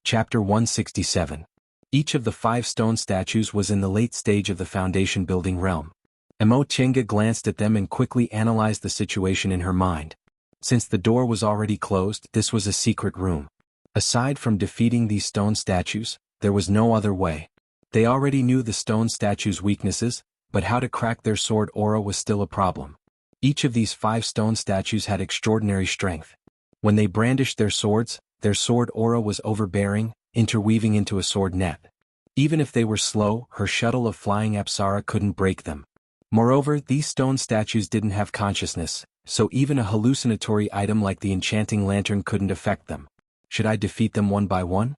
Chapter 167. Each of the 5 stone statues was in the late stage of the foundation building realm. Chenga glanced at them and quickly analyzed the situation in her mind. Since the door was already closed, this was a secret room. Aside from defeating these stone statues, there was no other way. They already knew the stone statues' weaknesses, but how to crack their sword aura was still a problem. Each of these 5 stone statues had extraordinary strength. When they brandished their sword aura was overbearing, interweaving into a sword net. Even if they were slow, her shuttle of flying Apsara couldn't break them. Moreover, these stone statues didn't have consciousness, so even a hallucinatory item like the enchanting lantern couldn't affect them. Should I defeat them one by one?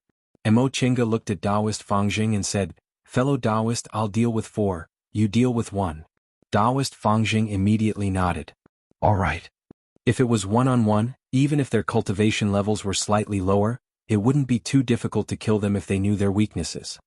Chenga looked at Taoist Fangjing and said, "Fellow Taoist, I'll deal with 4, you deal with 1. Taoist Fangjing immediately nodded. All right. If it was one-on-one, even if their cultivation levels were slightly lower, it wouldn't be too difficult to kill them if they knew their weaknesses.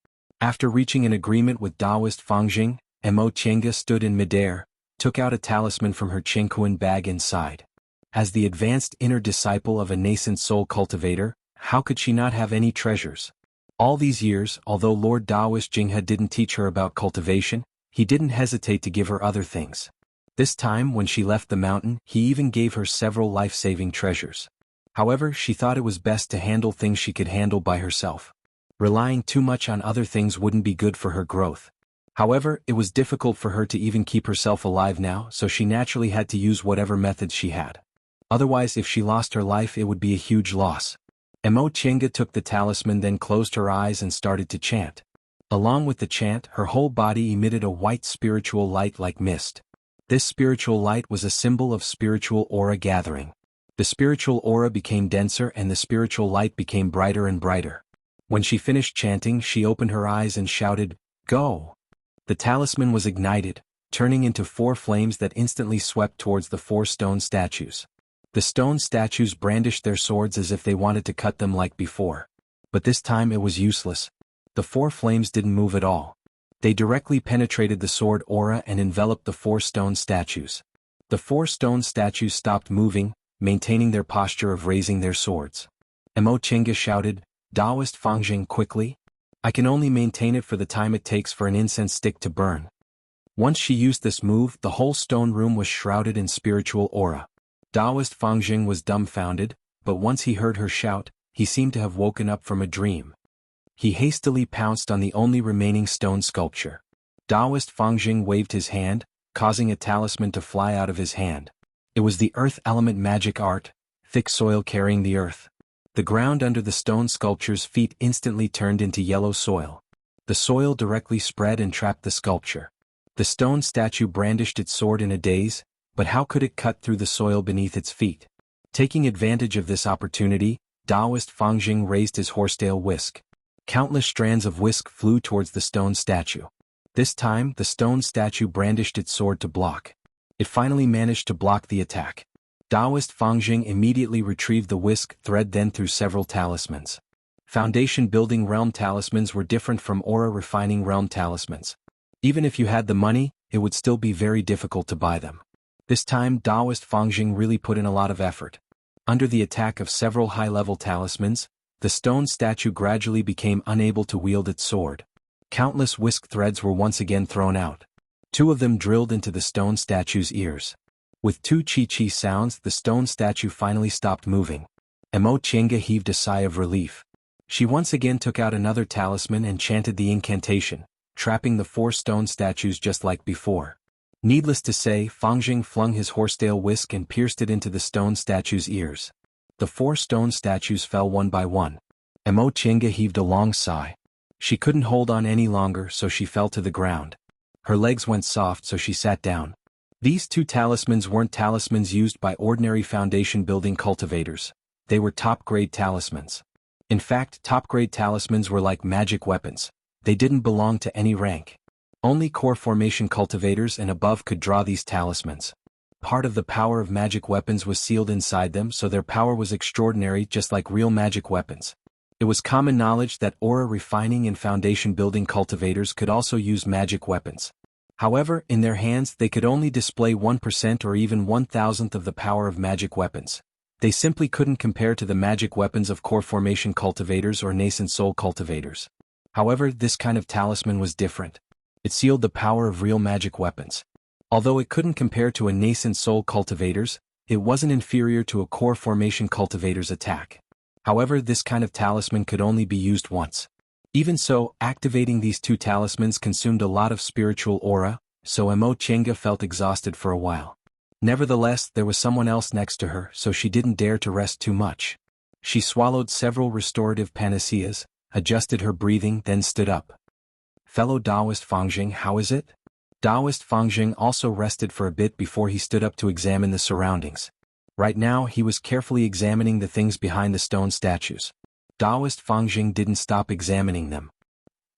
After reaching an agreement with Taoist Fangjing, Chenga stood in midair, took out a talisman from her Qingquan bag inside. As the advanced inner disciple of a nascent soul cultivator, how could she not have any treasures? All these years, although Lord Taoist Jinghe didn't teach her about cultivation, he didn't hesitate to give her other things. This time when she left the mountain, he even gave her several life-saving treasures. However, she thought it was best to handle things she could handle by herself. Relying too much on other things wouldn't be good for her growth. However, it was difficult for her to even keep herself alive now, so she naturally had to use whatever methods she had. Otherwise, if she lost her life, it would be a huge loss. Chenga took the talisman, then closed her eyes and started to chant. Along with the chant, her whole body emitted a white spiritual light like mist. This spiritual light was a symbol of spiritual aura gathering. The spiritual aura became denser and the spiritual light became brighter and brighter. When she finished chanting, she opened her eyes and shouted, "Go!" The talisman was ignited, turning into 4 flames that instantly swept towards the 4 stone statues. The stone statues brandished their swords as if they wanted to cut them like before. But this time it was useless. The 4 flames didn't move at all. They directly penetrated the sword aura and enveloped the 4 stone statues. The 4 stone statues stopped moving, maintaining their posture of raising their swords. Chenga shouted, "Taoist Fangjing, quickly! I can only maintain it for the time it takes for an incense stick to burn." Once she used this move, the whole stone room was shrouded in spiritual aura. Taoist Fangjing was dumbfounded, but once he heard her shout, he seemed to have woken up from a dream. He hastily pounced on the only remaining stone sculpture. Taoist Fangjing waved his hand, causing a talisman to fly out of his hand. It was the earth element magic art, thick soil carrying the earth. The ground under the stone sculpture's feet instantly turned into yellow soil. The soil directly spread and trapped the sculpture. The stone statue brandished its sword in a daze, but how could it cut through the soil beneath its feet? Taking advantage of this opportunity, Taoist Fangjing raised his horsetail whisk. Countless strands of whisk flew towards the stone statue. This time, the stone statue brandished its sword to block. It finally managed to block the attack. Taoist Fangjing immediately retrieved the whisk thread, then threw several talismans. Foundation building realm talismans were different from aura refining realm talismans. Even if you had the money, it would still be very difficult to buy them. This time, Taoist Fangjing really put in a lot of effort. Under the attack of several high-level talismans, the stone statue gradually became unable to wield its sword. Countless whisk threads were once again thrown out. 2 of them drilled into the stone statue's ears. With 2 chi-chi sounds, the stone statue finally stopped moving. Chenga heaved a sigh of relief. She once again took out another talisman and chanted the incantation, trapping the 4 stone statues just like before. Needless to say, Fangjing flung his horsetail whisk and pierced it into the stone statue's ears. The 4 stone statues fell one by one. Chenga heaved a long sigh. She couldn't hold on any longer, so she fell to the ground. Her legs went soft, so she sat down. These 2 talismans weren't talismans used by ordinary foundation building cultivators. They were top-grade talismans. In fact, top-grade talismans were like magic weapons. They didn't belong to any rank. Only core formation cultivators and above could draw these talismans. Part of the power of magic weapons was sealed inside them, so their power was extraordinary, just like real magic weapons. It was common knowledge that aura refining and foundation building cultivators could also use magic weapons. However, in their hands they could only display 1% or even 1,000th of the power of magic weapons. They simply couldn't compare to the magic weapons of core formation cultivators or nascent soul cultivators. However, this kind of talisman was different. It sealed the power of real magic weapons. Although it couldn't compare to a nascent soul cultivator's, it wasn't inferior to a core formation cultivator's attack. However, this kind of talisman could only be used once. Even so, activating these two talismans consumed a lot of spiritual aura, so Emo Chenga felt exhausted for a while. Nevertheless, there was someone else next to her, so she didn't dare to rest too much. She swallowed several restorative panaceas, adjusted her breathing, then stood up. "Fellow Taoist Fangjing, how is it?" Taoist Fangjing also rested for a bit before he stood up to examine the surroundings. Right now he was carefully examining the things behind the stone statues. Taoist Fangjing didn't stop examining them.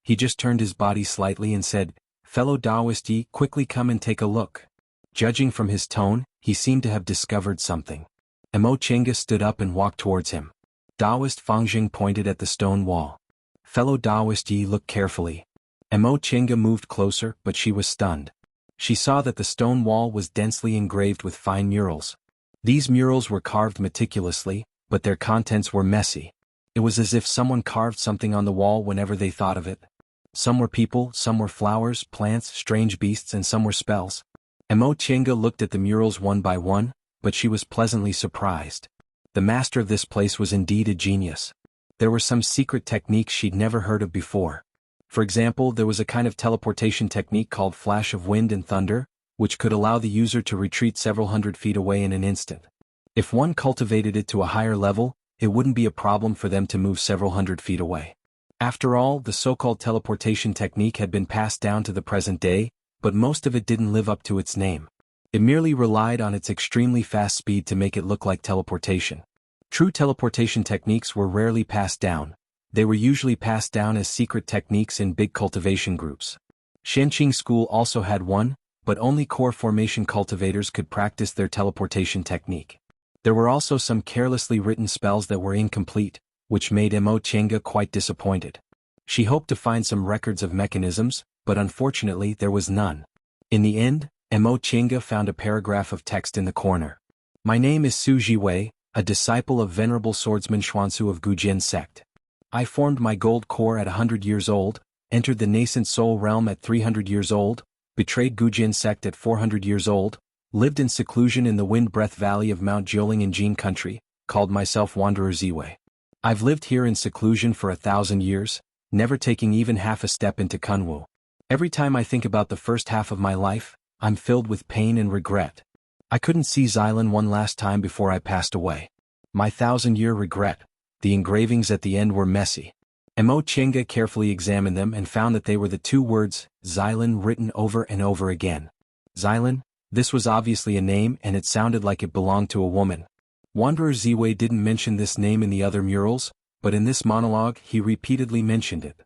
He just turned his body slightly and said, "Fellow Taoist Yi, quickly come and take a look." Judging from his tone, he seemed to have discovered something. Emo Chenga stood up and walked towards him. Taoist Fangjing pointed at the stone wall. "Fellow Taoist Yi, look carefully." Emo Chenga moved closer, but she was stunned. She saw that the stone wall was densely engraved with fine murals. These murals were carved meticulously, but their contents were messy. It was as if someone carved something on the wall whenever they thought of it. Some were people, some were flowers, plants, strange beasts, and some were spells. Emo Chenga looked at the murals one by one, but she was pleasantly surprised. The master of this place was indeed a genius. There were some secret techniques she'd never heard of before. For example, there was a kind of teleportation technique called Flash of Wind and Thunder, which could allow the user to retreat several hundred feet away in an instant. If one cultivated it to a higher level, it wouldn't be a problem for them to move several hundred feet away. After all, the so-called teleportation technique had been passed down to the present day, but most of it didn't live up to its name. It merely relied on its extremely fast speed to make it look like teleportation. True teleportation techniques were rarely passed down. They were usually passed down as secret techniques in big cultivation groups. Shenqing School also had one, but only core formation cultivators could practice their teleportation technique. There were also some carelessly written spells that were incomplete, which made Emo Chenga quite disappointed. She hoped to find some records of mechanisms, but unfortunately there was none. In the end, Emo Chenga found a paragraph of text in the corner. "My name is Su Jiwei, a disciple of Venerable Swordsman Xuanzu of Gujin sect. I formed my gold core at 100 years old, entered the nascent soul realm at 300 years old, betrayed Gujin sect at 400 years old, lived in seclusion in the Wind Breath Valley of Mount Jiuling in Jin country, called myself Wanderer Ziwei. I've lived here in seclusion for 1,000 years, never taking even half a step into Kunwu. Every time I think about the first half of my life, I'm filled with pain and regret. I couldn't see Xylan one last time before I passed away. My 1,000-year regret." The engravings at the end were messy. Emo Chenga carefully examined them and found that they were the two words, Xylan, written over and over again. Xylan? This was obviously a name, and it sounded like it belonged to a woman. Wanderer Ziwei didn't mention this name in the other murals, but in this monologue he repeatedly mentioned it.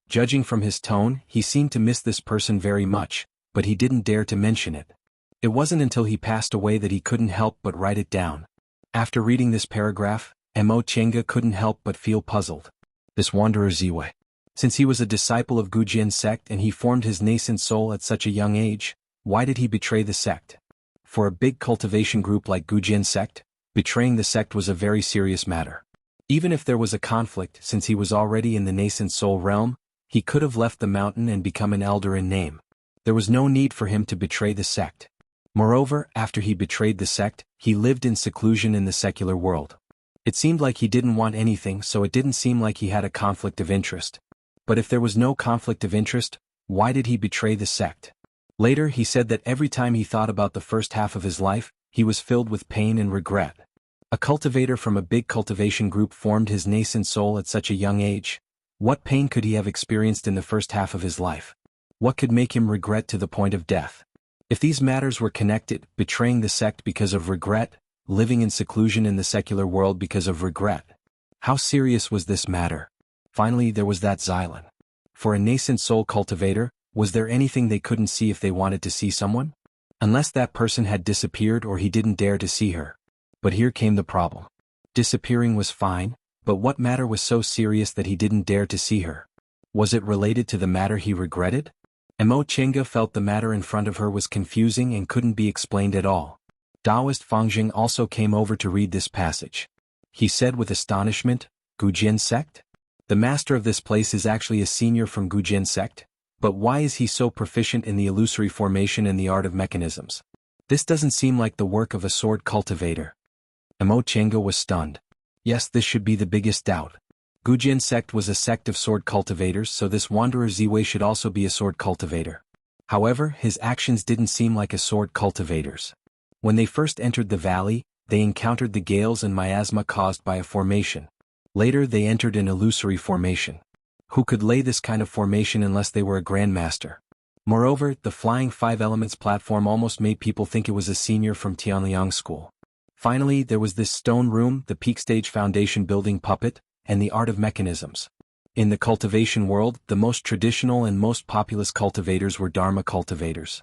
Judging from his tone, he seemed to miss this person very much, but he didn't dare to mention it. It wasn't until he passed away that he couldn't help but write it down. After reading this paragraph, Emo Chenga couldn't help but feel puzzled. This Wanderer Ziwei. Since he was a disciple of Gujin sect and he formed his nascent soul at such a young age, why did he betray the sect? For a big cultivation group like Gujin sect, betraying the sect was a very serious matter. Even if there was a conflict, since he was already in the nascent soul realm, he could have left the mountain and become an elder in name. There was no need for him to betray the sect. Moreover, after he betrayed the sect, he lived in seclusion in the secular world. It seemed like he didn't want anything, so it didn't seem like he had a conflict of interest. But if there was no conflict of interest, why did he betray the sect? Later he said that every time he thought about the first half of his life, he was filled with pain and regret. A cultivator from a big cultivation group formed his nascent soul at such a young age. What pain could he have experienced in the first half of his life? What could make him regret to the point of death? If these matters were connected, betraying the sect because of regret, living in seclusion in the secular world because of regret. How serious was this matter? Finally, there was that Xylan. For a nascent soul cultivator, was there anything they couldn't see if they wanted to see someone? Unless that person had disappeared or he didn't dare to see her. But here came the problem. Disappearing was fine, but what matter was so serious that he didn't dare to see her? Was it related to the matter he regretted? Emo Chenga felt the matter in front of her was confusing and couldn't be explained at all. Taoist Fangjing also came over to read this passage. He said with astonishment, Gujin sect? The master of this place is actually a senior from Gujin sect? But why is he so proficient in the illusory formation and the art of mechanisms? This doesn't seem like the work of a sword cultivator. Emo Chenga was stunned. Yes, this should be the biggest doubt. Gujin sect was a sect of sword cultivators, so this wanderer Ziwei should also be a sword cultivator. However, his actions didn't seem like a sword cultivator's. When they first entered the valley, they encountered the gales and miasma caused by a formation. Later they entered an illusory formation. Who could lay this kind of formation unless they were a grandmaster? Moreover, the Flying Five Elements platform almost made people think it was a senior from Tianliang school. Finally, there was this stone room, the peak stage foundation building puppet, and the art of mechanisms. In the cultivation world, the most traditional and most populous cultivators were Dharma cultivators.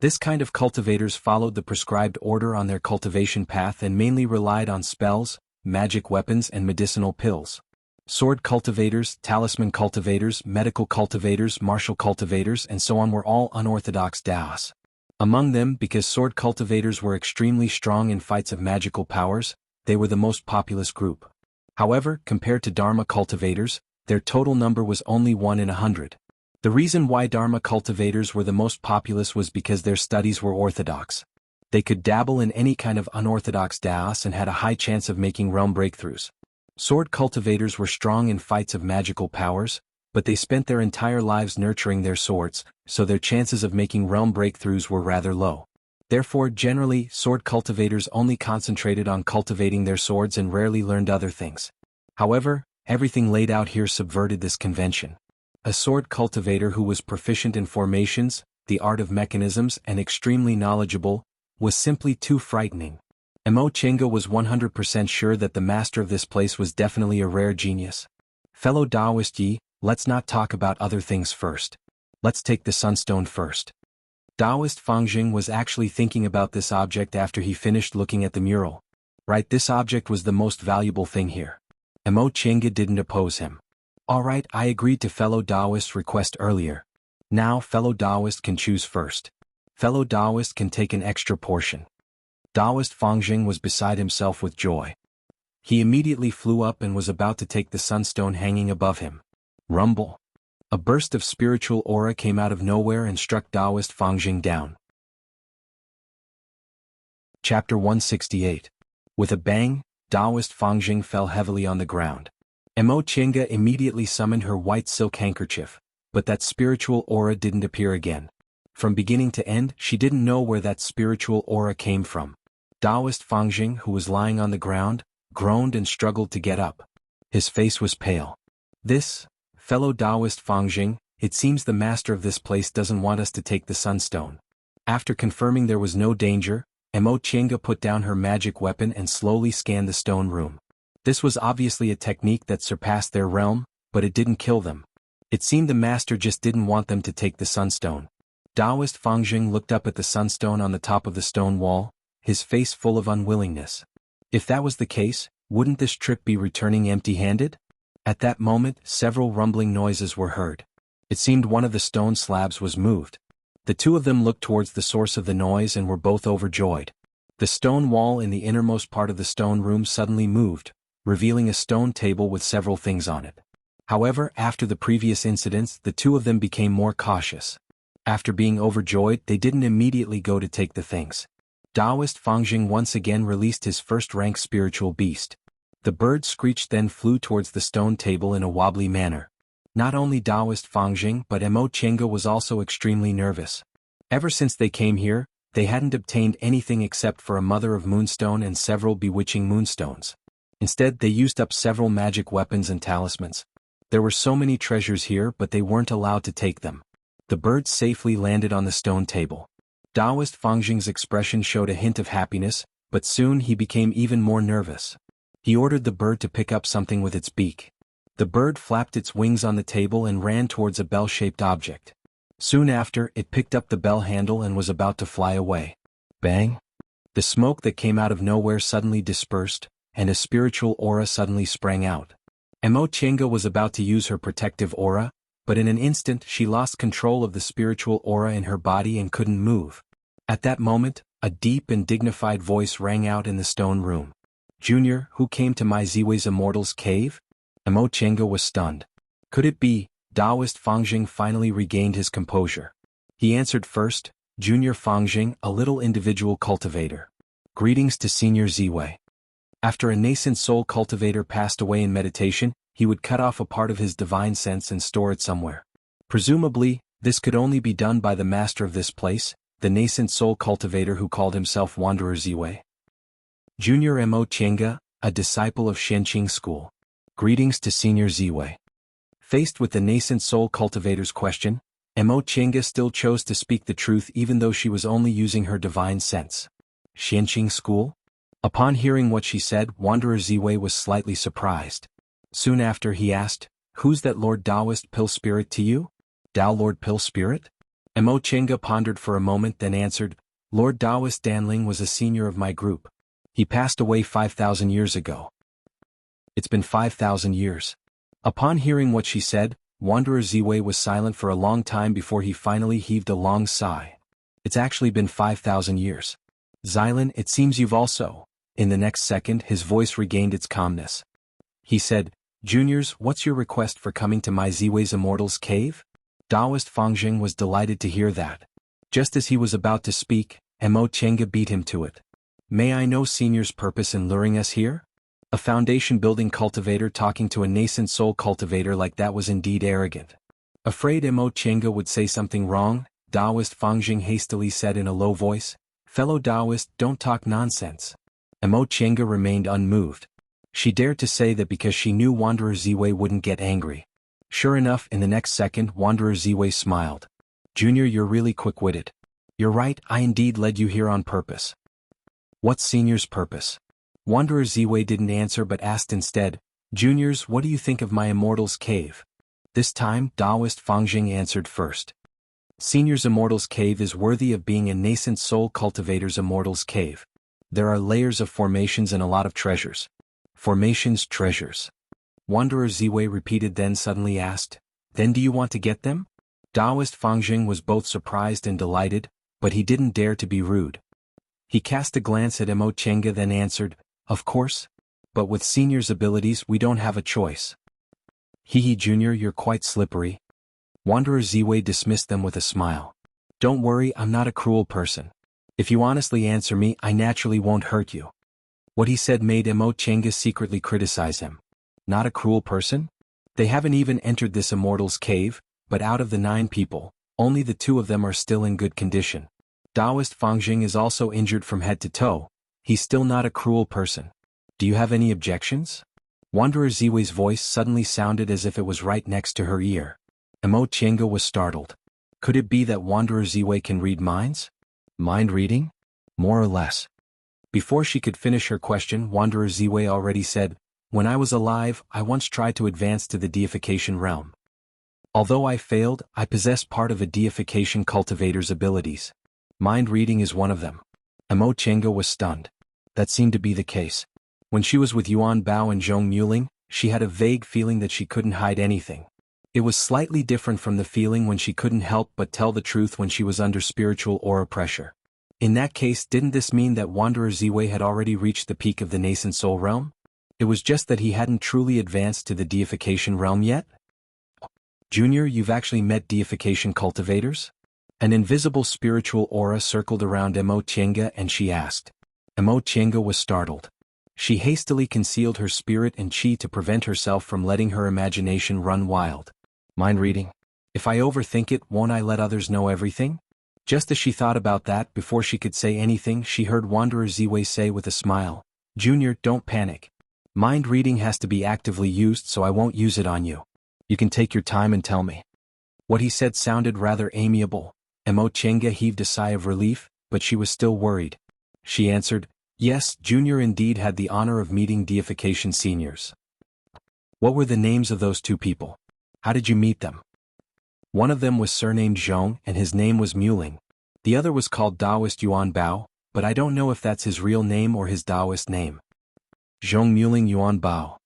This kind of cultivators followed the prescribed order on their cultivation path and mainly relied on spells, magic weapons and medicinal pills. Sword cultivators, talisman cultivators, medical cultivators, martial cultivators and so on were all unorthodox Daos. Among them, because sword cultivators were extremely strong in fights of magical powers, they were the most populous group. However, compared to Dharma cultivators, their total number was only 1 in 100. The reason why Dharma cultivators were the most populous was because their studies were orthodox. They could dabble in any kind of unorthodox Daos and had a high chance of making realm breakthroughs. Sword cultivators were strong in fights of magical powers, but they spent their entire lives nurturing their swords, so their chances of making realm breakthroughs were rather low. Therefore, generally, sword cultivators only concentrated on cultivating their swords and rarely learned other things. However, everything laid out here subverted this convention. A sword cultivator who was proficient in formations, the art of mechanisms and extremely knowledgeable, was simply too frightening. Emo Chenga was 100% sure that the master of this place was definitely a rare genius. Fellow Taoist Yi, let's not talk about other things first. Let's take the sunstone first. Taoist Fangjing was actually thinking about this object after he finished looking at the mural. Right, this object was the most valuable thing here. Emo Chenga didn't oppose him. Alright, I agreed to fellow Taoist's request earlier. Now fellow Taoist can choose first. Fellow Taoist can take an extra portion. Taoist Fangjing was beside himself with joy. He immediately flew up and was about to take the sunstone hanging above him. Rumble. A burst of spiritual aura came out of nowhere and struck Taoist Fangjing down. Chapter 168. With a bang, Taoist Fangjing fell heavily on the ground. Emo Chenga immediately summoned her white silk handkerchief, but that spiritual aura didn't appear again. From beginning to end, she didn't know where that spiritual aura came from. Taoist Fangjing, who was lying on the ground, groaned and struggled to get up. His face was pale. This, fellow Taoist Fangjing, it seems the master of this place doesn't want us to take the sunstone. After confirming there was no danger, Emo Chenga put down her magic weapon and slowly scanned the stone room. This was obviously a technique that surpassed their realm, but it didn't kill them. It seemed the master just didn't want them to take the sunstone. Taoist Fangjing looked up at the sunstone on the top of the stone wall, his face full of unwillingness. If that was the case, wouldn't this trip be returning empty-handed? At that moment, several rumbling noises were heard. It seemed one of the stone slabs was moved. The two of them looked towards the source of the noise and were both overjoyed. The stone wall in the innermost part of the stone room suddenly moved, revealing a stone table with several things on it. However, after the previous incidents, the two of them became more cautious. After being overjoyed, they didn't immediately go to take the things. Taoist Fangjing once again released his first-rank spiritual beast. The bird screeched then flew towards the stone table in a wobbly manner. Not only Taoist Fangjing but Emo Chenga was also extremely nervous. Ever since they came here, they hadn't obtained anything except for a mother of moonstone and several bewitching moonstones. Instead, they used up several magic weapons and talismans. There were so many treasures here but they weren't allowed to take them. The bird safely landed on the stone table. Taoist Fangjing's expression showed a hint of happiness, but soon he became even more nervous. He ordered the bird to pick up something with its beak. The bird flapped its wings on the table and ran towards a bell-shaped object. Soon after, it picked up the bell handle and was about to fly away. Bang! The smoke that came out of nowhere suddenly dispersed, and a spiritual aura suddenly sprang out. Emo Chenga was about to use her protective aura, but in an instant she lost control of the spiritual aura in her body and couldn't move. At that moment, a deep and dignified voice rang out in the stone room. Junior, who came to my Ziwei's Immortal's cave? Emo Chenga was stunned. Could it be? Taoist Fangjing finally regained his composure. He answered first, Junior Fangjing, a little individual cultivator. Greetings to Senior Ziwei. After a nascent soul cultivator passed away in meditation, he would cut off a part of his divine sense and store it somewhere. Presumably, this could only be done by the master of this place, the nascent soul cultivator who called himself Wanderer Ziwei. Junior Mo Chenga, a disciple of Shenqing school. Greetings to Senior Ziwei. Faced with the nascent soul cultivator's question, Mo Chenga still chose to speak the truth even though she was only using her divine sense. Shenqing school? Upon hearing what she said, Wanderer Ziwei was slightly surprised. Soon after he asked, Who's that Lord Taoist Pill Spirit to you? Tao Lord Pill Spirit? Mo Chenga pondered for a moment then answered, Lord Taoist Danling was a senior of my group. He passed away 5,000 years ago. It's been 5,000 years. Upon hearing what she said, Wanderer Ziwei was silent for a long time before he finally heaved a long sigh. It's actually been 5,000 years. Xylan, it seems you've also. In the next second his voice regained its calmness. He said, Juniors, what's your request for coming to my Ziwei's Immortal's cave? Taoist Fangjing was delighted to hear that. Just as he was about to speak, Mo Chenga beat him to it. May I know Senior's purpose in luring us here? A foundation-building cultivator talking to a nascent soul cultivator like that was indeed arrogant. Afraid Mo Chenga would say something wrong, Taoist Fangjing hastily said in a low voice, Fellow Taoist, don't talk nonsense. Mo Chenga remained unmoved. She dared to say that because she knew Wanderer Ziwei wouldn't get angry. Sure enough, in the next second, Wanderer Ziwei smiled. Junior, you're really quick-witted. You're right, I indeed led you here on purpose. What's Senior's purpose? Wanderer Ziwei didn't answer but asked instead, Juniors, what do you think of my Immortal's cave? This time, Taoist Fangjing answered first. Senior's Immortal's cave is worthy of being a nascent soul cultivator's Immortal's cave. There are layers of formations and a lot of treasures. Formations, treasures. Wanderer Ziwei repeated then suddenly asked, Then do you want to get them? Taoist Fangjing was both surprised and delighted, but he didn't dare to be rude. He cast a glance at Mo Chenga then answered, Of course. But with Senior's abilities we don't have a choice. Hee Junior, you're quite slippery. Wanderer Ziwei dismissed them with a smile. Don't worry, I'm not a cruel person. If you honestly answer me, I naturally won't hurt you. What he said made Mo Chenga secretly criticize him. Not a cruel person? They haven't even entered this Immortal's cave, but out of the 9 people, only the 2 of them are still in good condition. Taoist Fangjing is also injured from head to toe. He's still not a cruel person. Do you have any objections? Wanderer Ziwei's voice suddenly sounded as if it was right next to her ear. Mo Chenga was startled. Could it be that Wanderer Ziwei can read minds? Mind reading? More or less. Before she could finish her question, Wanderer Ziwei already said, When I was alive, I once tried to advance to the deification realm. Although I failed, I possess part of a deification cultivator's abilities. Mind reading is one of them. Mo Chenga was stunned. That seemed to be the case. When she was with Yuan Bao and Zhong Muling, she had a vague feeling that she couldn't hide anything. It was slightly different from the feeling when she couldn't help but tell the truth when she was under spiritual aura pressure. In that case, didn't this mean that Wanderer Ziwei had already reached the peak of the nascent soul realm? It was just that he hadn't truly advanced to the deification realm yet? Junior, you've actually met deification cultivators? An invisible spiritual aura circled around Mo Chenga and she asked. Mo Chenga was startled. She hastily concealed her spirit and chi to prevent herself from letting her imagination run wild. Mind reading? If I overthink it, won't I let others know everything? Just as she thought about that, before she could say anything, she heard Wanderer Ziwei say with a smile, Junior, don't panic. Mind reading has to be actively used, so I won't use it on you. You can take your time and tell me. What he said sounded rather amiable. Mo Chenga heaved a sigh of relief, but she was still worried. She answered, Yes, Junior indeed had the honor of meeting deification seniors. What were the names of those 2 people? How did you meet them? One of them was surnamed Zhong and his name was Muling. The other was called Taoist Yuan Bao, but I don't know if that's his real name or his Taoist name. Zhong Muling Yuan Bao.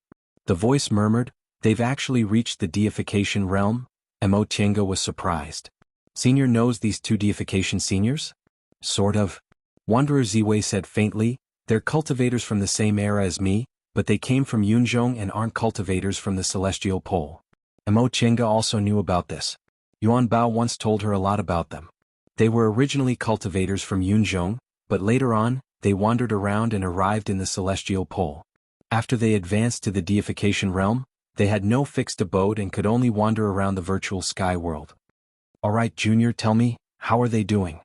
The voice murmured, They've actually reached the deification realm? Mo Chenga was surprised. Senior knows these 2 deification seniors? Sort of. Wanderer Ziwei said faintly, they're cultivators from the same era as me, but they came from Yunzhong and aren't cultivators from the celestial pole. Mo Chenga also knew about this. Yuan Bao once told her a lot about them. They were originally cultivators from Yunzhong, but later on, they wandered around and arrived in the celestial pole. After they advanced to the deification realm, they had no fixed abode and could only wander around the virtual sky world. Alright Junior, tell me, how are they doing?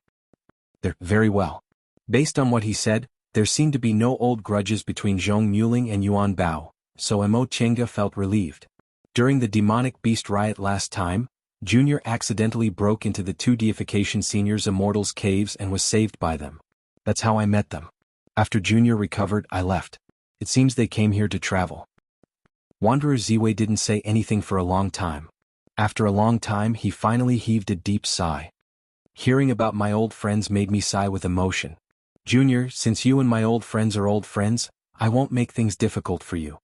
They're very well. Based on what he said, there seemed to be no old grudges between Zhong Muling and Yuan Bao, so Mo Chenga felt relieved. During the demonic beast riot last time, Junior accidentally broke into the two deification seniors' immortals' caves and was saved by them. That's how I met them. After Junior recovered, I left. It seems they came here to travel. Wanderer Ziwei didn't say anything for a long time. After a long time, he finally heaved a deep sigh. Hearing about my old friends made me sigh with emotion. Junior, since you and my old friends are old friends, I won't make things difficult for you.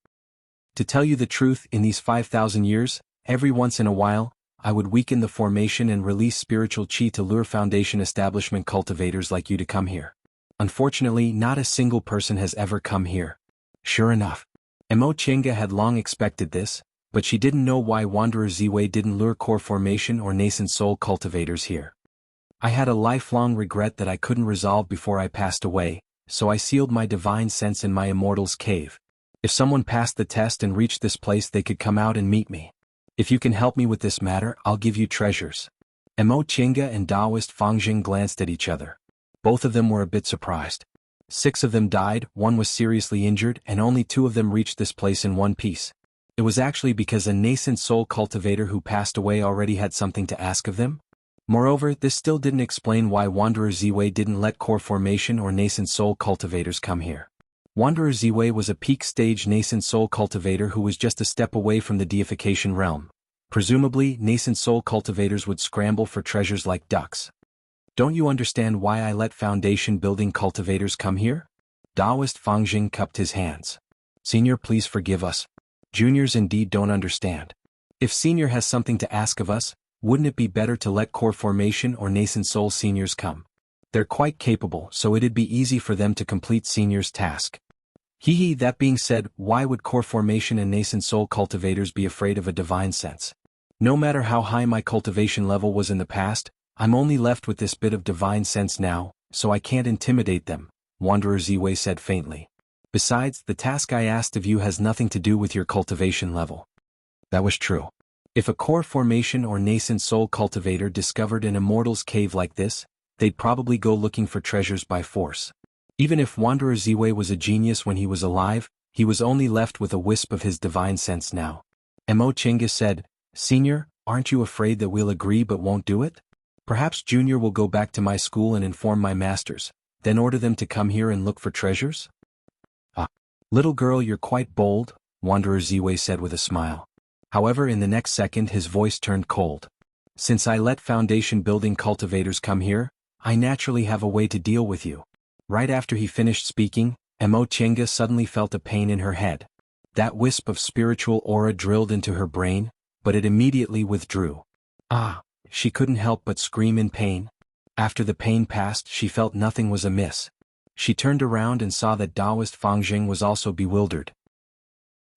To tell you the truth, in these 5,000 years, every once in a while, I would weaken the formation and release spiritual chi to lure Foundation establishment cultivators like you to come here. Unfortunately, not a single person has ever come here. Sure enough. Mo Chenga had long expected this, but she didn't know why Wanderer Ziwei didn't lure core formation or nascent soul cultivators here. I had a lifelong regret that I couldn't resolve before I passed away, so I sealed my divine sense in my immortal's cave. If someone passed the test and reached this place, they could come out and meet me. If you can help me with this matter, I'll give you treasures. Mo Chenga and Taoist Fangjing glanced at each other. Both of them were a bit surprised. 6 of them died, 1 was seriously injured, and only 2 of them reached this place in one piece. It was actually because a nascent soul cultivator who passed away already had something to ask of them. Moreover, this still didn't explain why Wanderer Ziwei didn't let core formation or nascent soul cultivators come here. Wanderer Ziwei was a peak stage nascent soul cultivator who was just a step away from the deification realm. Presumably, nascent soul cultivators would scramble for treasures like ducks. Don't you understand why I let foundation building cultivators come here? Taoist Fangjing cupped his hands. Senior, please forgive us. Juniors indeed don't understand. If Senior has something to ask of us, wouldn't it be better to let core formation or nascent soul seniors come? They're quite capable, so it'd be easy for them to complete Senior's task. Hee. That being said, why would core formation and nascent soul cultivators be afraid of a divine sense? No matter how high my cultivation level was in the past, I'm only left with this bit of divine sense now, so I can't intimidate them, Wanderer Ziwei said faintly. Besides, the task I asked of you has nothing to do with your cultivation level. That was true. If a core formation or nascent soul cultivator discovered an immortal's cave like this, they'd probably go looking for treasures by force. Even if Wanderer Ziwei was a genius when he was alive, he was only left with a wisp of his divine sense now. Mo Chenga said, Senior, aren't you afraid that we'll agree but won't do it? Perhaps Junior will go back to my school and inform my masters, then order them to come here and look for treasures? Ah, little girl, you're quite bold, Wanderer Ziwei said with a smile. However, in the next second his voice turned cold. Since I let foundation building cultivators come here, I naturally have a way to deal with you. Right after he finished speaking, Mo Chenga suddenly felt a pain in her head. That wisp of spiritual aura drilled into her brain, but it immediately withdrew. Ah! She couldn't help but scream in pain. After the pain passed, she felt nothing was amiss. She turned around and saw that Taoist Fangjing was also bewildered.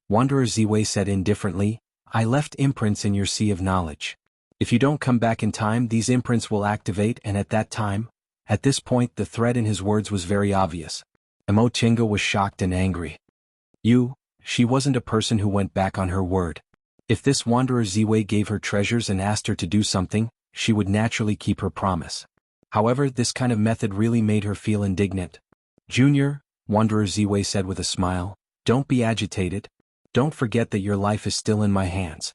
Wanderer Ziwei said indifferently, I left imprints in your sea of knowledge. If you don't come back in time, these imprints will activate, and at this point the threat in his words was very obvious. Mo Chenga was shocked and angry. She wasn't a person who went back on her word. If this Wanderer Ziwei gave her treasures and asked her to do something, she would naturally keep her promise. However, this kind of method really made her feel indignant. Junior, Wanderer Ziwei said with a smile, don't be agitated. Don't forget that your life is still in my hands.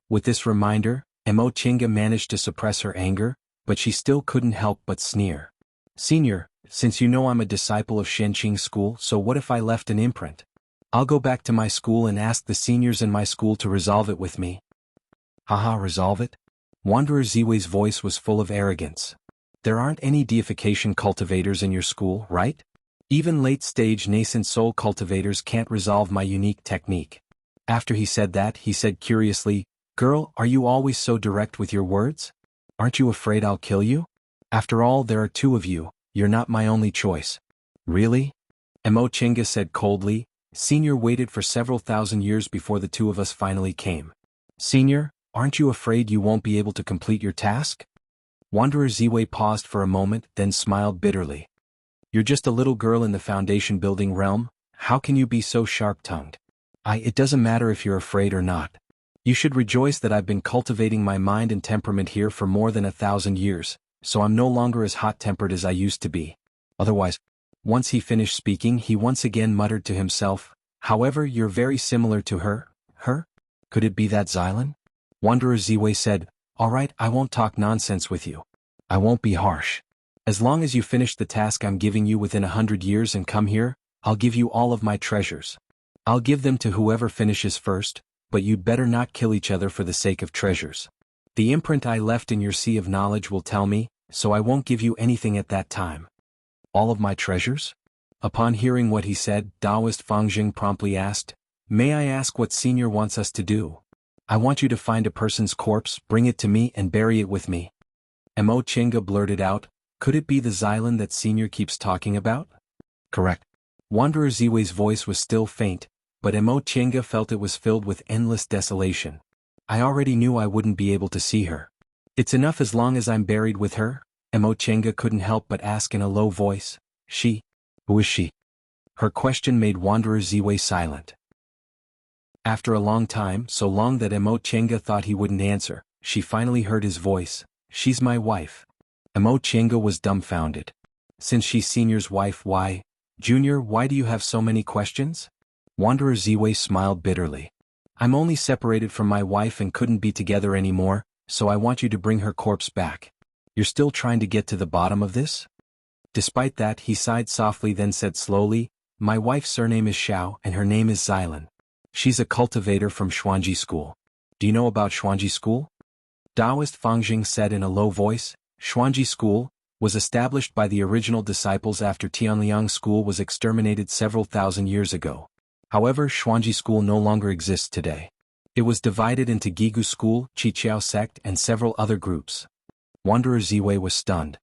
With this reminder, Mo Chenga managed to suppress her anger, but she still couldn't help but sneer. Senior, since you know I'm a disciple of Shenqing school, so what if I left an imprint? I'll go back to my school and ask the seniors in my school to resolve it with me. Haha, resolve it? Wanderer Ziwei's voice was full of arrogance. There aren't any deification cultivators in your school, right? Even late-stage nascent soul cultivators can't resolve my unique technique. After he said that, he said curiously, Girl, are you always so direct with your words? Aren't you afraid I'll kill you? After all, there are 2 of you, You're not my only choice. Really? Mo Chinga said coldly. Senior waited for several thousand years before the two of us finally came. Senior, aren't you afraid you won't be able to complete your task? Wanderer Ziwei paused for a moment, then smiled bitterly. You're just a little girl in the foundation building realm, how can you be so sharp-tongued? It doesn't matter if you're afraid or not. You should rejoice that I've been cultivating my mind and temperament here for more than 1,000 years, so I'm no longer as hot-tempered as I used to be. Otherwise, once he finished speaking, he once again muttered to himself, however, you're very similar to her. Her? Could it be that Xylan? Wanderer Ziwei said, Alright, I won't talk nonsense with you. I won't be harsh. As long as you finish the task I'm giving you within 100 years and come here, I'll give you all of my treasures. I'll give them to whoever finishes first, but you'd better not kill each other for the sake of treasures. The imprint I left in your sea of knowledge will tell me, so I won't give you anything at that time. All of my treasures? Upon hearing what he said, Taoist Fangjing promptly asked, May I ask what Senior wants us to do? I want you to find a person's corpse, bring it to me and bury it with me. Mo Chinga blurted out, Could it be the Xylan that Senior keeps talking about? Correct. Wanderer Ziwei's voice was still faint, but Mo Chinga felt it was filled with endless desolation. I already knew I wouldn't be able to see her. It's enough as long as I'm buried with her? Mo Chinga couldn't help but ask in a low voice. She? Who is she? Her question made Wanderer Ziwei silent. After a long time, so long that Mo Chinga thought he wouldn't answer, she finally heard his voice. She's my wife. Mo Chinga was dumbfounded. Since she's Senior's wife, why? Junior, why do you have so many questions? Wanderer Ziwei smiled bitterly. I'm only separated from my wife and couldn't be together anymore, so I want you to bring her corpse back. You're still trying to get to the bottom of this? Despite that, he sighed softly, then said slowly, My wife's surname is Xiao and her name is Xylan. She's a cultivator from Xuanji School. Do you know about Xuanji School? Taoist Fangjing said in a low voice. Xuanji School was established by the original disciples after Tianliang School was exterminated several thousand years ago. However, Xuanji School no longer exists today. It was divided into Gigu School, Qiqiao sect and several other groups. Wanderer Ziwei was stunned.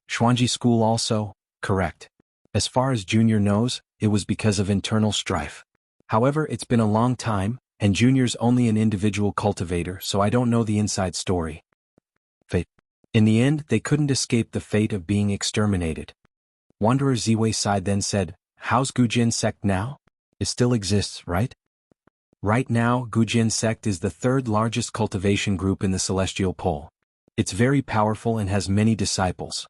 Xuanji School also? Correct. As far as Junior knows, it was because of internal strife. However, it's been a long time, and Junior's only an individual cultivator, so I don't know the inside story. Fate. In the end, they couldn't escape the fate of being exterminated. Wanderer Ziwei sighed, then said, How's Gujin sect now? It still exists, right? Right now, Gujin sect is the third largest cultivation group in the Celestial Pole. It's very powerful and has many disciples.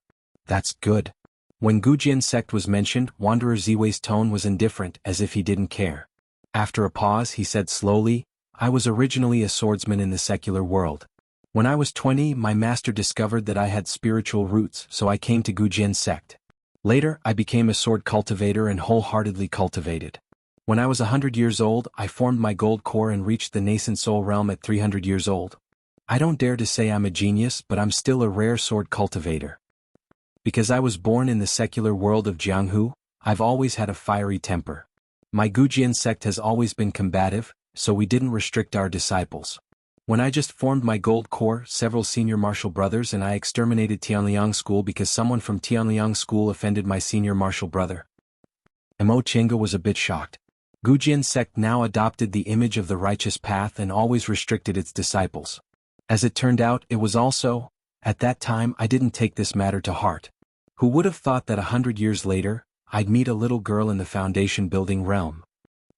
That's good. When Gujin sect was mentioned, Wanderer Ziwei's tone was indifferent, as if he didn't care. After a pause, he said slowly, I was originally a swordsman in the secular world. When I was 20, my master discovered that I had spiritual roots, so I came to Gujin sect. Later, I became a sword cultivator and wholeheartedly cultivated. When I was 100 years old, I formed my gold core and reached the nascent soul realm at 300 years old. I don't dare to say I'm a genius, but I'm still a rare sword cultivator. Because I was born in the secular world of Jianghu, I've always had a fiery temper. My Gujin sect has always been combative, so we didn't restrict our disciples. When I just formed my gold core, several senior martial brothers and I exterminated Tianliang School because someone from Tianliang School offended my senior martial brother. Mo Chinga was a bit shocked. Gujin sect now adopted the image of the righteous path and always restricted its disciples. As it turned out, it was also, at that time I didn't take this matter to heart. Who would have thought that 100 years later, I'd meet a little girl in the foundation building realm?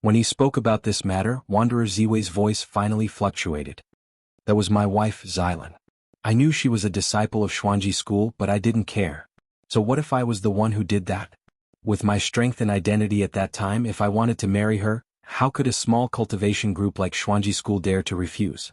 When he spoke about this matter, Wanderer Ziwei's voice finally fluctuated. That was my wife, Xylan. I knew she was a disciple of Xuanji School, but I didn't care. So what if I was the one who did that? With my strength and identity at that time, if I wanted to marry her, how could a small cultivation group like Xuanji School dare to refuse?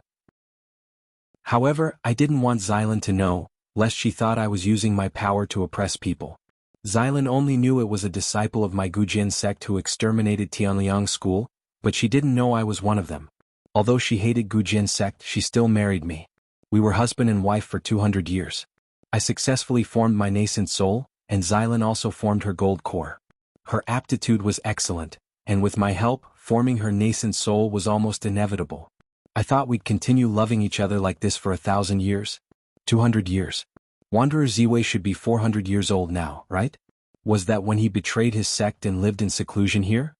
However, I didn't want Xylan to know, lest she thought I was using my power to oppress people. Xylan only knew it was a disciple of my Gujin sect who exterminated Tianliang School, but she didn't know I was one of them. Although she hated Gujin sect, she still married me. We were husband and wife for 200 years. I successfully formed my nascent soul, and Xylan also formed her gold core. Her aptitude was excellent, and with my help, forming her nascent soul was almost inevitable. I thought we'd continue loving each other like this for 1,000 years. 200 years. Wanderer Ziwei should be 400 years old now, right? Was that when he betrayed his sect and lived in seclusion here?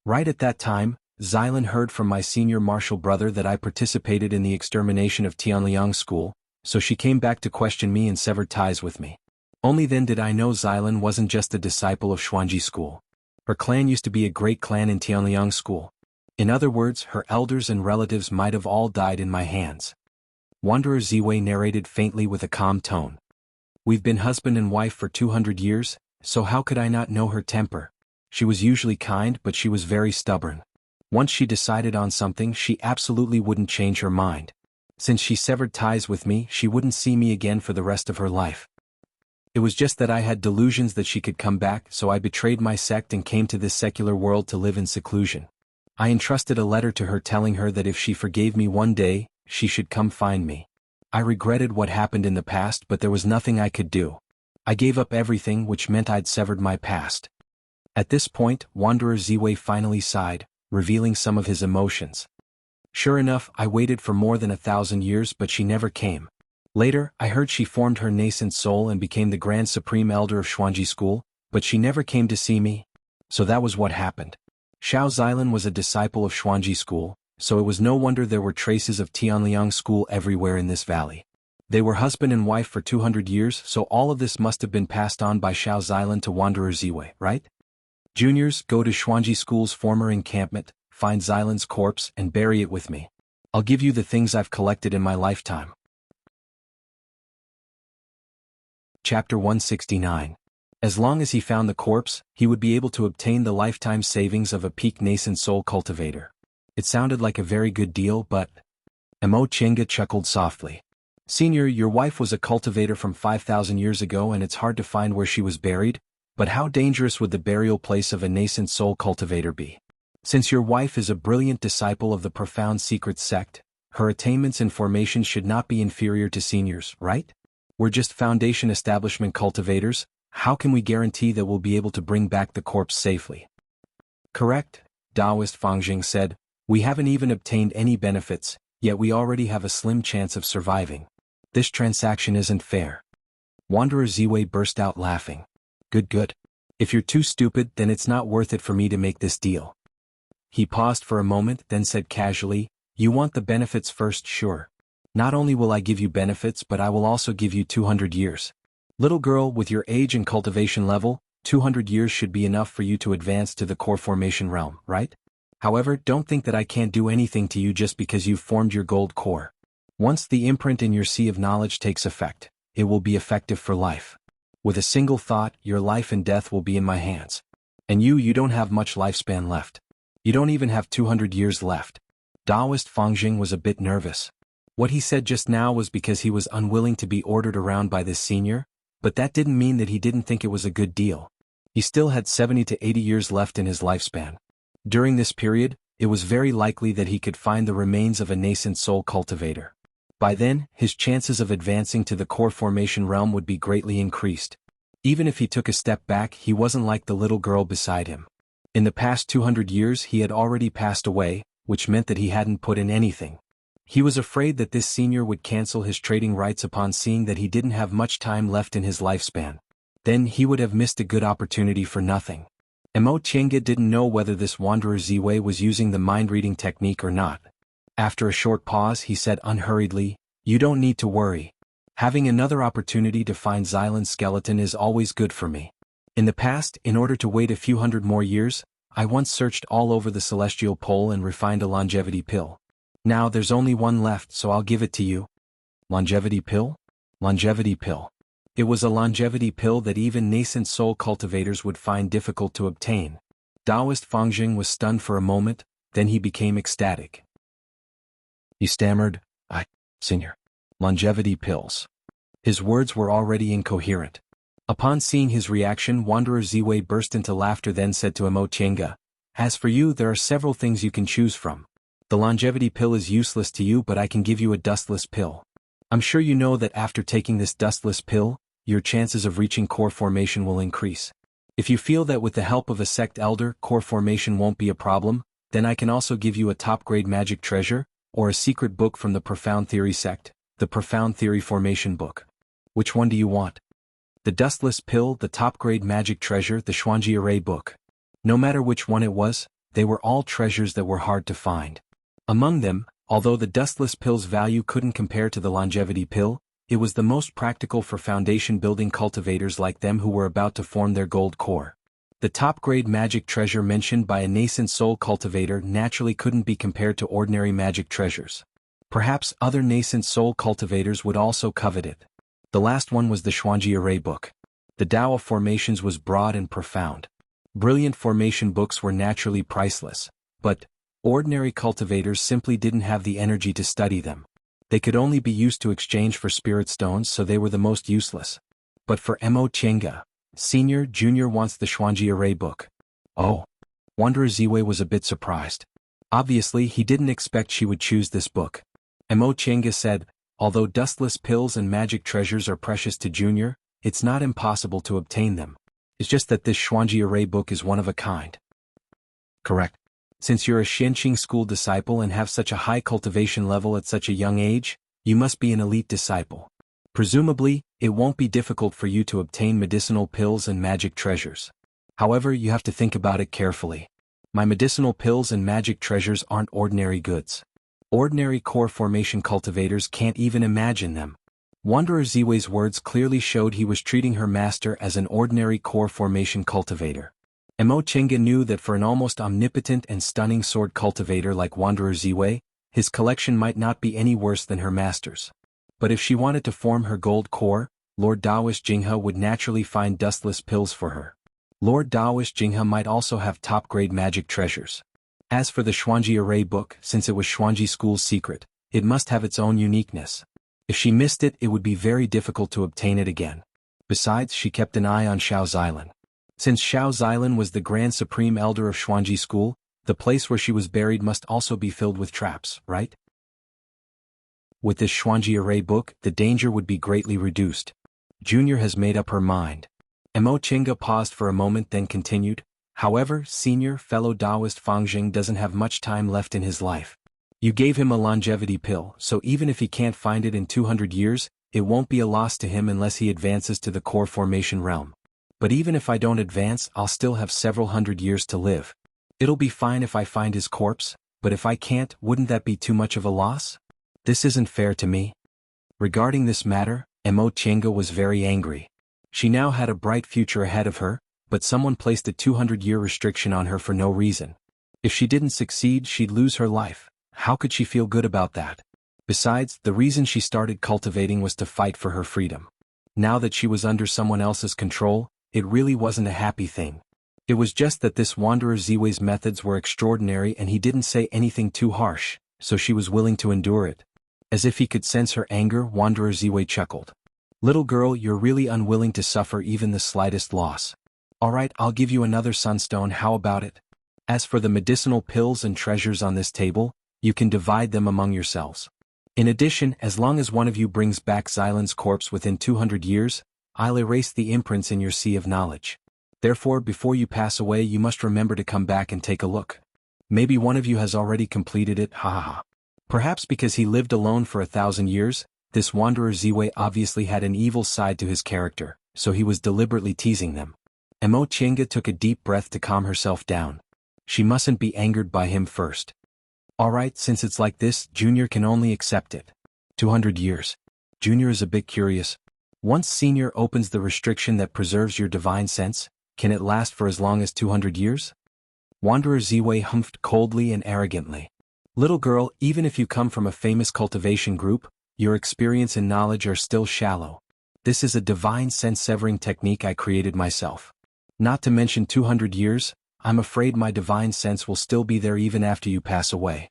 Right at that time, Xylan heard from my senior martial brother that I participated in the extermination of Tianliang school, so she came back to question me and severed ties with me. Only then did I know Xylan wasn't just a disciple of Xuanji school. Her clan used to be a great clan in Tianliang school. In other words, her elders and relatives might have all died in my hands. Wanderer Ziwei narrated faintly with a calm tone. We've been husband and wife for 200 years, so how could I not know her temper? She was usually kind, but she was very stubborn. Once she decided on something, she absolutely wouldn't change her mind. Since she severed ties with me, she wouldn't see me again for the rest of her life. It was just that I had delusions that she could come back, so I betrayed my sect and came to this secular world to live in seclusion. I entrusted a letter to her telling her that if she forgave me one day, she should come find me. I regretted what happened in the past, but there was nothing I could do. I gave up everything, which meant I'd severed my past. At this point, Wanderer Ziwei finally sighed, revealing some of his emotions. Sure enough, I waited for more than 1,000 years, but she never came. Later, I heard she formed her nascent soul and became the Grand Supreme Elder of Xuanji School, but she never came to see me. So that was what happened. Xiao Xylan was a disciple of Xuanji School, so it was no wonder there were traces of Tianliang School everywhere in this valley. They were husband and wife for 200 years, so all of this must have been passed on by Xiao Xylan to Wanderer Ziwei, right? Juniors, go to Xuanji School's former encampment, find Xylan's corpse, and bury it with me. I'll give you the things I've collected in my lifetime. Chapter 169. As long as he found the corpse, he would be able to obtain the lifetime savings of a peak nascent soul cultivator. It sounded like a very good deal, but... Mo Chenga chuckled softly. Senior, your wife was a cultivator from 5,000 years ago and it's hard to find where she was buried, but how dangerous would the burial place of a nascent soul cultivator be? Since your wife is a brilliant disciple of the profound secret sect, her attainments and formations should not be inferior to seniors, right? We're just foundation establishment cultivators, how can we guarantee that we'll be able to bring back the corpse safely? Correct, Taoist Fangjing said. We haven't even obtained any benefits, yet we already have a slim chance of surviving. This transaction isn't fair. Wanderer Ziwei burst out laughing. Good. If you're too stupid, then it's not worth it for me to make this deal. He paused for a moment, then said casually, you want the benefits first, sure. Not only will I give you benefits, but I will also give you 200 years. Little girl, with your age and cultivation level, 200 years should be enough for you to advance to the core formation realm, right? However, don't think that I can't do anything to you just because you've formed your gold core. Once the imprint in your sea of knowledge takes effect, it will be effective for life. With a single thought, your life and death will be in my hands. And you don't have much lifespan left. You don't even have 200 years left. Taoist Fangjing was a bit nervous. What he said just now was because he was unwilling to be ordered around by this senior, but that didn't mean that he didn't think it was a good deal. He still had 70 to 80 years left in his lifespan. During this period, it was very likely that he could find the remains of a nascent soul cultivator. By then, his chances of advancing to the core formation realm would be greatly increased. Even if he took a step back, he wasn't like the little girl beside him. In the past 200 years he had already passed away, which meant that he hadn't put in anything. He was afraid that this senior would cancel his trading rights upon seeing that he didn't have much time left in his lifespan. Then he would have missed a good opportunity for nothing. Mo Chenga didn't know whether this Wanderer Ziwei was using the mind-reading technique or not. After a short pause he said unhurriedly, you don't need to worry. Having another opportunity to find Xylan's skeleton is always good for me. In the past, in order to wait a few hundred more years, I once searched all over the celestial pole and refined a longevity pill. Now there's only one left, so I'll give it to you. Longevity pill? Longevity pill. It was a longevity pill that even nascent soul cultivators would find difficult to obtain. Taoist Fangjing was stunned for a moment, then he became ecstatic. He stammered, Senior. Longevity pills. His words were already incoherent. Upon seeing his reaction, Wanderer Ziwei burst into laughter, then said to Mo Chenga, as for you, there are several things you can choose from. The longevity pill is useless to you, but I can give you a dustless pill. I'm sure you know that after taking this dustless pill, your chances of reaching core formation will increase. If you feel that with the help of a sect elder, core formation won't be a problem, then I can also give you a top-grade magic treasure, or a secret book from the Profound Theory sect, the Profound Theory Formation book. Which one do you want? The dustless pill, the top-grade magic treasure, the Xuanji array book. No matter which one it was, they were all treasures that were hard to find. Among them, although the dustless pill's value couldn't compare to the longevity pill, it was the most practical for foundation-building cultivators like them who were about to form their gold core. The top-grade magic treasure mentioned by a nascent soul cultivator naturally couldn't be compared to ordinary magic treasures. Perhaps other nascent soul cultivators would also covet it. The last one was the Xuanji array book. The Tao of formations was broad and profound. Brilliant formation books were naturally priceless, but ordinary cultivators simply didn't have the energy to study them. They could only be used to exchange for spirit stones, so they were the most useless. But for Mo Chenga, Senior, Junior wants the Xuanji array book. Oh. Wanderer Ziwei was a bit surprised. Obviously he didn't expect she would choose this book. Mo Chenga said, although dustless pills and magic treasures are precious to Junior, it's not impossible to obtain them. It's just that this Xuanji array book is one of a kind. Correct. Since you're a Xianqing school disciple and have such a high cultivation level at such a young age, you must be an elite disciple. Presumably, it won't be difficult for you to obtain medicinal pills and magic treasures. However, you have to think about it carefully. My medicinal pills and magic treasures aren't ordinary goods. Ordinary core formation cultivators can't even imagine them. Wanderer Ziwei's words clearly showed he was treating her master as an ordinary core formation cultivator. Mo Chenga knew that for an almost omnipotent and stunning sword cultivator like Wanderer Ziwei, his collection might not be any worse than her master's. But if she wanted to form her gold core, Lord Daoist Jinghe would naturally find dustless pills for her. Lord Daoist Jinghe might also have top-grade magic treasures. As for the Xuanji array book, since it was Xuanji school's secret, it must have its own uniqueness. If she missed it, it would be very difficult to obtain it again. Besides, she kept an eye on Xiao Xilan. Since Xiao Xilan was the Grand Supreme Elder of Xuanji school, the place where she was buried must also be filled with traps, right? With this Xuanji array book, the danger would be greatly reduced. Junior has made up her mind. Mo Chenga paused for a moment, then continued, however, Senior, fellow Taoist Fangjing doesn't have much time left in his life. You gave him a longevity pill, so even if he can't find it in 200 years, it won't be a loss to him unless he advances to the core formation realm. But even if I don't advance, I'll still have several hundred years to live. It'll be fine if I find his corpse, but if I can't, wouldn't that be too much of a loss? This isn't fair to me. Regarding this matter, Mo Chenga was very angry. She now had a bright future ahead of her, but someone placed a 200-year restriction on her for no reason. If she didn't succeed, she'd lose her life. How could she feel good about that? Besides, the reason she started cultivating was to fight for her freedom. Now that she was under someone else's control, it really wasn't a happy thing. It was just that this Wanderer Ziwei's methods were extraordinary and he didn't say anything too harsh, so she was willing to endure it. As if he could sense her anger, Wanderer Ziwei chuckled. Little girl, you're really unwilling to suffer even the slightest loss. Alright, I'll give you another sunstone, how about it? As for the medicinal pills and treasures on this table, you can divide them among yourselves. In addition, as long as one of you brings back Xilan's corpse within 200 years, I'll erase the imprints in your sea of knowledge. Therefore, before you pass away, you must remember to come back and take a look. Maybe one of you has already completed it, ha ha ha. Perhaps because he lived alone for 1,000 years, this Wanderer Ziwei obviously had an evil side to his character, so he was deliberately teasing them. Mo Chenga took a deep breath to calm herself down. She mustn't be angered by him first. Alright, since it's like this, Junior can only accept it. 200 years. Junior is a bit curious. Once Senior opens the restriction that preserves your divine sense, can it last for as long as 200 years? Wanderer Ziwei humphed coldly and arrogantly. Little girl, even if you come from a famous cultivation group, your experience and knowledge are still shallow. This is a divine sense-severing technique I created myself. Not to mention 200 years, I'm afraid my divine sense will still be there even after you pass away.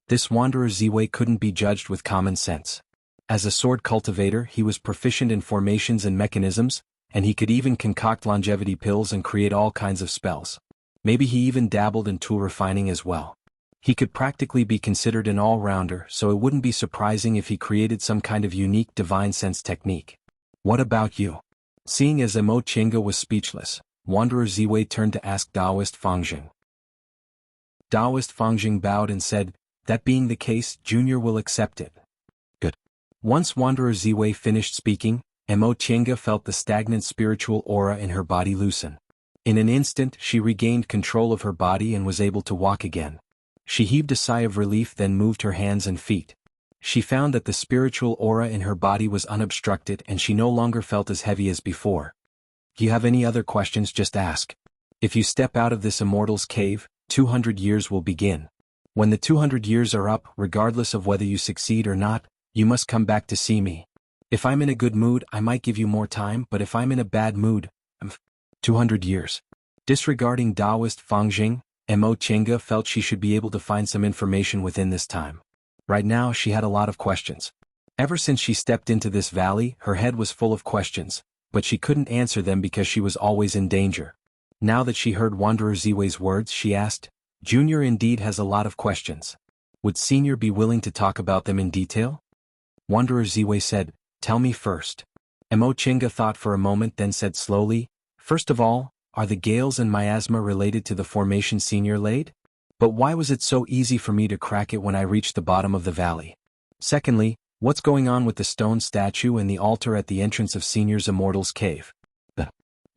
This Wanderer Ziwei couldn't be judged with common sense. As a sword cultivator, he was proficient in formations and mechanisms, and he could even concoct longevity pills and create all kinds of spells. Maybe he even dabbled in tool refining as well. He could practically be considered an all-rounder, so it wouldn't be surprising if he created some kind of unique divine sense technique. What about you? Seeing as Mo Chenga was speechless, Wanderer Ziwei turned to ask Taoist Fangjing. Taoist Fangjing bowed and said, that being the case, Junior will accept it. Good. Once Wanderer Ziwei finished speaking, Mo Chenga felt the stagnant spiritual aura in her body loosen. In an instant she regained control of her body and was able to walk again. She heaved a sigh of relief, then moved her hands and feet. She found that the spiritual aura in her body was unobstructed and she no longer felt as heavy as before. "Do you have any other questions? Just ask. If you step out of this immortal's cave, 200 years will begin. When the 200 years are up, regardless of whether you succeed or not, you must come back to see me. If I'm in a good mood, I might give you more time, but if I'm in a bad mood, 200 years." Disregarding Taoist Fangjing, Mo Chenga felt she should be able to find some information within this time. Right now she had a lot of questions. Ever since she stepped into this valley, her head was full of questions, but she couldn't answer them because she was always in danger. Now that she heard Wanderer Ziwei's words, she asked, "Junior indeed has a lot of questions. Would Senior be willing to talk about them in detail?" Wanderer Ziwei said, "Tell me first." Mo Chenga thought for a moment, then said slowly, "First of all, are the Gales and Miasma related to the formation Senior laid? But why was it so easy for me to crack it when I reached the bottom of the valley? Secondly, what's going on with the stone statue and the altar at the entrance of Senior's Immortal's Cave?"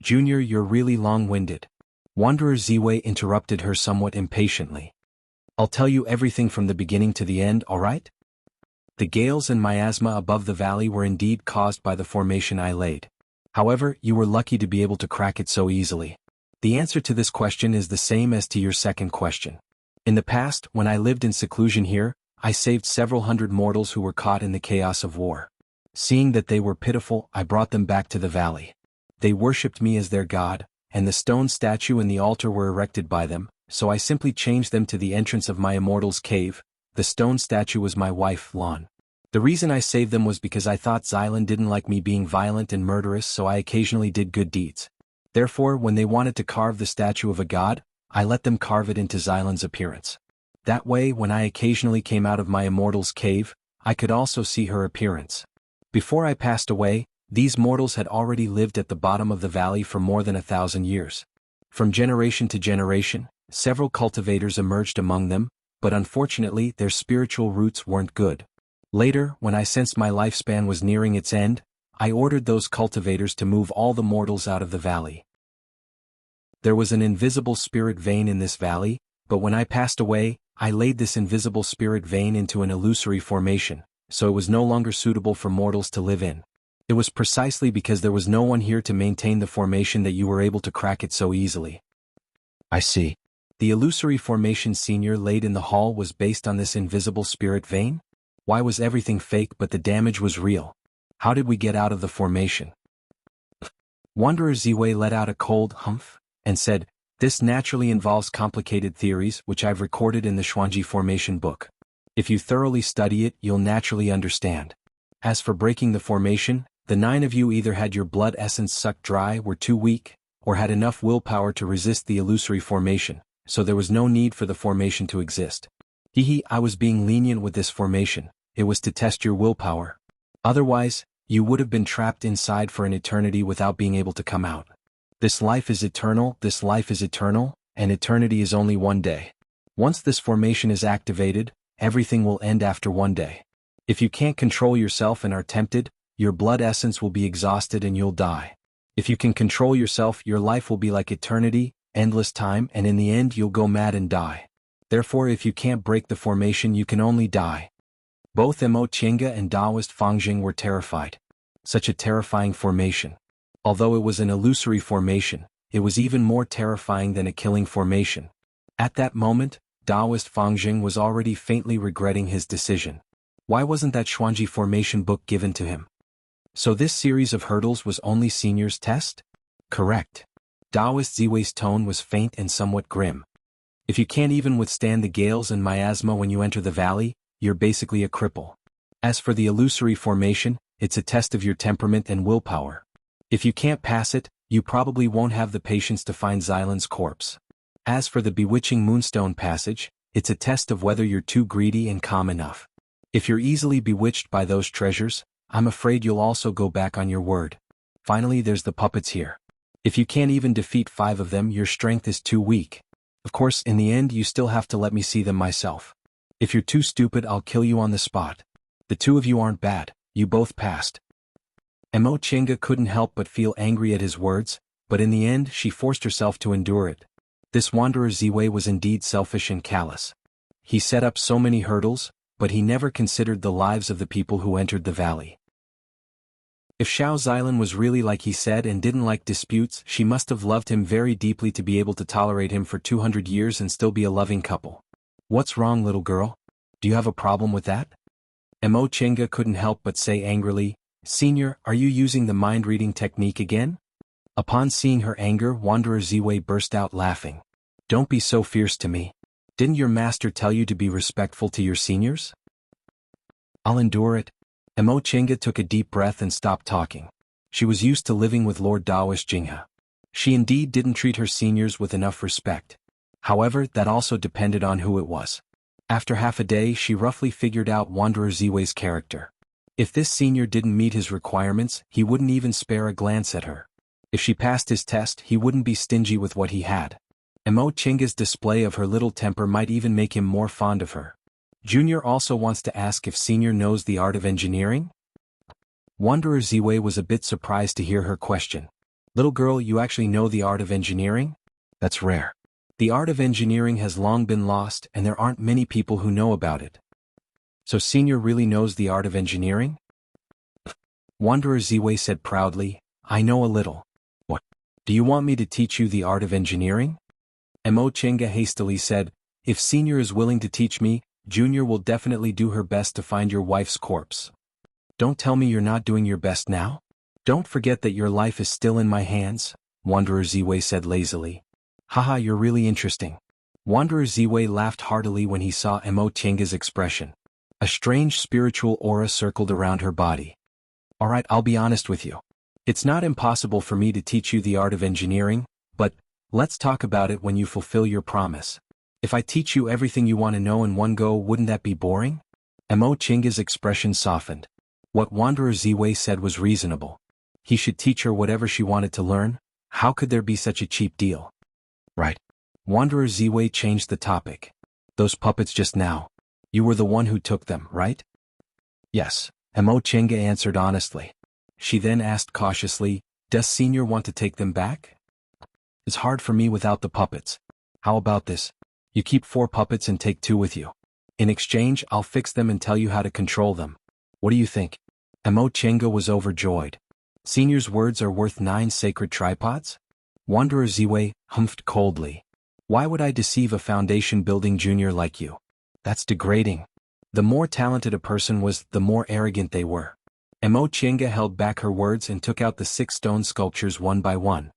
"Junior, you're really long-winded." Wanderer Ziwei interrupted her somewhat impatiently. "I'll tell you everything from the beginning to the end, alright? The Gales and Miasma above the valley were indeed caused by the formation I laid. However, you were lucky to be able to crack it so easily. The answer to this question is the same as to your second question. In the past, when I lived in seclusion here, I saved several hundred mortals who were caught in the chaos of war. Seeing that they were pitiful, I brought them back to the valley. They worshipped me as their god, and the stone statue and the altar were erected by them, so I simply changed them to the entrance of my immortal's cave. The stone statue was my wife, Lan. The reason I saved them was because I thought Xylan didn't like me being violent and murderous, so I occasionally did good deeds. Therefore, when they wanted to carve the statue of a god, I let them carve it into Xylan's appearance. That way, when I occasionally came out of my immortal's cave, I could also see her appearance. Before I passed away, these mortals had already lived at the bottom of the valley for more than 1,000 years. From generation to generation, several cultivators emerged among them, but unfortunately their spiritual roots weren't good. Later, when I sensed my lifespan was nearing its end, I ordered those cultivators to move all the mortals out of the valley. There was an invisible spirit vein in this valley, but when I passed away, I laid this invisible spirit vein into an illusory formation, so it was no longer suitable for mortals to live in. It was precisely because there was no one here to maintain the formation that you were able to crack it so easily." "I see. The illusory formation Senior laid in the hall was based on this invisible spirit vein? Why was everything fake but the damage was real? How did we get out of the formation?" Wanderer Ziwei let out a cold humph and said, "This naturally involves complicated theories which I've recorded in the Xuanji formation book. If you thoroughly study it, you'll naturally understand. As for breaking the formation, the 9 of you either had your blood essence sucked dry, were too weak, or had enough willpower to resist the illusory formation, so there was no need for the formation to exist. I was being lenient with this formation. It was to test your willpower. Otherwise, you would have been trapped inside for an eternity without being able to come out. This life is eternal, and eternity is only one day. Once this formation is activated, everything will end after one day. If you can't control yourself and are tempted, your blood essence will be exhausted and you'll die. If you can control yourself, your life will be like eternity, endless time, and in the end you'll go mad and die. Therefore, if you can't break the formation, you can only die." Both Mo Chenga and Taoist Fangjing were terrified. Such a terrifying formation. Although it was an illusory formation, it was even more terrifying than a killing formation. At that moment, Taoist Fangjing was already faintly regretting his decision. Why wasn't that Xuanji formation book given to him? So this series of hurdles was only Senior's test? Correct. Taoist Ziwei's tone was faint and somewhat grim. If you can't even withstand the Gales and Miasma when you enter the valley, you're basically a cripple. As for the illusory formation, it's a test of your temperament and willpower. If you can't pass it, you probably won't have the patience to find Xylan's corpse. As for the bewitching Moonstone passage, it's a test of whether you're too greedy and calm enough. If you're easily bewitched by those treasures, I'm afraid you'll also go back on your word. Finally, there's the puppets here. If you can't even defeat 5 of them, your strength is too weak. Of course, in the end you still have to let me see them myself. If you're too stupid, I'll kill you on the spot. The 2 of you aren't bad, You both passed. Mo Chinga couldn't help but feel angry at his words, but in the end she forced herself to endure it. This wanderer Ziwei was indeed selfish and callous. He set up so many hurdles, but he never considered the lives of the people who entered the valley. If Xiao Xilan was really like he said and didn't like disputes, she must have loved him very deeply to be able to tolerate him for 200 years and still be a loving couple. What's wrong, little girl? Do you have a problem with that? Mo Chinga couldn't help but say angrily, Senior, are you using the mind-reading technique again? Upon seeing her anger, Wanderer Ziwei burst out laughing. Don't be so fierce to me. Didn't your master tell you to be respectful to your seniors? I'll endure it. Mo Chinga took a deep breath and stopped talking. She was used to living with Lord Daoist Jinghe. She indeed didn't treat her seniors with enough respect. However, that also depended on who it was. After half a day she roughly figured out Wanderer Ziwei's character. If this senior didn't meet his requirements, he wouldn't even spare a glance at her. If she passed his test, he wouldn't be stingy with what he had. Mo Chinga's display of her little temper might even make him more fond of her. Junior also wants to ask if Senior knows the art of engineering? Wanderer Ziwei was a bit surprised to hear her question. Little girl, you actually know the art of engineering? That's rare. The art of engineering has long been lost and there aren't many people who know about it. So Senior really knows the art of engineering? Wanderer Ziwei said proudly, I know a little. What? Do you want me to teach you the art of engineering? Mo Chinga hastily said, if Senior is willing to teach me, Junior will definitely do her best to find your wife's corpse. Don't tell me you're not doing your best now? Don't forget that your life is still in my hands, Wanderer Ziwei said lazily. Haha, you're really interesting. Wanderer Ziwei laughed heartily when he saw Mo Chinga's expression. A strange spiritual aura circled around her body. Alright, I'll be honest with you. It's not impossible for me to teach you the art of engineering, but let's talk about it when you fulfill your promise. If I teach you everything you want to know in one go, wouldn't that be boring? Mo Chinga's expression softened. What Wanderer Ziwei said was reasonable. He should teach her whatever she wanted to learn. How could there be such a cheap deal? Right. Wanderer Ziwei changed the topic. Those puppets just now. You were the one who took them, right? Yes, Mo Chinga answered honestly. She then asked cautiously, does Senior want to take them back? It's hard for me without the puppets. How about this? You keep 4 puppets and take 2 with you. In exchange, I'll fix them and tell you how to control them. What do you think? Mo Chinga was overjoyed. Senior's words are worth 9 sacred tripods? Wanderer Ziwei humphed coldly. Why would I deceive a foundation-building junior like you? That's degrading. The more talented a person was, the more arrogant they were. Mo Chinga held back her words and took out the 6 stone sculptures one by one.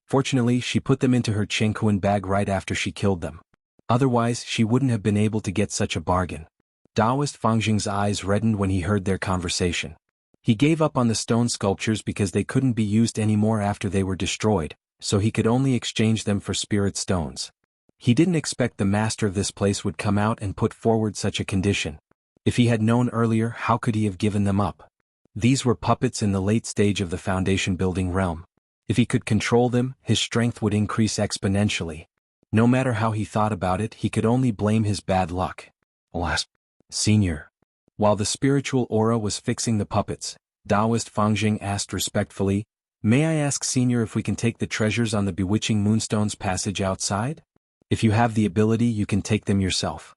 Fortunately, she put them into her Qingquan bag right after she killed them. Otherwise, she wouldn't have been able to get such a bargain. Daoist Fangjing's eyes reddened when he heard their conversation. He gave up on the stone sculptures because they couldn't be used anymore after they were destroyed, so he could only exchange them for spirit stones. He didn't expect the master of this place would come out and put forward such a condition. If he had known earlier, how could he have given them up? These were puppets in the late stage of the foundation building realm. If he could control them, his strength would increase exponentially. No matter how he thought about it, he could only blame his bad luck. Alas, Senior. While the spiritual aura was fixing the puppets, Daoist Fangjing asked respectfully, may I ask Senior if we can take the treasures on the bewitching moonstone's passage outside? If you have the ability, you can take them yourself.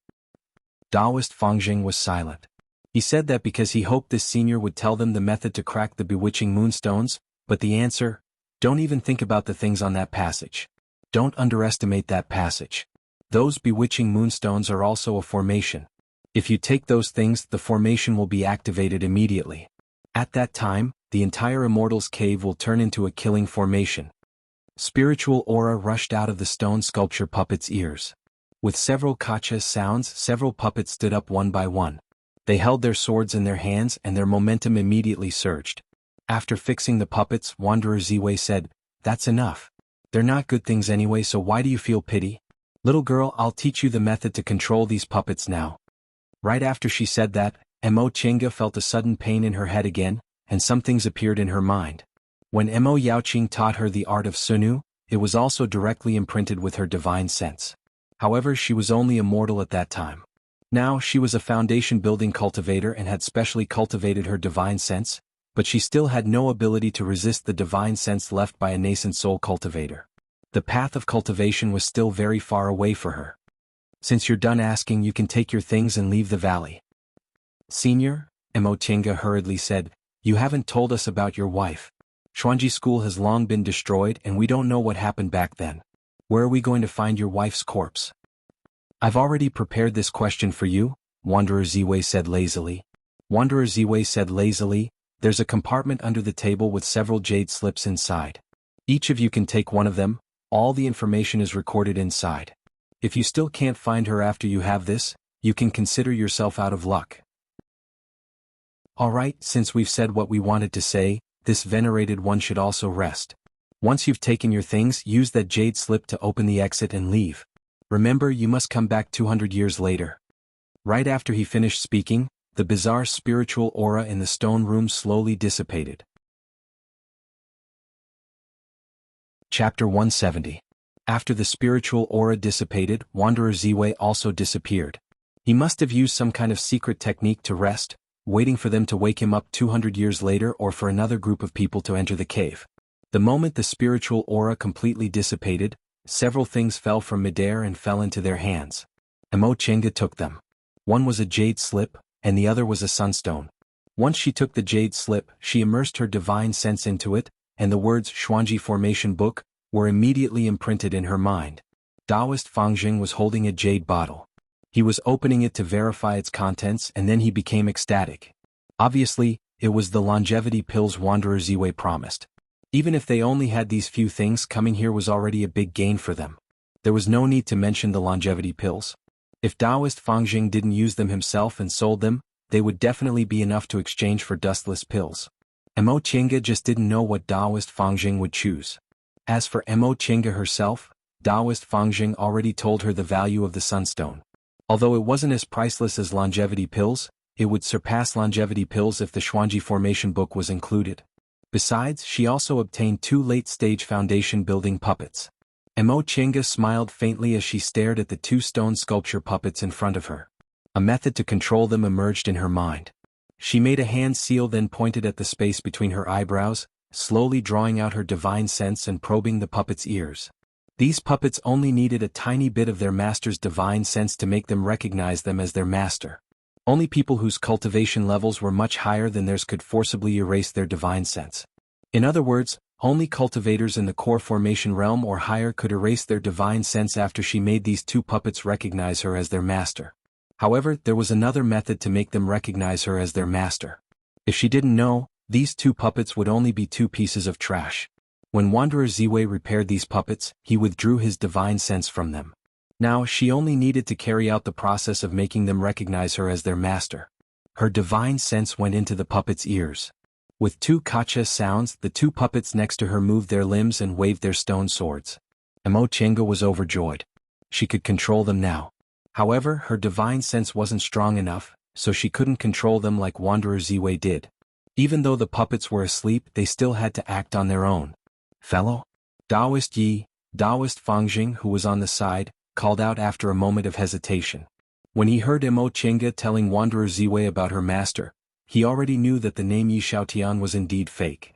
Daoist Fangjing was silent. He said that because he hoped this senior would tell them the method to crack the bewitching moonstones, but the answer, don't even think about the things on that passage. Don't underestimate that passage. Those bewitching moonstones are also a formation. If you take those things, the formation will be activated immediately. At that time, the entire Immortal's Cave will turn into a killing formation. Spiritual aura rushed out of the stone sculpture puppet's ears. With several kacha sounds, several puppets stood up one by one. They held their swords in their hands and their momentum immediately surged. After fixing the puppets, Wanderer Ziwei said, that's enough. They're not good things anyway, so why do you feel pity? Little girl, I'll teach you the method to control these puppets now. Right after she said that, Mo Chinga felt a sudden pain in her head again, and some things appeared in her mind. When Mo Yaoqing taught her the art of Sunu, it was also directly imprinted with her divine sense. However, she was only a mortal at that time. Now she was a foundation-building cultivator and had specially cultivated her divine sense, but she still had no ability to resist the divine sense left by a nascent soul cultivator. The path of cultivation was still very far away for her. Since you're done asking, you can take your things and leave the valley. Senior, Emochenga hurriedly said, you haven't told us about your wife. Xuanji School has long been destroyed and we don't know what happened back then. Where are we going to find your wife's corpse? I've already prepared this question for you, Wanderer Ziwei said lazily. Wanderer Ziwei said lazily, there's a compartment under the table with several jade slips inside. Each of you can take one of them, all the information is recorded inside. If you still can't find her after you have this, you can consider yourself out of luck. Alright, since we've said what we wanted to say, this venerated one should also rest. Once you've taken your things, use that jade slip to open the exit and leave. Remember, you must come back 200 years later. Right after he finished speaking, the bizarre spiritual aura in the stone room slowly dissipated. Chapter 170. After the spiritual aura dissipated, Wanderer Ziwei also disappeared. He must have used some kind of secret technique to rest, waiting for them to wake him up 200 years later or for another group of people to enter the cave. The moment the spiritual aura completely dissipated, several things fell from midair and fell into their hands. Emochenga took them. One was a jade slip, and the other was a sunstone. Once she took the jade slip, she immersed her divine sense into it, and the words Xuanji Formation Book were immediately imprinted in her mind. Taoist Fangjing was holding a jade bottle. He was opening it to verify its contents and then he became ecstatic. Obviously, it was the longevity pills Wanderer Ziwei promised. Even if they only had these few things, coming here was already a big gain for them. There was no need to mention the longevity pills. If Taoist Fangjing didn't use them himself and sold them, they would definitely be enough to exchange for dustless pills. Emochenga just didn't know what Taoist Fangjing would choose. As for Emochenga herself, Taoist Fangjing already told her the value of the sunstone. Although it wasn't as priceless as longevity pills, it would surpass longevity pills if the Xuanji Formation Book was included. Besides, she also obtained 2 late-stage foundation-building puppets. Emochenga smiled faintly as she stared at the 2 stone sculpture puppets in front of her. A method to control them emerged in her mind. She made a hand seal, then pointed at the space between her eyebrows, slowly drawing out her divine sense and probing the puppets' ears. These puppets only needed a tiny bit of their master's divine sense to make them recognize them as their master. Only people whose cultivation levels were much higher than theirs could forcibly erase their divine sense. In other words, only cultivators in the core formation realm or higher could erase their divine sense after she made these 2 puppets recognize her as their master. However, there was another method to make them recognize her as their master. If she didn't know, these 2 puppets would only be 2 pieces of trash. When Wanderer Ziwei repaired these puppets, he withdrew his divine sense from them. Now she only needed to carry out the process of making them recognize her as their master. Her divine sense went into the puppets' ears. With 2 kacha sounds, the 2 puppets next to her moved their limbs and waved their stone swords. Emochenga was overjoyed. She could control them now. However, her divine sense wasn't strong enough, so she couldn't control them like Wanderer Ziwei did. Even though the puppets were asleep, they still had to act on their own. Fellow? Taoist Fangjing, who was on the side, called out after a moment of hesitation. When he heard Emochenga telling Wanderer Ziwei about her master, he already knew that the name Yi Xiaotian was indeed fake.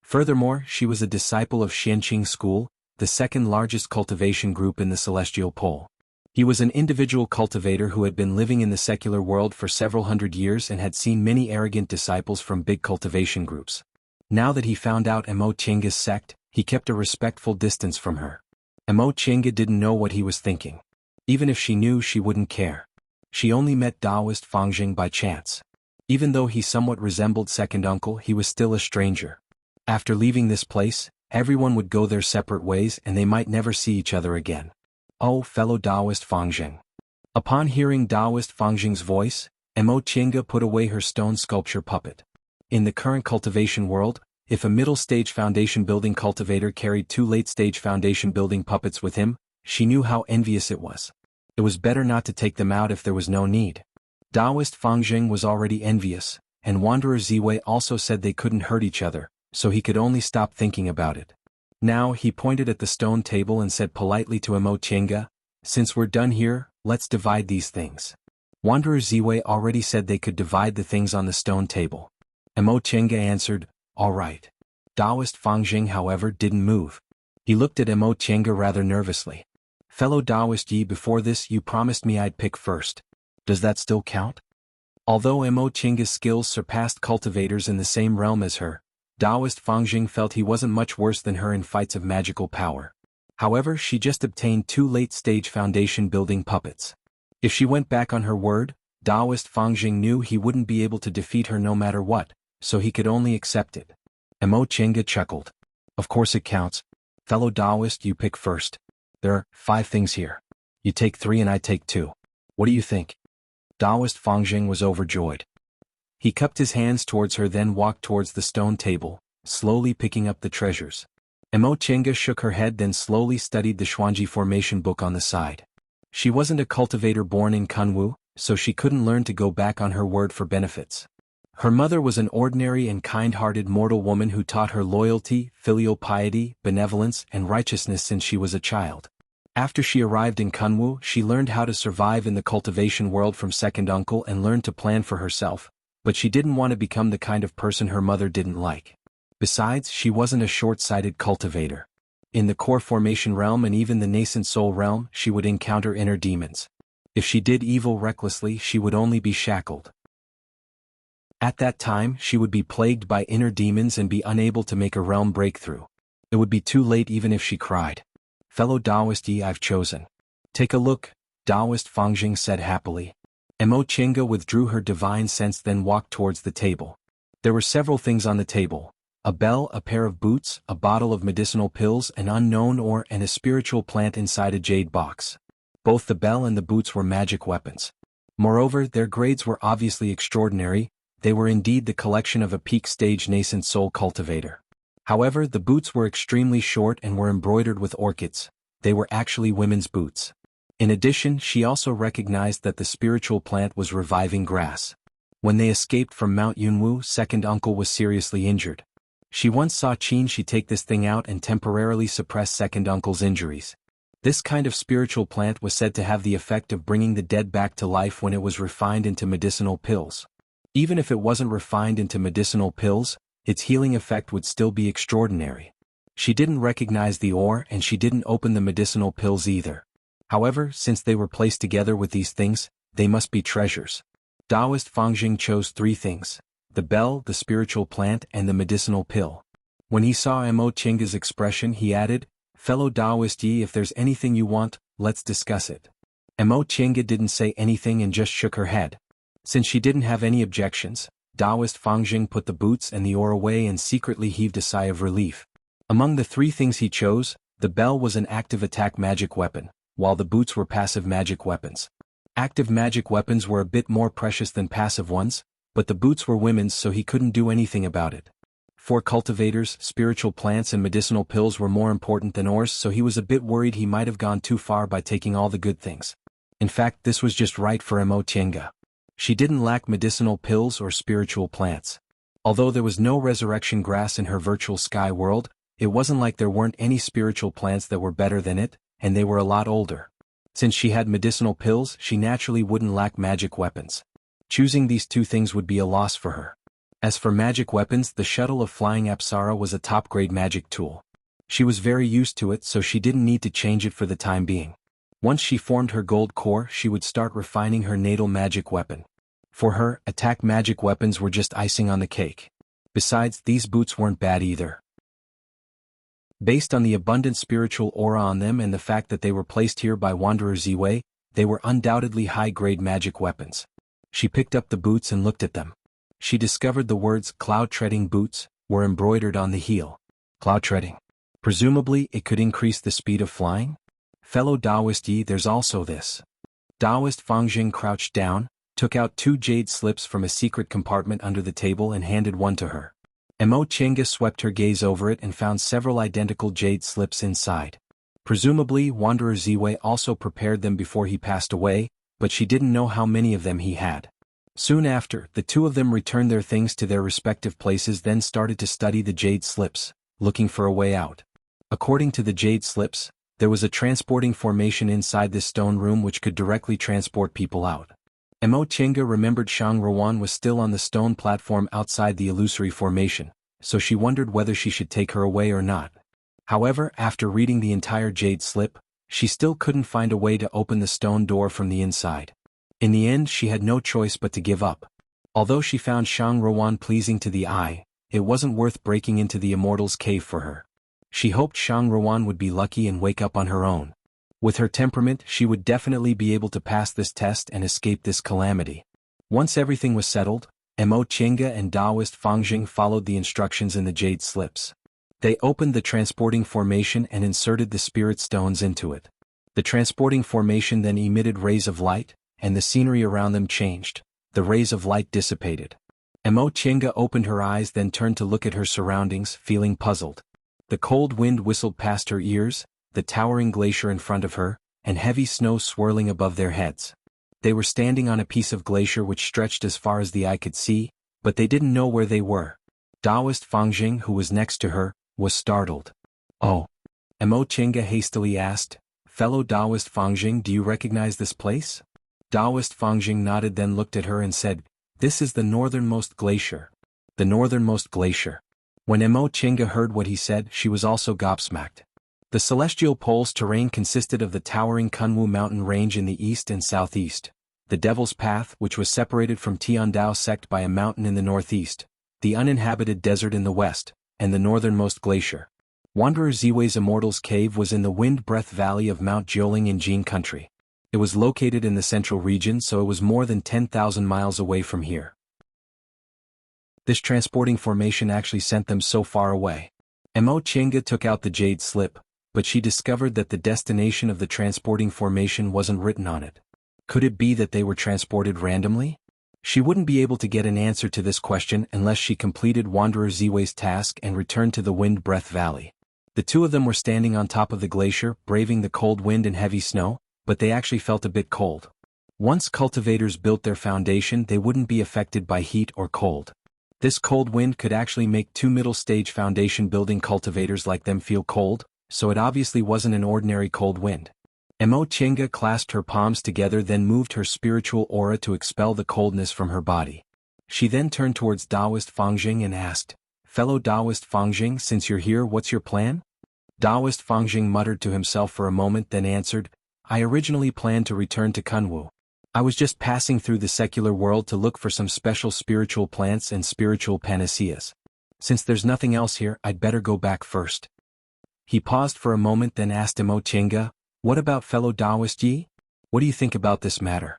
Furthermore, she was a disciple of Xianqing School, the second largest cultivation group in the celestial pole. He was an individual cultivator who had been living in the secular world for several hundred years and had seen many arrogant disciples from big cultivation groups. Now that he found out Emochenga's sect, he kept a respectful distance from her. Emochenga didn't know what he was thinking. Even if she knew, she wouldn't care. She only met Taoist Fangjing by chance. Even though he somewhat resembled second uncle, he was still a stranger. After leaving this place, everyone would go their separate ways and they might never see each other again. Oh, fellow Taoist Fangjing. Upon hearing Taoist Fangjing's voice, Emochenga put away her stone sculpture puppet. In the current cultivation world, if a middle-stage foundation-building cultivator carried 2 late-stage foundation-building puppets with him, she knew how envious it was. It was better not to take them out if there was no need. Taoist Fangjing was already envious, and Wanderer Ziwei also said they couldn't hurt each other, so he could only stop thinking about it. Now he pointed at the stone table and said politely to Emochenga, Since we're done here, let's divide these things. Wanderer Ziwei already said they could divide the things on the stone table. Mo Chenga answered, all right. Taoist Fangjing, however, didn't move. He looked at Mo Chenga rather nervously. Fellow Taoist Yi, before this you promised me I'd pick first. Does that still count? Although Mo Chenga's skills surpassed cultivators in the same realm as her, Taoist Fangjing felt he wasn't much worse than her in fights of magical power. However, she just obtained 2 late-stage foundation-building puppets. If she went back on her word, Taoist Fangjing knew he wouldn't be able to defeat her no matter what, so he could only accept it. Mo Chenga chuckled. Of course it counts. Fellow Taoist, you pick first. There are 5 things here. You take 3 and I take 2. What do you think? Taoist Fangjing was overjoyed. He cupped his hands towards her, then walked towards the stone table, slowly picking up the treasures. Mo Chenga shook her head, then slowly studied the Xuanji formation book on the side. She wasn't a cultivator born in Kunwu, so she couldn't learn to go back on her word for benefits. Her mother was an ordinary and kind-hearted mortal woman who taught her loyalty, filial piety, benevolence, and righteousness since she was a child. After she arrived in Kunwu, she learned how to survive in the cultivation world from second uncle and learned to plan for herself, but she didn't want to become the kind of person her mother didn't like. Besides, she wasn't a short-sighted cultivator. In the core formation realm and even the nascent soul realm, she would encounter inner demons. If she did evil recklessly, she would only be shackled. At that time, she would be plagued by inner demons and be unable to make a realm breakthrough. It would be too late even if she cried. Fellow Taoist Yi, I've chosen. Take a look, Taoist Fangjing said happily. Mo Chenga withdrew her divine sense, then walked towards the table. There were several things on the table. A bell, a pair of boots, a bottle of medicinal pills, an unknown ore, and a spiritual plant inside a jade box. Both the bell and the boots were magic weapons. Moreover, their grades were obviously extraordinary. They were indeed the collection of a peak-stage nascent soul cultivator. However, the boots were extremely short and were embroidered with orchids. They were actually women's boots. In addition, she also recognized that the spiritual plant was reviving grass. When they escaped from Mount Yunwu, second uncle was seriously injured. She once saw Qin Shi take this thing out and temporarily suppress second uncle's injuries. This kind of spiritual plant was said to have the effect of bringing the dead back to life when it was refined into medicinal pills. Even if it wasn't refined into medicinal pills, its healing effect would still be extraordinary. She didn't recognize the ore and she didn't open the medicinal pills either. However, since they were placed together with these things, they must be treasures. Taoist Fangjing chose 3 things: the bell, the spiritual plant, and the medicinal pill. When he saw Mo Chenga's expression, he added, Fellow Taoist Yi, if there's anything you want, let's discuss it. Mo Chenga didn't say anything and just shook her head. Since she didn't have any objections, Taoist Fangjing put the boots and the ore away and secretly heaved a sigh of relief. Among the 3 things he chose, the bell was an active attack magic weapon, while the boots were passive magic weapons. Active magic weapons were a bit more precious than passive ones, but the boots were women's, so he couldn't do anything about it. For cultivators, spiritual plants and medicinal pills were more important than ores, so he was a bit worried he might have gone too far by taking all the good things. In fact, this was just right for Mo Chenga. She didn't lack medicinal pills or spiritual plants. Although there was no resurrection grass in her virtual sky world, it wasn't like there weren't any spiritual plants that were better than it, and they were a lot older. Since she had medicinal pills, she naturally wouldn't lack magic weapons. Choosing these 2 things would be a loss for her. As for magic weapons, the shuttle of flying Apsara was a top-grade magic tool. She was very used to it, so she didn't need to change it for the time being. Once she formed her gold core, she would start refining her natal magic weapon. For her, attack magic weapons were just icing on the cake. Besides, these boots weren't bad either. Based on the abundant spiritual aura on them and the fact that they were placed here by Wanderer Ziwei, they were undoubtedly high-grade magic weapons. She picked up the boots and looked at them. She discovered the words "cloud-treading boots" were embroidered on the heel. Cloud-treading. Presumably, it could increase the speed of flying? Fellow Taoist Yi, there's also this. Taoist Fangjing crouched down, took out 2 jade slips from a secret compartment under the table and handed one to her. Mo Chenga swept her gaze over it and found several identical jade slips inside. Presumably, Wanderer Ziwei also prepared them before he passed away, but she didn't know how many of them he had. Soon after, the 2 of them returned their things to their respective places, then started to study the jade slips, looking for a way out. According to the jade slips, There was a transporting formation inside this stone room which could directly transport people out. Mo Chinga remembered Shang Ruan was still on the stone platform outside the illusory formation, so she wondered whether she should take her away or not. However, after reading the entire Jade slip, she still couldn't find a way to open the stone door from the inside. In the end, she had no choice but to give up. Although she found Shang Ruan pleasing to the eye, it wasn't worth breaking into the Immortal's cave for her. She hoped Shang Ruan would be lucky and wake up on her own. With her temperament, she would definitely be able to pass this test and escape this calamity. Once everything was settled, Mo Chinga and Taoist Fangjing followed the instructions in the Jade slips. They opened the transporting formation and inserted the spirit stones into it. The transporting formation then emitted rays of light, and the scenery around them changed. The rays of light dissipated. Mo Chinga opened her eyes, then turned to look at her surroundings, feeling puzzled. The cold wind whistled past her ears, the towering glacier in front of her, and heavy snow swirling above their heads. They were standing on a piece of glacier which stretched as far as the eye could see, but they didn't know where they were. Taoist Fangjing, who was next to her, was startled. "Oh." Mo Chinga hastily asked, "Fellow Taoist Fangjing, do you recognize this place?" Taoist Fangjing nodded, then looked at her and said, "This is the northernmost glacier." The northernmost glacier. When Mo Chinga heard what he said, she was also gobsmacked. The Celestial Pole's terrain consisted of the towering Kunwu mountain range in the east and southeast, the Devil's Path, which was separated from Tiandao sect by a mountain in the northeast, the uninhabited desert in the west, and the northernmost glacier. Wanderer Ziwei's Immortal's Cave was in the Wind Breath Valley of Mount Jiuling in Jin Country. It was located in the central region, so it was more than 10,000 miles away from here. This transporting formation actually sent them so far away. Mo Chinga took out the Jade slip, but she discovered that the destination of the transporting formation wasn't written on it. Could it be that they were transported randomly? She wouldn't be able to get an answer to this question unless she completed Wanderer Ziwei's task and returned to the Wind Breath Valley. The two of them were standing on top of the glacier, braving the cold wind and heavy snow, but they actually felt a bit cold. Once cultivators built their foundation, they wouldn't be affected by heat or cold. This cold wind could actually make two middle-stage foundation building cultivators like them feel cold, so it obviously wasn't an ordinary cold wind. Mo Chinga clasped her palms together, then moved her spiritual aura to expel the coldness from her body. She then turned towards Taoist Fangjing and asked, "Fellow Taoist Fangjing, since you're here, what's your plan?" Taoist Fangjing muttered to himself for a moment, then answered, "I originally planned to return to Kunwu. I was just passing through the secular world to look for some special spiritual plants and spiritual panaceas. Since there's nothing else here, I'd better go back first." He paused for a moment, then asked Mo Chinga, "What about fellow Taoist Yi? What do you think about this matter?"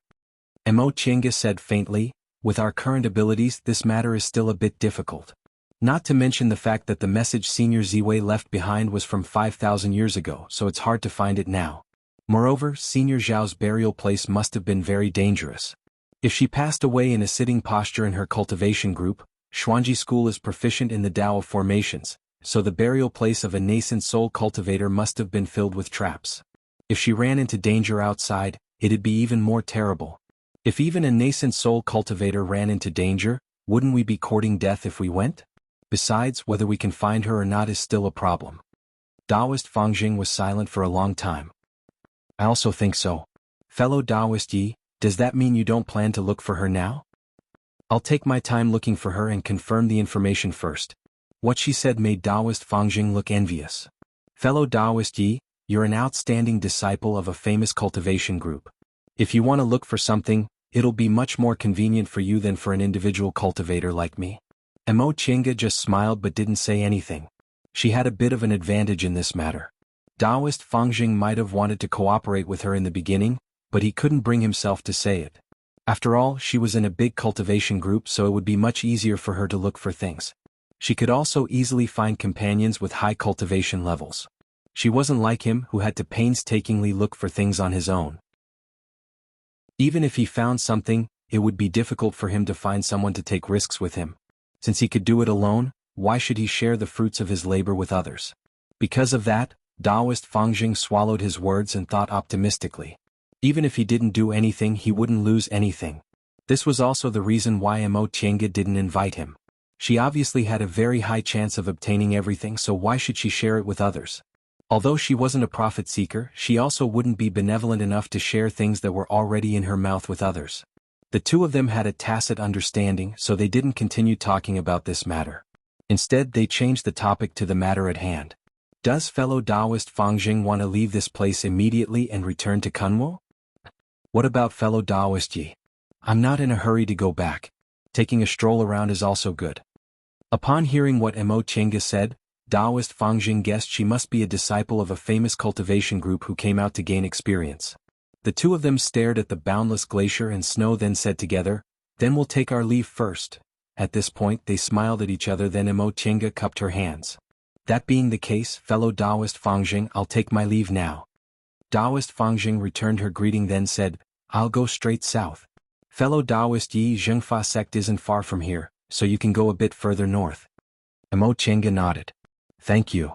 Mo Chinga said faintly, "With our current abilities, this matter is still a bit difficult. Not to mention the fact that the message Senior Ziwei left behind was from 5,000 years ago, so it's hard to find it now. Moreover, Senior Zhao's burial place must have been very dangerous. If she passed away in a sitting posture in her cultivation group, Xuanji School is proficient in the Tao of formations, so the burial place of a nascent soul cultivator must have been filled with traps. If she ran into danger outside, it'd be even more terrible. If even a nascent soul cultivator ran into danger, wouldn't we be courting death if we went? Besides, whether we can find her or not is still a problem." Taoist Fangjing was silent for a long time. "I also think so. Fellow Taoist Yi, does that mean you don't plan to look for her now?" "I'll take my time looking for her and confirm the information first." What she said made Taoist Fangjing look envious. "Fellow Taoist Yi, you're an outstanding disciple of a famous cultivation group. If you want to look for something, it'll be much more convenient for you than for an individual cultivator like me." Mo Chinga just smiled but didn't say anything. She had a bit of an advantage in this matter. Taoist Fangjing might have wanted to cooperate with her in the beginning, but he couldn't bring himself to say it. After all, she was in a big cultivation group, so it would be much easier for her to look for things. She could also easily find companions with high cultivation levels. She wasn't like him, who had to painstakingly look for things on his own. Even if he found something, it would be difficult for him to find someone to take risks with him. Since he could do it alone, why should he share the fruits of his labor with others? Because of that, Taoist Fangjing swallowed his words and thought optimistically. Even if he didn't do anything, he wouldn't lose anything. This was also the reason why Mo Chinga didn't invite him. She obviously had a very high chance of obtaining everything, so why should she share it with others? Although she wasn't a profit seeker, she also wouldn't be benevolent enough to share things that were already in her mouth with others. The two of them had a tacit understanding, so they didn't continue talking about this matter. Instead, they changed the topic to the matter at hand. Does fellow Taoist Fangjing want to leave this place immediately and return to Kunwo? What about fellow Taoist Yi? I'm not in a hurry to go back. Taking a stroll around is also good. Upon hearing what Mo Chenga said, Taoist Fangjing guessed she must be a disciple of a famous cultivation group who came out to gain experience. The two of them stared at the boundless glacier and snow, then said together, "Then we'll take our leave first." At this point they smiled at each other, then Mo Chenga cupped her hands. "That being the case, fellow Taoist Fangjing, I'll take my leave now." Taoist Fangjing returned her greeting, then said, "I'll go straight south. Fellow Taoist Yi, Zhengfa sect isn't far from here, so you can go a bit further north." Mo Chenga nodded. "Thank you."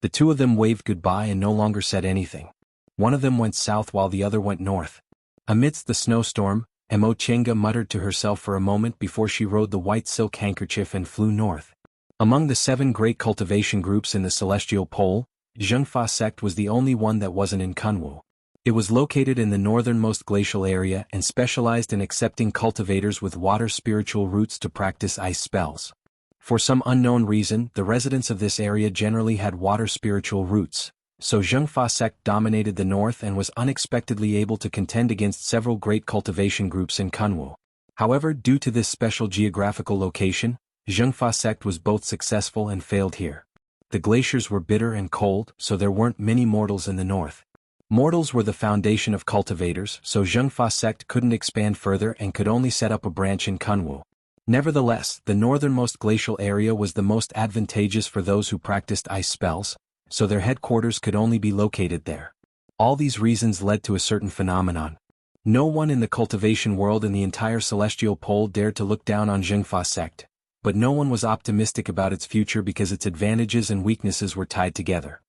The two of them waved goodbye and no longer said anything. One of them went south while the other went north. Amidst the snowstorm, Mo Chenga muttered to herself for a moment before she rode the white silk handkerchief and flew north. Among the 7 great cultivation groups in the Celestial Pole, Zhengfa sect was the only one that wasn't in Kunwu. It was located in the northernmost glacial area and specialized in accepting cultivators with water spiritual roots to practice ice spells. For some unknown reason, the residents of this area generally had water spiritual roots, so Zhengfa sect dominated the north and was unexpectedly able to contend against several great cultivation groups in Kunwu. However, due to this special geographical location, Zhengfa sect was both successful and failed here. The glaciers were bitter and cold, so there weren't many mortals in the north. Mortals were the foundation of cultivators, so Zhengfa sect couldn't expand further and could only set up a branch in Kunwu. Nevertheless, the northernmost glacial area was the most advantageous for those who practiced ice spells, so their headquarters could only be located there. All these reasons led to a certain phenomenon. No one in the cultivation world in the entire Celestial Pole dared to look down on Zhengfa sect, but no one was optimistic about its future because its advantages and weaknesses were tied together.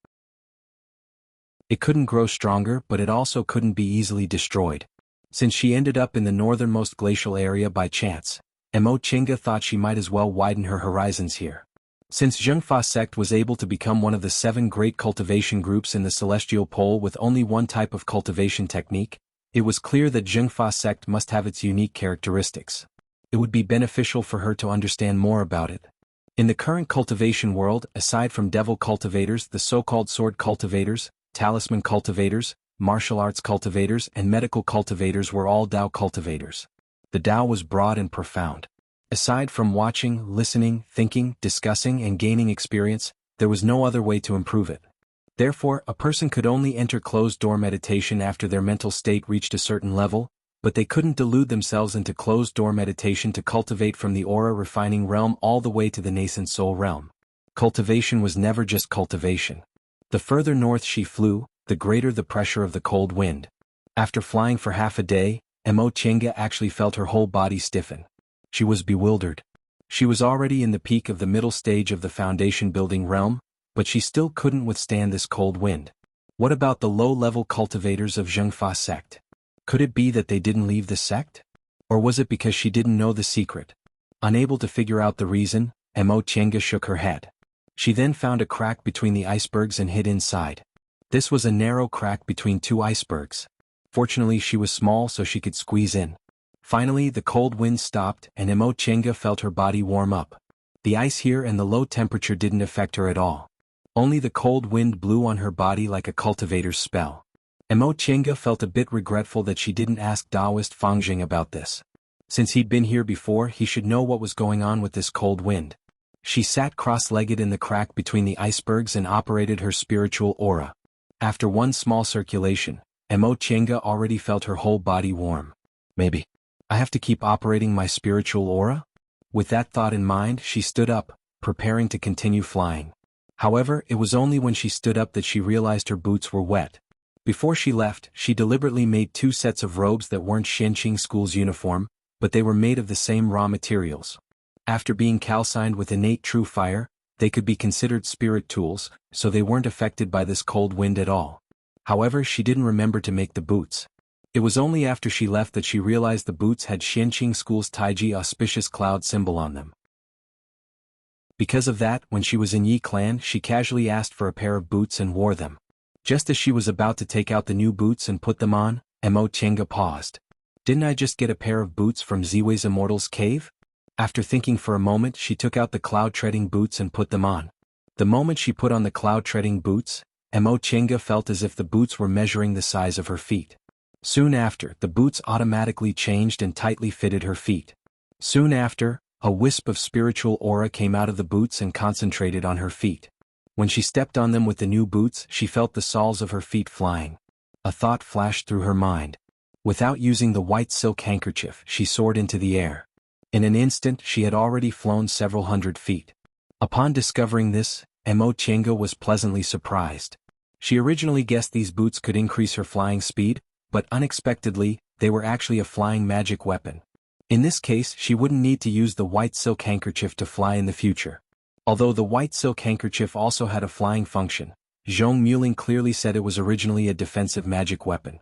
It couldn't grow stronger, but it also couldn't be easily destroyed. Since she ended up in the northernmost glacial area by chance, Mo Chenga thought she might as well widen her horizons here. Since Zhengfa sect was able to become one of the 7 great cultivation groups in the Celestial Pole with only one type of cultivation technique, it was clear that Zhengfa sect must have its unique characteristics. It would be beneficial for her to understand more about it. In the current cultivation world, aside from devil cultivators, the so-called sword cultivators, talisman cultivators, martial arts cultivators, and medical cultivators were all Dao cultivators. The Dao was broad and profound. Aside from watching, listening, thinking, discussing, and gaining experience, there was no other way to improve it. Therefore, a person could only enter closed-door meditation after their mental state reached a certain level, but they couldn't delude themselves into closed-door meditation to cultivate from the aura-refining realm all the way to the nascent soul realm. Cultivation was never just cultivation. The further north she flew, the greater the pressure of the cold wind. After flying for half a day, Mo Chenga actually felt her whole body stiffen. She was bewildered. She was already in the peak of the middle stage of the foundation building realm, but she still couldn't withstand this cold wind. What about the low-level cultivators of Zhengfa sect? Could it be that they didn't leave the sect? Or was it because she didn't know the secret? Unable to figure out the reason, Mo Chenga shook her head. She then found a crack between the icebergs and hid inside. This was a narrow crack between 2 icebergs. Fortunately, she was small so she could squeeze in. Finally, the cold wind stopped and Mo Chenga felt her body warm up. The ice here and the low temperature didn't affect her at all. Only the cold wind blew on her body like a cultivator's spell. Mo Chenga felt a bit regretful that she didn't ask Taoist Fangjing about this. Since he'd been here before, he should know what was going on with this cold wind. She sat cross-legged in the crack between the icebergs and operated her spiritual aura. After one small circulation, Mo Chenga already felt her whole body warm. Maybe I have to keep operating my spiritual aura? With that thought in mind, she stood up, preparing to continue flying. However, it was only when she stood up that she realized her boots were wet. Before she left, she deliberately made 2 sets of robes that weren't Xianqing School's uniform, but they were made of the same raw materials. After being calcined with innate true fire, they could be considered spirit tools, so they weren't affected by this cold wind at all. However, she didn't remember to make the boots. It was only after she left that she realized the boots had Xianqing School's Taiji auspicious cloud symbol on them. Because of that, when she was in Yi Clan, she casually asked for a pair of boots and wore them. Just as she was about to take out the new boots and put them on, Mo Chenga paused. Didn't I just get a pair of boots from Ziwe's Immortal's cave? After thinking for a moment, she took out the cloud-treading boots and put them on. The moment she put on the cloud-treading boots, Mo Chenga felt as if the boots were measuring the size of her feet. Soon after, the boots automatically changed and tightly fitted her feet. Soon after, a wisp of spiritual aura came out of the boots and concentrated on her feet. When she stepped on them with the new boots, she felt the soles of her feet flying. A thought flashed through her mind. Without using the white silk handkerchief, she soared into the air. In an instant, she had already flown several hundred feet. Upon discovering this, Mo Chenga was pleasantly surprised. She originally guessed these boots could increase her flying speed, but unexpectedly, they were actually a flying magic weapon. In this case, she wouldn't need to use the white silk handkerchief to fly in the future. Although the white silk handkerchief also had a flying function, Zhong Muling clearly said it was originally a defensive magic weapon.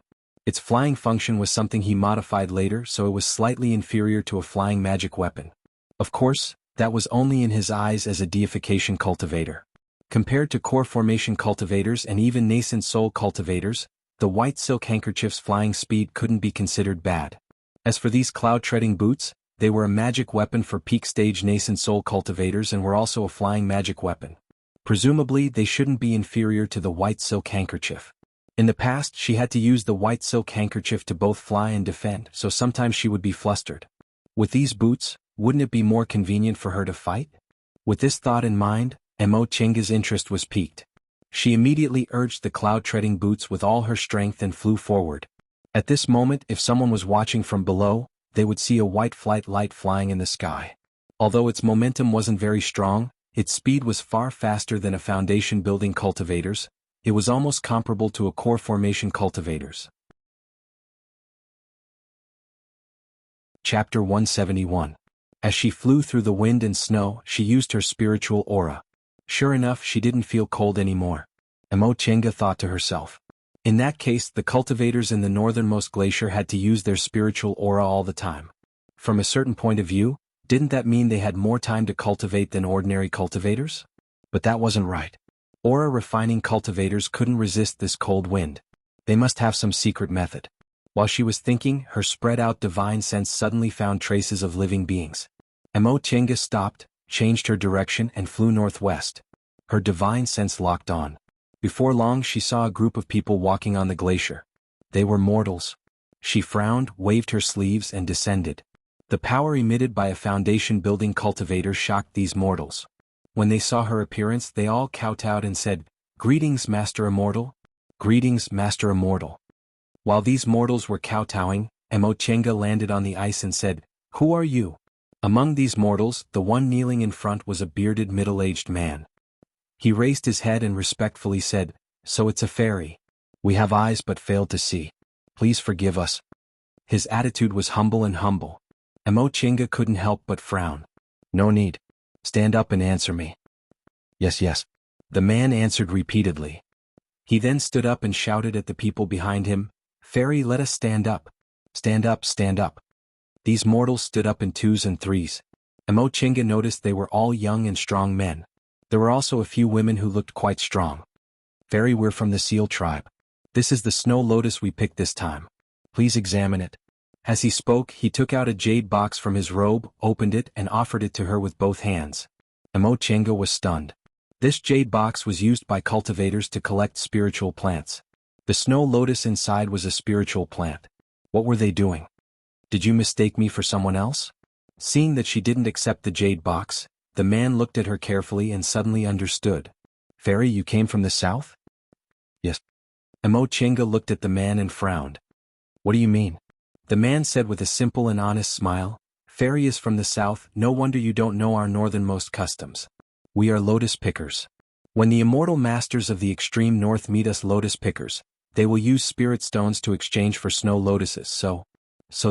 Its flying function was something he modified later, so it was slightly inferior to a flying magic weapon. Of course, that was only in his eyes as a deification cultivator. Compared to core formation cultivators and even nascent soul cultivators, the white silk handkerchief's flying speed couldn't be considered bad. As for these cloud-treading boots, they were a magic weapon for peak-stage nascent soul cultivators and were also a flying magic weapon. Presumably, they shouldn't be inferior to the white silk handkerchief. In the past, she had to use the white silk handkerchief to both fly and defend, so sometimes she would be flustered. With these boots, wouldn't it be more convenient for her to fight? With this thought in mind, Mo Chenga's interest was piqued. She immediately urged the cloud-treading boots with all her strength and flew forward. At this moment, if someone was watching from below, they would see a white flight light flying in the sky. Although its momentum wasn't very strong, its speed was far faster than a foundation-building cultivator's. It was almost comparable to a core formation cultivator's. Chapter 171. As she flew through the wind and snow, she used her spiritual aura. Sure enough, she didn't feel cold anymore. Mo Chenga thought to herself. In that case, the cultivators in the northernmost glacier had to use their spiritual aura all the time. From a certain point of view, didn't that mean they had more time to cultivate than ordinary cultivators? But that wasn't right. Aura-refining cultivators couldn't resist this cold wind. They must have some secret method. While she was thinking, her spread-out divine sense suddenly found traces of living beings. Mo Chenga stopped, changed her direction and flew northwest. Her divine sense locked on. Before long she saw a group of people walking on the glacier. They were mortals. She frowned, waved her sleeves and descended. The power emitted by a foundation-building cultivator shocked these mortals. When they saw her appearance, they all kowtowed and said, "Greetings, Master Immortal." "Greetings, Master Immortal." While these mortals were kowtowing, Mo Chenga landed on the ice and said, "Who are you?" Among these mortals, the one kneeling in front was a bearded middle-aged man. He raised his head and respectfully said, "So it's a fairy. We have eyes but fail to see. Please forgive us." His attitude was humble and humble. Mo Chenga couldn't help but frown. "No need. Stand up and answer me." "Yes, yes." The man answered repeatedly. He then stood up and shouted at the people behind him, "Fairy, let us stand up. Stand up, stand up." These mortals stood up in twos and threes. Mo Chenga noticed they were all young and strong men. There were also a few women who looked quite strong. "Fairy, we're from the seal tribe. This is the snow lotus we picked this time. Please examine it." As he spoke, he took out a jade box from his robe, opened it and offered it to her with both hands. Mo Chenga was stunned. This jade box was used by cultivators to collect spiritual plants. The snow lotus inside was a spiritual plant. What were they doing? "Did you mistake me for someone else?" Seeing that she didn't accept the jade box, the man looked at her carefully and suddenly understood. "Fairy, you came from the south?" "Yes." Mo Chenga looked at the man and frowned. "What do you mean?" The man said with a simple and honest smile, "Fairy is from the south, no wonder you don't know our northernmost customs. We are lotus pickers. When the immortal masters of the extreme north meet us lotus pickers, they will use spirit stones to exchange for snow lotuses, so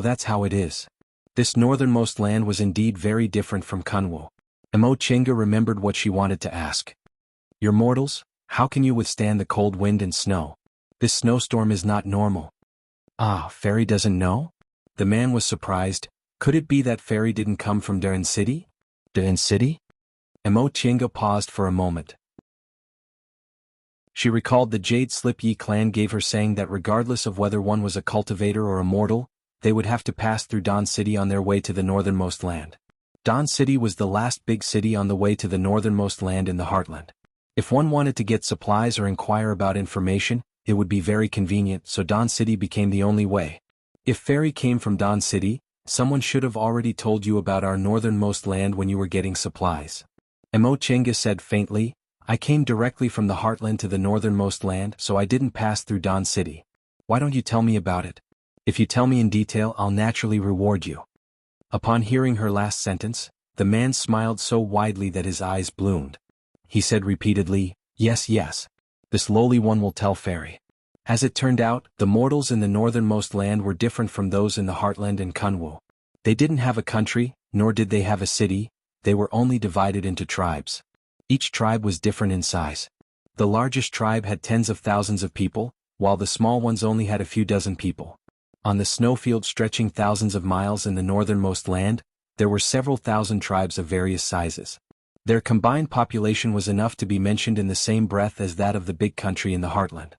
that's how it is." This northernmost land was indeed very different from Kunwu. Mo Chenga remembered what she wanted to ask. "You're mortals? How can you withstand the cold wind and snow? This snowstorm is not normal." "Ah, Fairy doesn't know?" The man was surprised. Could it be that Fairy didn't come from Daran City? Daran City? Mo Chenga paused for a moment. She recalled the Jade Slip Yi clan gave her, saying that regardless of whether one was a cultivator or a mortal, they would have to pass through Dawn City on their way to the northernmost land. Dawn City was the last big city on the way to the northernmost land in the Heartland. If one wanted to get supplies or inquire about information, it would be very convenient, so Dawn City became the only way. If Fairy came from Dawn City, someone should have already told you about our northernmost land when you were getting supplies. Mo Chenga said faintly, I came directly from the Heartland to the northernmost land, so I didn't pass through Dawn City. Why don't you tell me about it? If you tell me in detail, I'll naturally reward you. Upon hearing her last sentence, the man smiled so widely that his eyes bloomed. He said repeatedly, yes, yes. This lowly one will tell Fairy. As it turned out, the mortals in the northernmost land were different from those in the Heartland and Kunwu. They didn't have a country, nor did they have a city, they were only divided into tribes. Each tribe was different in size. The largest tribe had tens of thousands of people, while the small ones only had a few dozen people. On the snowfield stretching thousands of miles in the northernmost land, there were several thousand tribes of various sizes. Their combined population was enough to be mentioned in the same breath as that of the big country in the Heartland.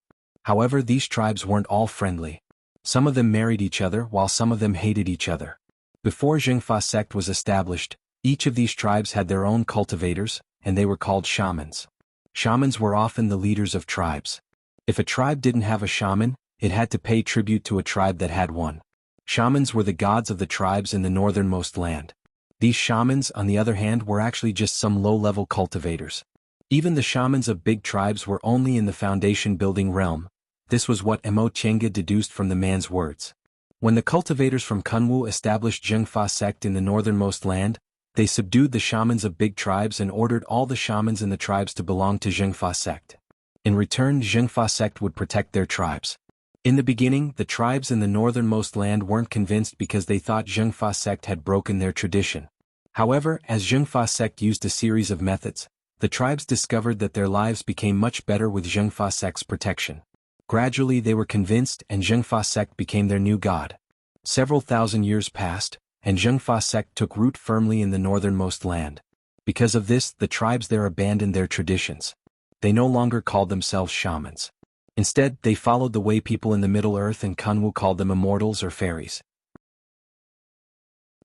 However, these tribes weren't all friendly. Some of them married each other while some of them hated each other. Before Zhengfa sect was established, each of these tribes had their own cultivators, and they were called shamans. Shamans were often the leaders of tribes. If a tribe didn't have a shaman, it had to pay tribute to a tribe that had one. Shamans were the gods of the tribes in the northernmost land. These shamans, on the other hand, were actually just some low-level cultivators. Even the shamans of big tribes were only in the foundation-building realm. This was what Mo Chenga deduced from the man's words. When the cultivators from Kunwu established Zhengfa sect in the northernmost land, they subdued the shamans of big tribes and ordered all the shamans in the tribes to belong to Zhengfa sect. In return, Zhengfa sect would protect their tribes. In the beginning, the tribes in the northernmost land weren't convinced because they thought Zhengfa sect had broken their tradition. However, as Zhengfa sect used a series of methods, the tribes discovered that their lives became much better with Zhengfa sect's protection. Gradually they were convinced, and Zhengfa sect became their new god. Several thousand years passed, and Zhengfa sect took root firmly in the northernmost land. Because of this, the tribes there abandoned their traditions. They no longer called themselves shamans. Instead, they followed the way people in the Middle Earth and Kunwu called them immortals or fairies.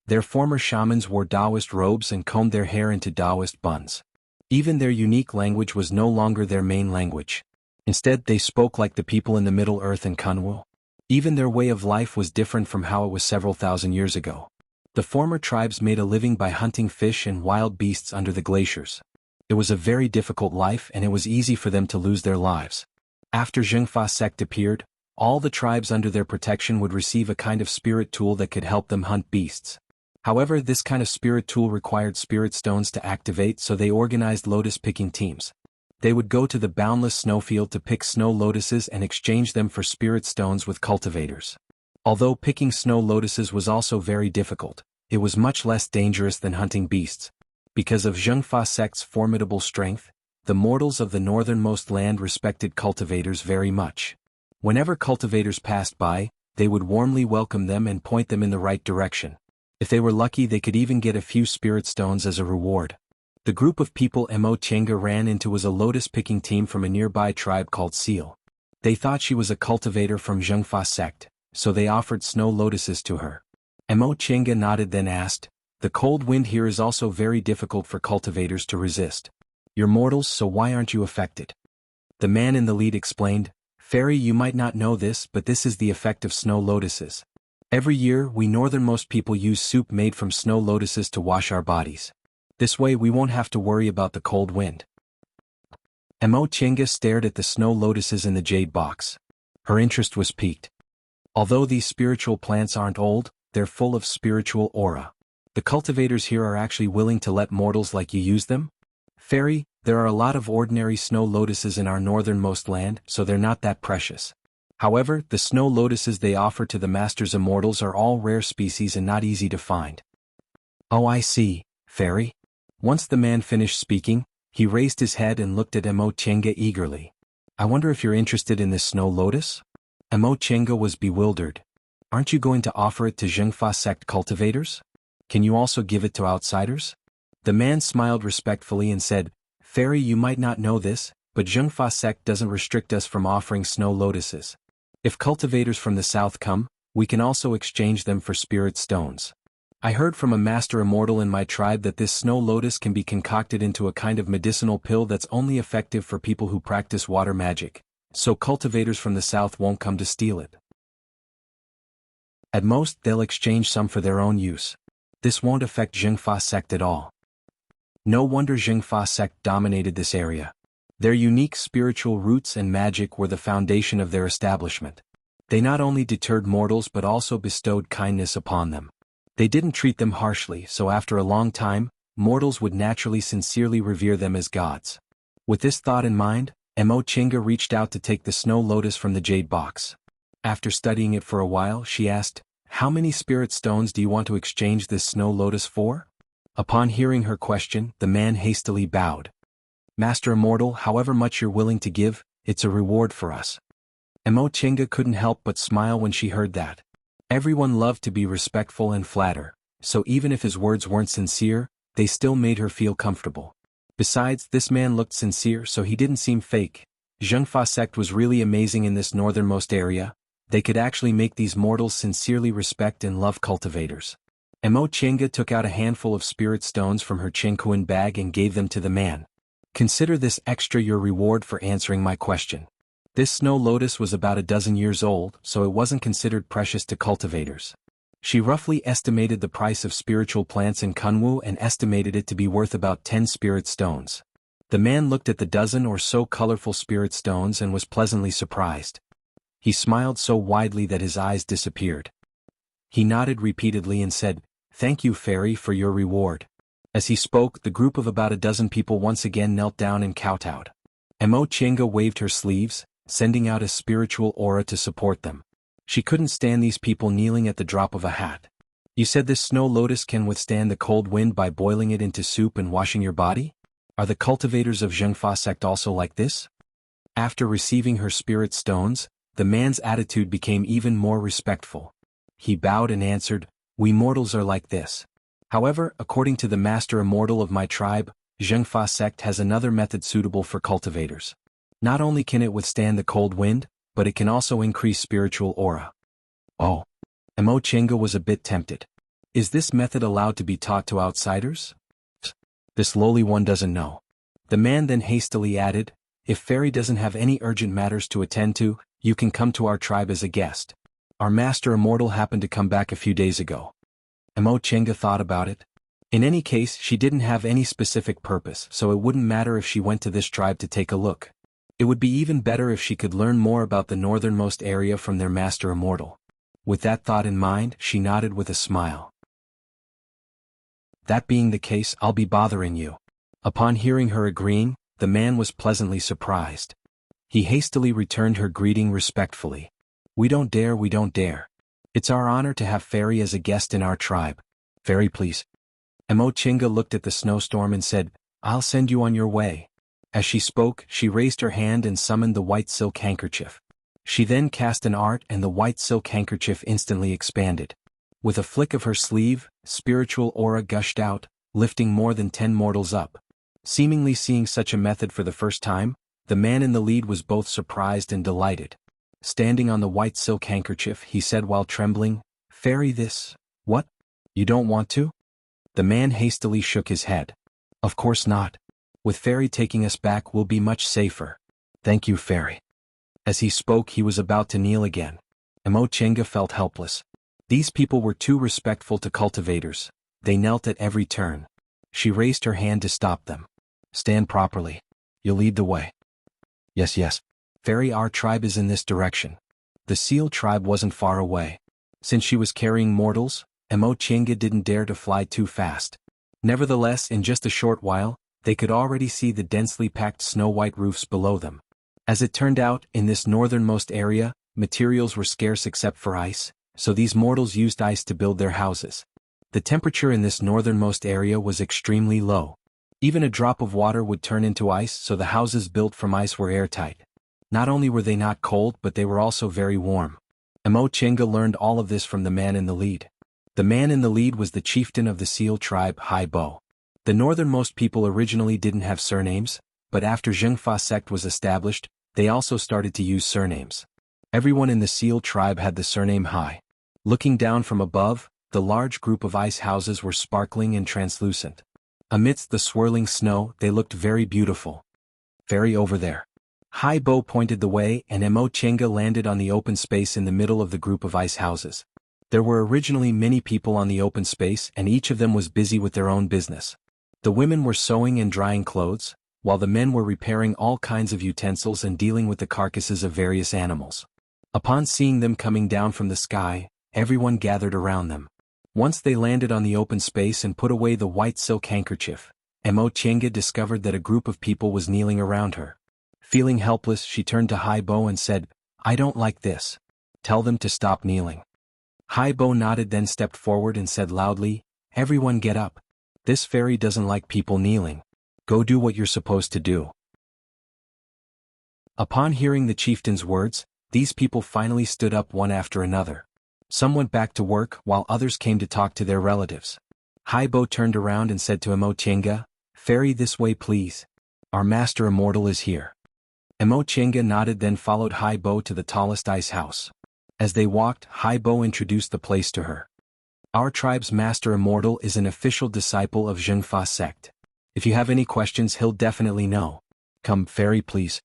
Their former shamans wore Taoist robes and combed their hair into Taoist buns. Even their unique language was no longer their main language. Instead, they spoke like the people in the Middle Earth and Kunwu. Even their way of life was different from how it was several thousand years ago. The former tribes made a living by hunting fish and wild beasts under the glaciers. It was a very difficult life, and it was easy for them to lose their lives. After Zhengfa sect appeared, all the tribes under their protection would receive a kind of spirit tool that could help them hunt beasts. However, this kind of spirit tool required spirit stones to activate, so they organized lotus picking teams. They would go to the boundless snowfield to pick snow lotuses and exchange them for spirit stones with cultivators. Although picking snow lotuses was also very difficult, it was much less dangerous than hunting beasts. Because of Zhengfa sect's formidable strength, the mortals of the northernmost land respected cultivators very much. Whenever cultivators passed by, they would warmly welcome them and point them in the right direction. If they were lucky, they could even get a few spirit stones as a reward. The group of people Mo Chenga ran into was a lotus-picking team from a nearby tribe called Seal. They thought she was a cultivator from Zhengfa sect, so they offered snow lotuses to her. Mo Chenga nodded, then asked, "The cold wind here is also very difficult for cultivators to resist. You're mortals, so why aren't you affected?" The man in the lead explained, "Fairy, you might not know this, but this is the effect of snow lotuses. Every year, we northernmost people use soup made from snow lotuses to wash our bodies. This way we won't have to worry about the cold wind." Mo Chenga stared at the snow lotuses in the jade box. Her interest was piqued. Although these spiritual plants aren't old, they're full of spiritual aura. The cultivators here are actually willing to let mortals like you use them? Fairy, there are a lot of ordinary snow lotuses in our northernmost land, so they're not that precious. However, the snow lotuses they offer to the masters immortals are all rare species and not easy to find. Oh, I see, Fairy. Once the man finished speaking, he raised his head and looked at Mo Chenga eagerly. "I wonder if you're interested in this snow lotus?" Mo Chenga was bewildered. "Aren't you going to offer it to Zhengfa sect cultivators? Can you also give it to outsiders?" The man smiled respectfully and said, "Fairy, you might not know this, but Zhengfa sect doesn't restrict us from offering snow lotuses. If cultivators from the south come, we can also exchange them for spirit stones. I heard from a master immortal in my tribe that this snow lotus can be concocted into a kind of medicinal pill that's only effective for people who practice water magic, so cultivators from the south won't come to steal it. At most, they'll exchange some for their own use. This won't affect Zhengfa sect at all. No wonder Zhengfa sect dominated this area. Their unique spiritual roots and magic were the foundation of their establishment. They not only deterred mortals but also bestowed kindness upon them. They didn't treat them harshly, so after a long time, mortals would naturally sincerely revere them as gods. With this thought in mind, Mo Chinga reached out to take the snow lotus from the jade box. After studying it for a while, she asked, "How many spirit stones do you want to exchange this snow lotus for?" Upon hearing her question, the man hastily bowed. "Master Immortal, however much you're willing to give, it's a reward for us." Mo Chinga couldn't help but smile when she heard that. Everyone loved to be respectful and flatter, so even if his words weren't sincere, they still made her feel comfortable. Besides, this man looked sincere, so he didn't seem fake. Zhengfa sect was really amazing in this northernmost area. They could actually make these mortals sincerely respect and love cultivators. Mo Chinga took out a handful of spirit stones from her Qingquan bag and gave them to the man. "Consider this extra your reward for answering my question." This snow lotus was about a dozen years old, so it wasn't considered precious to cultivators. She roughly estimated the price of spiritual plants in Kunwu and estimated it to be worth about 10 spirit stones. The man looked at the dozen or so colorful spirit stones and was pleasantly surprised. He smiled so widely that his eyes disappeared. He nodded repeatedly and said, "Thank you, fairy, for your reward." As he spoke, the group of about a dozen people once again knelt down and kowtowed. Mo Chinga waved her sleeves, sending out a spiritual aura to support them. She couldn't stand these people kneeling at the drop of a hat. "You said this snow lotus can withstand the cold wind by boiling it into soup and washing your body? Are the cultivators of Zhengfa sect also like this?" After receiving her spirit stones, the man's attitude became even more respectful. He bowed and answered, "We mortals are like this. However, according to the master immortal of my tribe, Zhengfa sect has another method suitable for cultivators. Not only can it withstand the cold wind, but it can also increase spiritual aura." Oh. Mo Chinga was a bit tempted. Is this method allowed to be taught to outsiders? This lowly one doesn't know. The man then hastily added, "If Fairy doesn't have any urgent matters to attend to, you can come to our tribe as a guest. Our master immortal happened to come back a few days ago." Mo Chinga thought about it. In any case, she didn't have any specific purpose, so it wouldn't matter if she went to this tribe to take a look. It would be even better if she could learn more about the northernmost area from their master immortal. With that thought in mind, she nodded with a smile. "That being the case, I'll be bothering you." Upon hearing her agreeing, the man was pleasantly surprised. He hastily returned her greeting respectfully. We don't dare. It's our honor to have Fairy as a guest in our tribe. Fairy, please." Mo Chinga looked at the snowstorm and said, "I'll send you on your way." As she spoke, she raised her hand and summoned the white silk handkerchief. She then cast an art and the white silk handkerchief instantly expanded. With a flick of her sleeve, spiritual aura gushed out, lifting more than 10 mortals up. Seemingly seeing such a method for the first time, the man in the lead was both surprised and delighted. Standing on the white silk handkerchief, he said while trembling, "Fairy, this... What? You don't want to?" The man hastily shook his head. "Of course not. With Fairy taking us back, we'll be much safer. Thank you, Fairy." As he spoke, he was about to kneel again. Mo Chinga felt helpless. These people were too respectful to cultivators. They knelt at every turn. She raised her hand to stop them. "Stand properly. You'll lead the way." Yes. Fairy, our tribe is in this direction." The seal tribe wasn't far away. Since she was carrying mortals, Mo Chinga didn't dare to fly too fast. Nevertheless, in just a short while, they could already see the densely packed snow-white roofs below them. As it turned out, in this northernmost area, materials were scarce except for ice, so these mortals used ice to build their houses. The temperature in this northernmost area was extremely low. Even a drop of water would turn into ice, so the houses built from ice were airtight. Not only were they not cold, but they were also very warm. Mo Chinga learned all of this from the man in the lead. The man in the lead was the chieftain of the seal tribe, Hai Bo. The northernmost people originally didn't have surnames, but after Zhengfa sect was established, they also started to use surnames. Everyone in the Seal tribe had the surname Hai. Looking down from above, the large group of ice houses were sparkling and translucent. Amidst the swirling snow, they looked very beautiful. Ferry over there. Hai Bo pointed the way and Mo Chenga landed on the open space in the middle of the group of ice houses. There were originally many people on the open space and each of them was busy with their own business. The women were sewing and drying clothes, while the men were repairing all kinds of utensils and dealing with the carcasses of various animals. Upon seeing them coming down from the sky, everyone gathered around them. Once they landed on the open space and put away the white silk handkerchief, Mo Chenga discovered that a group of people was kneeling around her. Feeling helpless, she turned to Hai Bo and said, "I don't like this. Tell them to stop kneeling." Hai Bo nodded, then stepped forward and said loudly, "Everyone get up. This fairy doesn't like people kneeling. Go do what you're supposed to do." Upon hearing the chieftain's words, these people finally stood up one after another. Some went back to work while others came to talk to their relatives. Hai Bo turned around and said to Mo Chenga, "Fairy, this way please. Our master immortal is here." Mo Chenga nodded, then followed Hai Bo to the tallest ice house. As they walked, Hai Bo introduced the place to her. "Our tribe's master immortal is an official disciple of Zhengfa sect. If you have any questions, he'll definitely know. Come, fairy, please."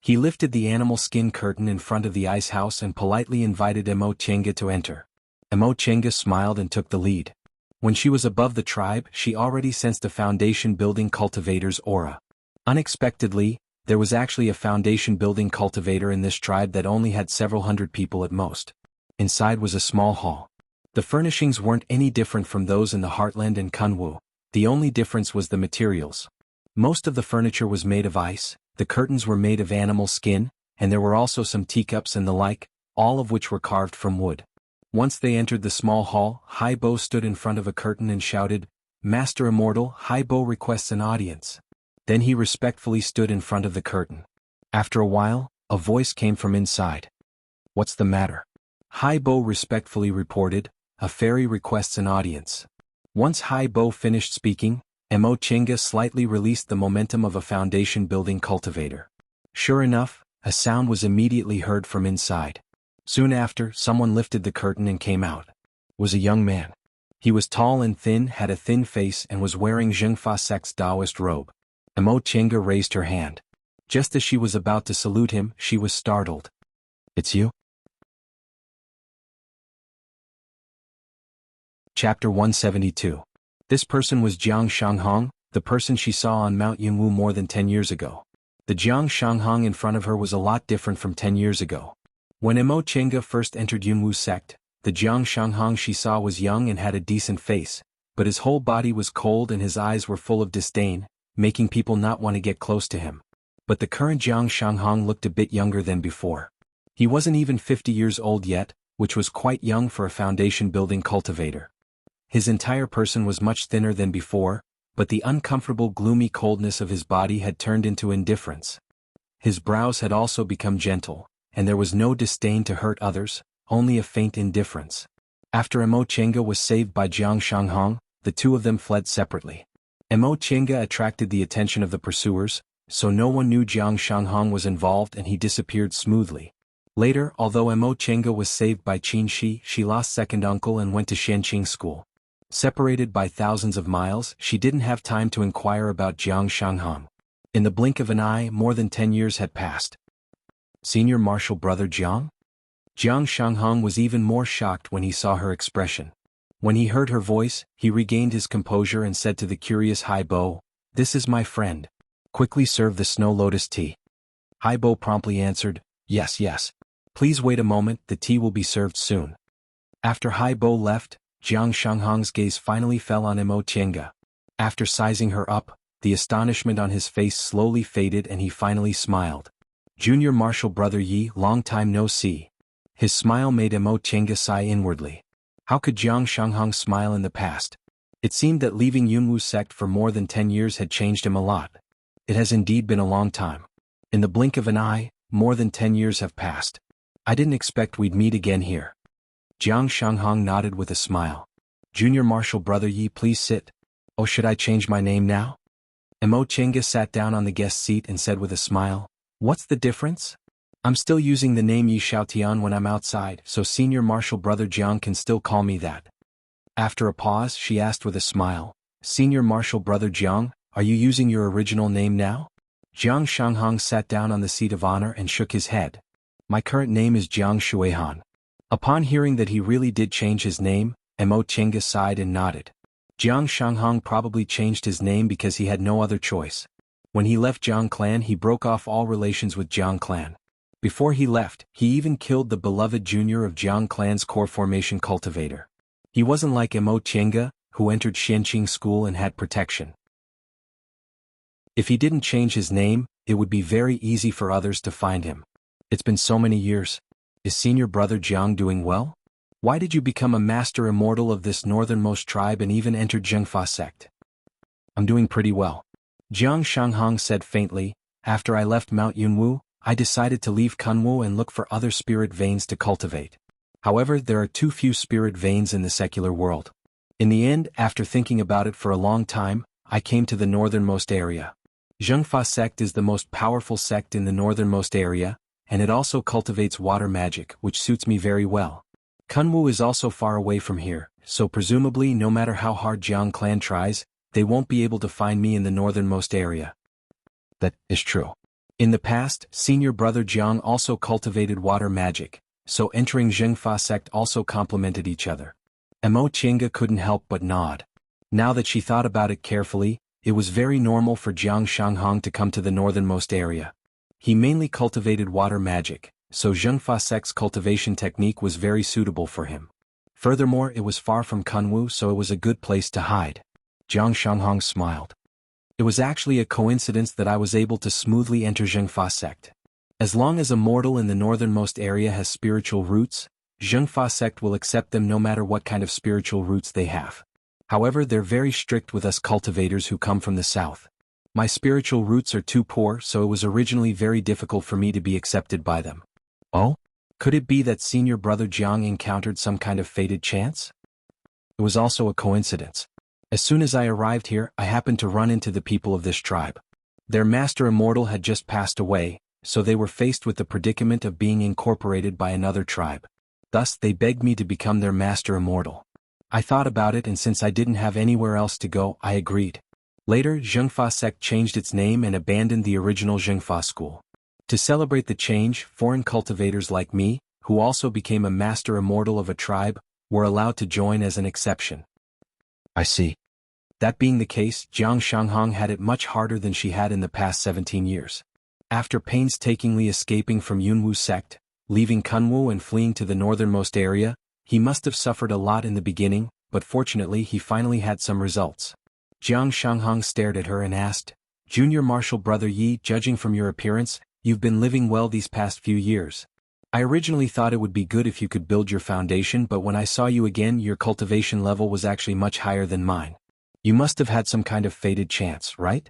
He lifted the animal skin curtain in front of the ice house and politely invited Mo Chenga to enter. Mo Chenga smiled and took the lead. When she was above the tribe, she already sensed a foundation-building cultivator's aura. Unexpectedly, there was actually a foundation-building cultivator in this tribe that only had several hundred people at most. Inside was a small hall. The furnishings weren't any different from those in the Heartland and Kunwu. The only difference was the materials. Most of the furniture was made of ice, the curtains were made of animal skin, and there were also some teacups and the like, all of which were carved from wood. Once they entered the small hall, Hai Bo stood in front of a curtain and shouted, "Master Immortal, Hai Bo requests an audience." Then he respectfully stood in front of the curtain. After a while, a voice came from inside. "What's the matter?" Hai Bo respectfully reported, "A fairy requests an audience." Once Hai Bo finished speaking, Mo Chenga slightly released the momentum of a foundation-building cultivator. Sure enough, a sound was immediately heard from inside. Soon after, someone lifted the curtain and came out. It was a young man. He was tall and thin, had a thin face and was wearing Zhengfa sect's Taoist robe. Mo Chenga raised her hand. Just as she was about to salute him, she was startled. "It's you?" Chapter 172. This person was Jiang Shanghong, the person she saw on Mount Yunwu more than 10 years ago. The Jiang Shanghong in front of her was a lot different from 10 years ago. When Mo Chenga first entered Yunwu sect, the Jiang Shanghong she saw was young and had a decent face, but his whole body was cold and his eyes were full of disdain, making people not want to get close to him. But the current Jiang Shanghong looked a bit younger than before. He wasn't even 50 years old yet, which was quite young for a foundation-building cultivator. His entire person was much thinner than before, but the uncomfortable gloomy coldness of his body had turned into indifference. His brows had also become gentle, and there was no disdain to hurt others, only a faint indifference. After Mo Chenga was saved by Jiang Shanghong, the two of them fled separately. Mo Chenga attracted the attention of the pursuers, so no one knew Jiang Shanghong was involved and he disappeared smoothly. Later, although Mo Chenga was saved by Qin Shi, she lost second uncle and went to Shanqing school. Separated by thousands of miles, she didn't have time to inquire about Jiang Shanghong. In the blink of an eye, more than 10 years had passed. Senior Marshal Brother Jiang? Jiang Shanghong was even more shocked when he saw her expression. When he heard her voice, he regained his composure and said to the curious Hai Bo, "This is my friend. Quickly serve the snow lotus tea." Hai Bo promptly answered, "Yes, yes. Please wait a moment, the tea will be served soon." After Hai Bo left, Jiang Shanghong's gaze finally fell on Mo Chenga. After sizing her up, the astonishment on his face slowly faded and he finally smiled. "Junior Marshal Brother Yi, long time no see." His smile made Mo Chenga sigh inwardly. How could Jiang Shanghong smile in the past? It seemed that leaving Yunwu sect for more than 10 years had changed him a lot. It has indeed been a long time. In the blink of an eye, more than 10 years have passed. I didn't expect we'd meet again here. Jiang Shanghong nodded with a smile. "Junior Marshal Brother Yi, please sit. Oh, should I change my name now?" Mo Chenga sat down on the guest seat and said with a smile, "What's the difference? I'm still using the name Yi Xiaotian when I'm outside, so Senior Marshal Brother Jiang can still call me that." After a pause, she asked with a smile, "Senior Marshal Brother Jiang, are you using your original name now?" Jiang Shanghong sat down on the seat of honor and shook his head. "My current name is Jiang Shuihan." Upon hearing that he really did change his name, Mo Chenga sighed and nodded. Jiang Shanghong probably changed his name because he had no other choice. When he left Jiang clan, he broke off all relations with Jiang clan. Before he left, he even killed the beloved junior of Jiang clan's core formation cultivator. He wasn't like Mo Chenga, who entered Xianqing school and had protection. If he didn't change his name, it would be very easy for others to find him. It's been so many years. Is Senior Brother Jiang doing well? Why did you become a master immortal of this northernmost tribe and even entered Zhengfa sect? I'm doing pretty well. Jiang Shanghong said faintly, "After I left Mount Yunwu, I decided to leave Kunwu and look for other spirit veins to cultivate. However, there are too few spirit veins in the secular world. In the end, after thinking about it for a long time, I came to the northernmost area. Zhengfa sect is the most powerful sect in the northernmost area, and it also cultivates water magic, which suits me very well. Kunwu is also far away from here, so presumably no matter how hard Jiang clan tries, they won't be able to find me in the northernmost area." That is true. In the past, Senior Brother Jiang also cultivated water magic, so entering Zhengfa sect also complemented each other. Mo Chenga couldn't help but nod. Now that she thought about it carefully, it was very normal for Jiang Shanghong to come to the northernmost area. He mainly cultivated water magic, so Zhengfa sect's cultivation technique was very suitable for him. Furthermore, it was far from Kunwu, so it was a good place to hide. Jiang Shanghong smiled. "It was actually a coincidence that I was able to smoothly enter Zhengfa sect. As long as a mortal in the northernmost area has spiritual roots, Zhengfa sect will accept them no matter what kind of spiritual roots they have. However, they're very strict with us cultivators who come from the south. My spiritual roots are too poor, so it was originally very difficult for me to be accepted by them." "Oh? Could it be that Senior Brother Jiang encountered some kind of fated chance?" "It was also a coincidence. As soon as I arrived here, I happened to run into the people of this tribe. Their master immortal had just passed away, so they were faced with the predicament of being incorporated by another tribe. Thus, they begged me to become their master immortal. I thought about it, and since I didn't have anywhere else to go, I agreed. Later, Zhengfa sect changed its name and abandoned the original Zhengfa school. To celebrate the change, foreign cultivators like me, who also became a master immortal of a tribe, were allowed to join as an exception." "I see. That being the case, Jiang Shanghong had it much harder than she had in the past 17 years. After painstakingly escaping from Yunwu sect, leaving Kunwu and fleeing to the northernmost area, he must have suffered a lot in the beginning, but fortunately he finally had some results." Jiang Shanghong stared at her and asked, "Junior Marshal Brother Yi, judging from your appearance, you've been living well these past few years. I originally thought it would be good if you could build your foundation, but when I saw you again, your cultivation level was actually much higher than mine. You must have had some kind of fated chance, right?"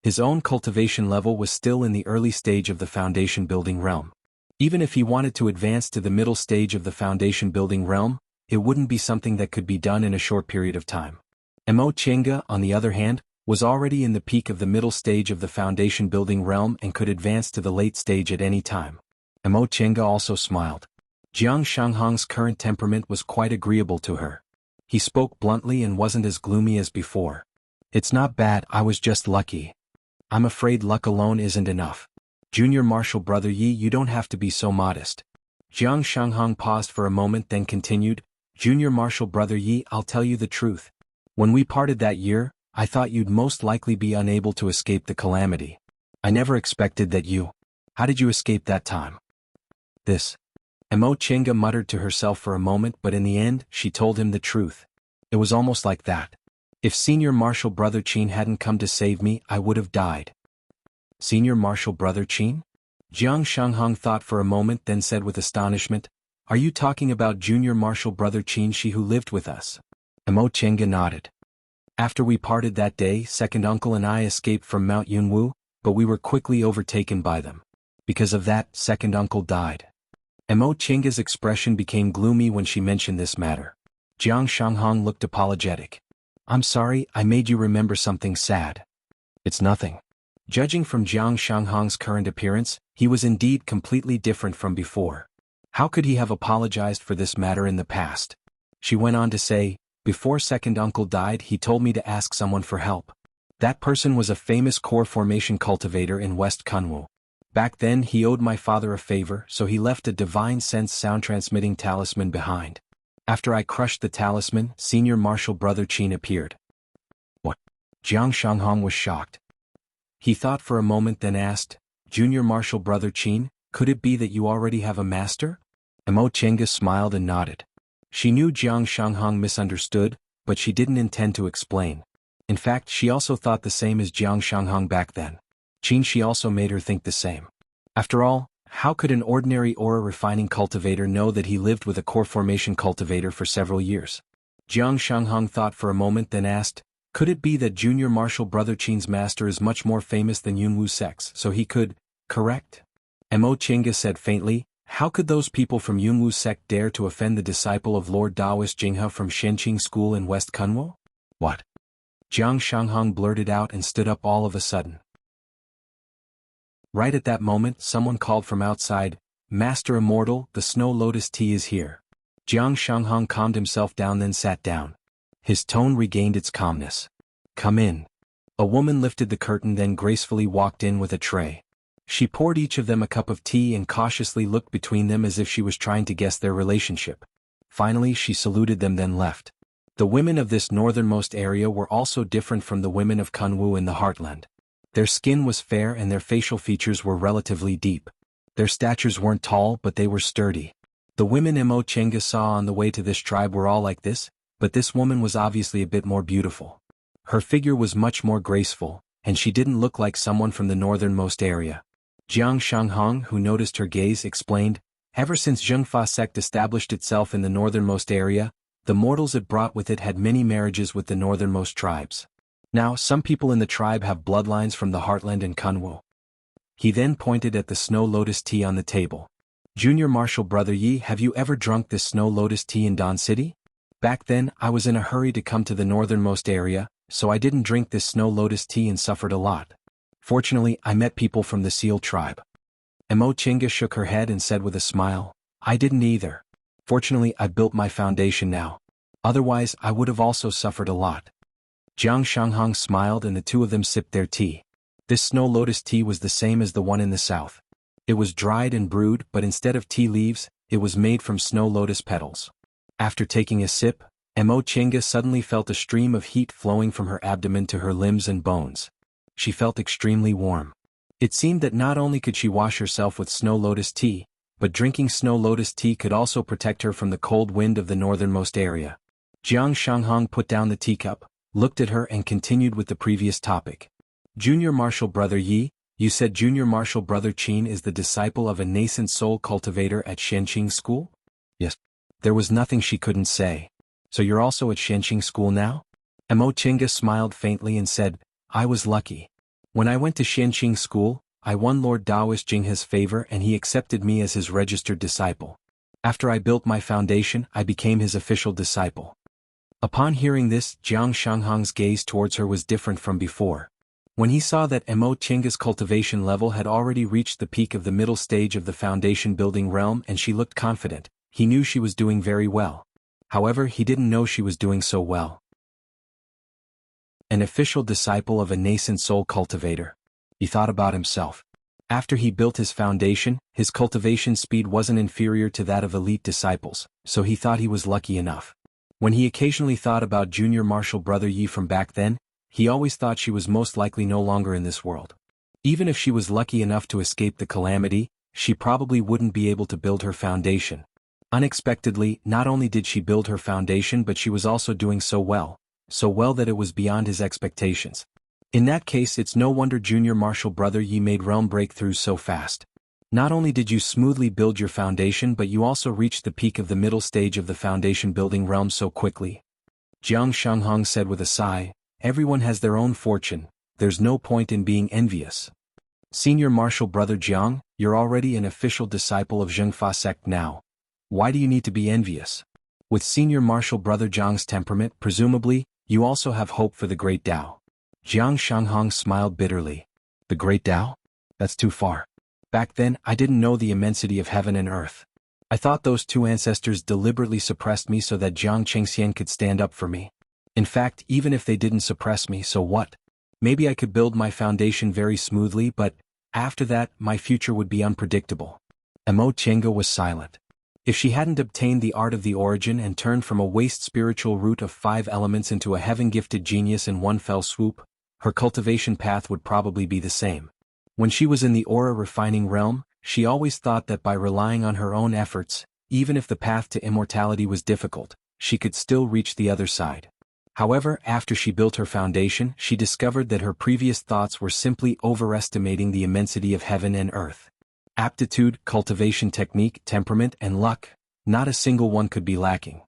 His own cultivation level was still in the early stage of the foundation building realm. Even if he wanted to advance to the middle stage of the foundation building realm, it wouldn't be something that could be done in a short period of time. Mo Chenga, on the other hand, was already in the peak of the middle stage of the foundation building realm and could advance to the late stage at any time. Mo Chenga also smiled. Jiang Shanghong's current temperament was quite agreeable to her. He spoke bluntly and wasn't as gloomy as before. "It's not bad, I was just lucky. I'm afraid luck alone isn't enough. Junior Marshal Brother Yi, you don't have to be so modest." Jiang Shanghong paused for a moment, then continued, "Junior Marshal Brother Yi, I'll tell you the truth. When we parted that year, I thought you'd most likely be unable to escape the calamity. I never expected that you. How did you escape that time?" "This." Mo Chenga muttered to herself for a moment, but in the end, she told him the truth. "It was almost like that. If Senior Marshal Brother Qin hadn't come to save me, I would have died." "Senior Marshal Brother Qin?" Jiang Shanghong thought for a moment, then said with astonishment, "Are you talking about Junior Marshal Brother Qin, she who lived with us?" Mo Chenga nodded. "After we parted that day, second uncle and I escaped from Mount Yunwu, but we were quickly overtaken by them. Because of that, second uncle died." Mo Chenga's expression became gloomy when she mentioned this matter. Jiang Shanghong looked apologetic. I'm sorry, I made you remember something sad. It's nothing. Judging from Jiang Shanghang's current appearance, he was indeed completely different from before. How could he have apologized for this matter in the past? She went on to say, before second uncle died he told me to ask someone for help. That person was a famous core formation cultivator in West Kunwu. Back then he owed my father a favor, so he left a divine sense sound transmitting talisman behind. After I crushed the talisman, Senior Marshal Brother Qin appeared. What? Jiang Shanghang was shocked. He thought for a moment then asked, Junior Marshal Brother Qin, could it be that you already have a master? Mo Chenga smiled and nodded. She knew Jiang Shanghang misunderstood, but she didn't intend to explain. In fact, she also thought the same as Jiang Shanghang back then. Qin she also made her think the same. After all, how could an ordinary aura refining cultivator know that he lived with a core formation cultivator for several years? Jiang Shanghang thought for a moment then asked, could it be that Junior Marshal Brother Qin's master is much more famous than Yunwu Sec's, so he could, correct? Mo Chenga said faintly, how could those people from Yunwu Sect dare to offend the disciple of Lord Daoist Jinghe from Shenqing School in West Kunwu? What? Jiang Shanghang blurted out and stood up all of a sudden. Right at that moment, someone called from outside, Master Immortal, the Snow Lotus tea is here. Jiang Shanghang calmed himself down then sat down. His tone regained its calmness. Come in. A woman lifted the curtain then gracefully walked in with a tray. She poured each of them a cup of tea and cautiously looked between them as if she was trying to guess their relationship. Finally she saluted them then left. The women of this northernmost area were also different from the women of Kunwu in the heartland. Their skin was fair and their facial features were relatively deep. Their statures weren't tall but they were sturdy. The women Mo Chenga saw on the way to this tribe were all like this, but this woman was obviously a bit more beautiful. Her figure was much more graceful, and she didn't look like someone from the northernmost area. Jiang Shanghang, who noticed her gaze, explained, ever since Zhengfa sect established itself in the northernmost area, the mortals it brought with it had many marriages with the northernmost tribes. Now, some people in the tribe have bloodlines from the Heartland and Kunwu. He then pointed at the Snow Lotus tea on the table. Junior Marshal Brother Yi, have you ever drunk this Snow Lotus tea in Don City? Back then, I was in a hurry to come to the northernmost area, so I didn't drink this Snow Lotus tea and suffered a lot. Fortunately, I met people from the Seal tribe. Mo Chenga shook her head and said with a smile, I didn't either. Fortunately, I built my foundation now. Otherwise, I would have also suffered a lot. Jiang Shanghang smiled and the two of them sipped their tea. This Snow Lotus tea was the same as the one in the south. It was dried and brewed, but instead of tea leaves, it was made from snow lotus petals. After taking a sip, Mo Chenga suddenly felt a stream of heat flowing from her abdomen to her limbs and bones. She felt extremely warm. It seemed that not only could she wash herself with Snow Lotus tea, but drinking Snow Lotus tea could also protect her from the cold wind of the northernmost area. Jiang Shanghang put down the teacup, looked at her and continued with the previous topic. Junior Marshal Brother Yi, you said Junior Marshal Brother Qin is the disciple of a nascent soul cultivator at Shenqing School? Yes. There was nothing she couldn't say. So you're also at Shenqing School now? Mo Chenga smiled faintly and said, I was lucky. When I went to Shenqing School, I won Lord Daoist Jinghe's favor and he accepted me as his registered disciple. After I built my foundation, I became his official disciple. Upon hearing this, Jiang Shanghang's gaze towards her was different from before. When he saw that Mo Chenga's cultivation level had already reached the peak of the middle stage of the foundation building realm and she looked confident, he knew she was doing very well. However, he didn't know she was doing so well. An official disciple of a nascent soul cultivator. He thought about himself. After he built his foundation, his cultivation speed wasn't inferior to that of elite disciples, so he thought he was lucky enough. When he occasionally thought about Junior Marshal Brother Yi from back then, he always thought she was most likely no longer in this world. Even if she was lucky enough to escape the calamity, she probably wouldn't be able to build her foundation. Unexpectedly, not only did she build her foundation but she was also doing so well that it was beyond his expectations. In that case, it's no wonder Junior Marshal Brother Yi made realm breakthroughs so fast. Not only did you smoothly build your foundation but you also reached the peak of the middle stage of the foundation building realm so quickly. Jiang Shanghang said with a sigh, everyone has their own fortune, there's no point in being envious. Senior Marshal Brother Jiang, you're already an official disciple of Zhengfa sect now. Why do you need to be envious? With Senior Marshal Brother Jiang's temperament, presumably, You also have hope for the Great Tao. Jiang Shanghong smiled bitterly. The Great Tao? That's too far. Back then, I didn't know the immensity of heaven and earth. I thought those two ancestors deliberately suppressed me so that Jiang Chengxian could stand up for me. In fact, even if they didn't suppress me, so what? Maybe I could build my foundation very smoothly, but after that, my future would be unpredictable. Emo Chenga was silent. If she hadn't obtained the art of the origin and turned from a waste spiritual root of 5 elements into a heaven-gifted genius in one fell swoop, her cultivation path would probably be the same. When she was in the aura refining realm, she always thought that by relying on her own efforts, even if the path to immortality was difficult, she could still reach the other side. However, after she built her foundation, she discovered that her previous thoughts were simply overestimating the immensity of heaven and earth. Aptitude, cultivation technique, temperament, and luck, not a single one could be lacking.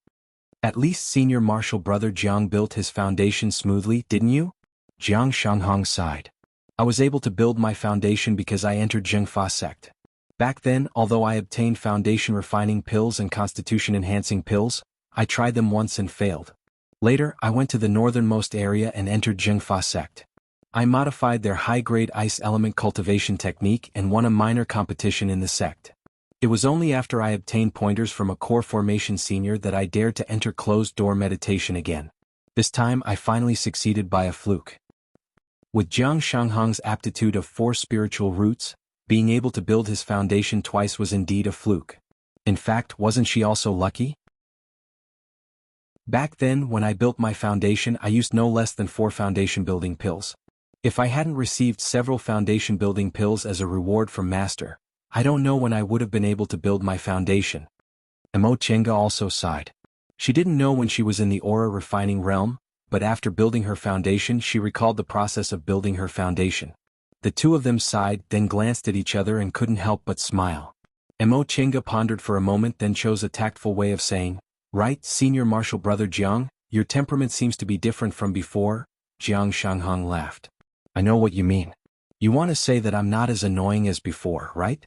At least senior martial brother Jiang built his foundation smoothly, didn't you? Jiang Shanghong sighed. I was able to build my foundation because I entered Zhengfa sect. Back then, although I obtained foundation refining pills and constitution enhancing pills, I tried them once and failed. Later, I went to the northernmost area and entered Zhengfa sect. I modified their high-grade ice element cultivation technique and won a minor competition in the sect. It was only after I obtained pointers from a core formation senior that I dared to enter closed-door meditation again. This time I finally succeeded by a fluke. With Jiang Shanghong's aptitude of 4 spiritual roots, being able to build his foundation twice was indeed a fluke. In fact, wasn't she also lucky? Back then, when I built my foundation, I used no less than 4 foundation-building pills. If I hadn't received several foundation-building pills as a reward from Master, I don't know when I would have been able to build my foundation. Emo Chenga also sighed. She didn't know when she was in the aura refining realm, but after building her foundation she recalled the process of building her foundation. The two of them sighed, then glanced at each other and couldn't help but smile. Emo Chenga pondered for a moment, then chose a tactful way of saying, "Right, senior martial brother Jiang, your temperament seems to be different from before." Jiang Shanghong laughed. "I know what you mean. You want to say that I'm not as annoying as before, right?"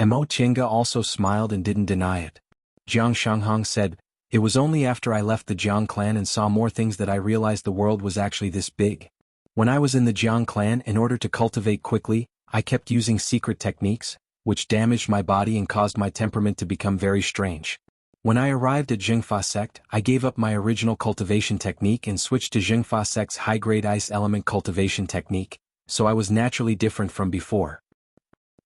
Emo Chenga also smiled and didn't deny it. Jiang Shanghong said, "It was only after I left the Jiang clan and saw more things that I realized the world was actually this big. When I was in the Jiang clan, in order to cultivate quickly, I kept using secret techniques, which damaged my body and caused my temperament to become very strange. When I arrived at Zhengfa sect, I gave up my original cultivation technique and switched to Zhengfa sect's high-grade ice element cultivation technique, so I was naturally different from before."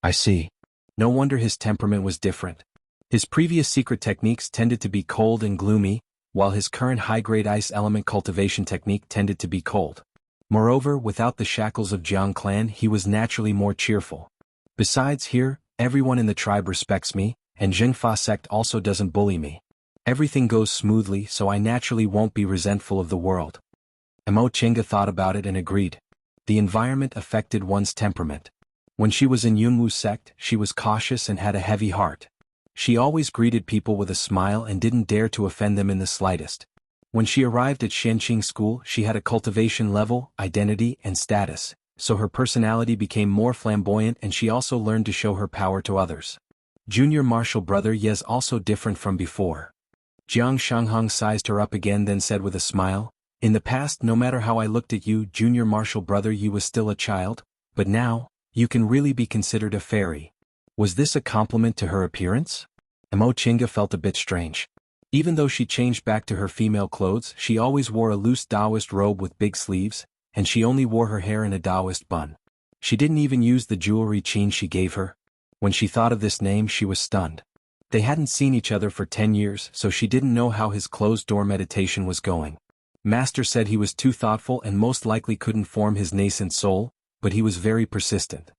I see. No wonder his temperament was different. His previous secret techniques tended to be cold and gloomy, while his current high-grade ice element cultivation technique tended to be cold. Moreover, without the shackles of Jiang clan, he was naturally more cheerful. Besides, here, everyone in the tribe respects me, and Zhengfa sect also doesn't bully me. Everything goes smoothly, so I naturally won't be resentful of the world. Emo Chenga thought about it and agreed. The environment affected one's temperament. When she was in Yunwu sect, she was cautious and had a heavy heart. She always greeted people with a smile and didn't dare to offend them in the slightest. When she arrived at Shenqing school, she had a cultivation level, identity, and status, so her personality became more flamboyant and she also learned to show her power to others. Junior martial brother Ye's also different from before. Jiang Shanghong sized her up again, then said with a smile, "In the past, no matter how I looked at you, junior martial brother, you was still a child, but now, you can really be considered a fairy." Was this a compliment to her appearance? Emo Chenga felt a bit strange. Even though she changed back to her female clothes, she always wore a loose Taoist robe with big sleeves, and she only wore her hair in a Taoist bun. She didn't even use the jewelry Qin she gave her. When she thought of this name, she was stunned. They hadn't seen each other for 10 years, so she didn't know how his closed-door meditation was going. Master said he was too thoughtful and most likely couldn't form his nascent soul, but he was very persistent.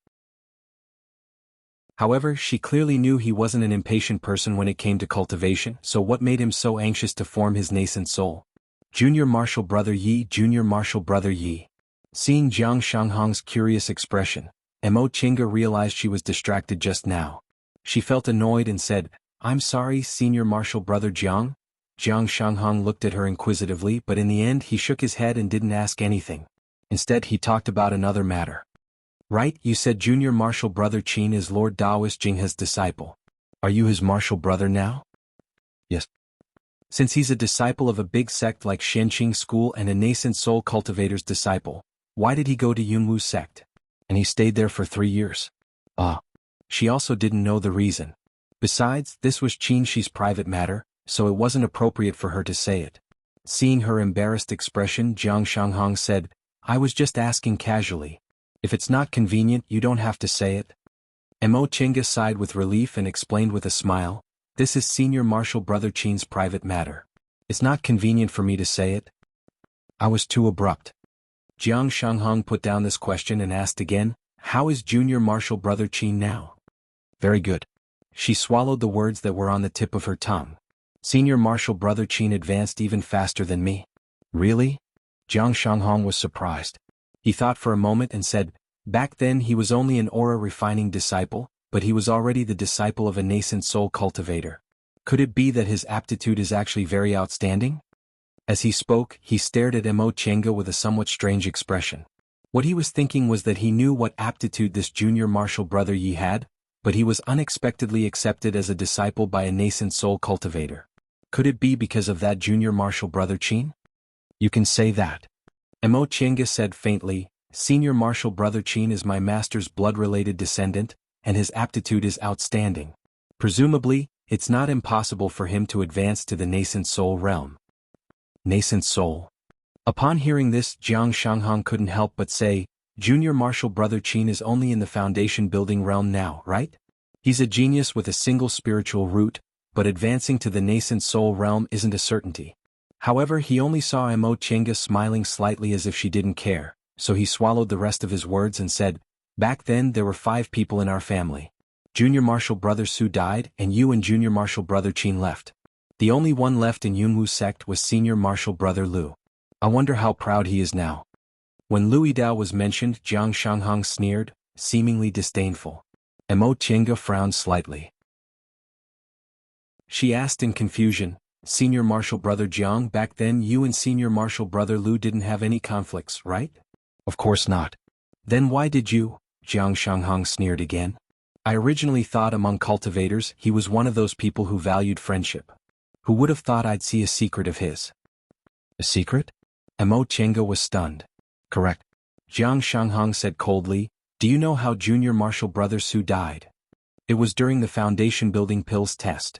However, she clearly knew he wasn't an impatient person when it came to cultivation, so what made him so anxious to form his nascent soul? Junior martial brother Yi, junior martial brother Yi. Seeing Jiang Shanghong's curious expression, Emo Chenga realized she was distracted just now. She felt annoyed and said, "I'm sorry, senior martial brother Jiang." Jiang Shanghong looked at her inquisitively, but in the end he shook his head and didn't ask anything. Instead he talked about another matter. "Right, you said junior martial brother Qin is Lord Taoist Jinghe's disciple. Are you his martial brother now?" "Yes." Since he's a disciple of a big sect like Shenqing School and a nascent soul cultivator's disciple, why did he go to Yunwu sect? And he stayed there for 3 years. She also didn't know the reason. Besides, this was Qinxi's private matter, so it wasn't appropriate for her to say it. Seeing her embarrassed expression, Jiang Shanghong said, I was just asking casually. If it's not convenient, you don't have to say it. Mo Chenga sighed with relief and explained with a smile, this is Senior Marshal Brother Qin's private matter. It's not convenient for me to say it. I was too abrupt. Jiang Shanghong put down this question and asked again, how is Junior Marshal Brother Qin now? Very good. She swallowed the words that were on the tip of her tongue. Senior Marshal Brother Qin advanced even faster than me. Really? Jiang Shanghong was surprised. He thought for a moment and said, back then he was only an aura-refining disciple, but he was already the disciple of a nascent soul cultivator. Could it be that his aptitude is actually very outstanding? As he spoke, he stared at Mo Chenga with a somewhat strange expression. What he was thinking was that he knew what aptitude this Junior Marshal Brother Yi had, but he was unexpectedly accepted as a disciple by a nascent soul cultivator. Could it be because of that Junior Marshal Brother Qin? You can say that. Mo Chenga said faintly, Senior Marshal Brother Qin is my master's blood-related descendant, and his aptitude is outstanding. Presumably, it's not impossible for him to advance to the nascent soul realm. Nascent soul. Upon hearing this, Jiang Shanghong couldn't help but say, Junior Marshal Brother Qin is only in the foundation building realm now, right? He's a genius with a single spiritual root, but advancing to the nascent soul realm isn't a certainty. However, he only saw Mo Chenga smiling slightly as if she didn't care, so he swallowed the rest of his words and said, back then there were 5 people in our family. Junior Marshal Brother Su died and you and Junior Marshal Brother Qin left. The only one left in Yunwu sect was Senior Marshal Brother Lu. I wonder how proud he is now. When Louis Dao was mentioned, Jiang Shanghong sneered, seemingly disdainful. Mo Chenga frowned slightly. She asked in confusion, Senior Marshal Brother Jiang, back then you and Senior Marshal Brother Lu didn't have any conflicts, right? Of course not. Then why did you? Jiang Shanghong sneered again. I originally thought among cultivators he was one of those people who valued friendship. Who would have thought I'd see a secret of his? A secret? Mo Chenga was stunned. Correct. Jiang Shanghong said coldly, do you know how Junior Marshal Brother Su died? It was during the foundation building pills test.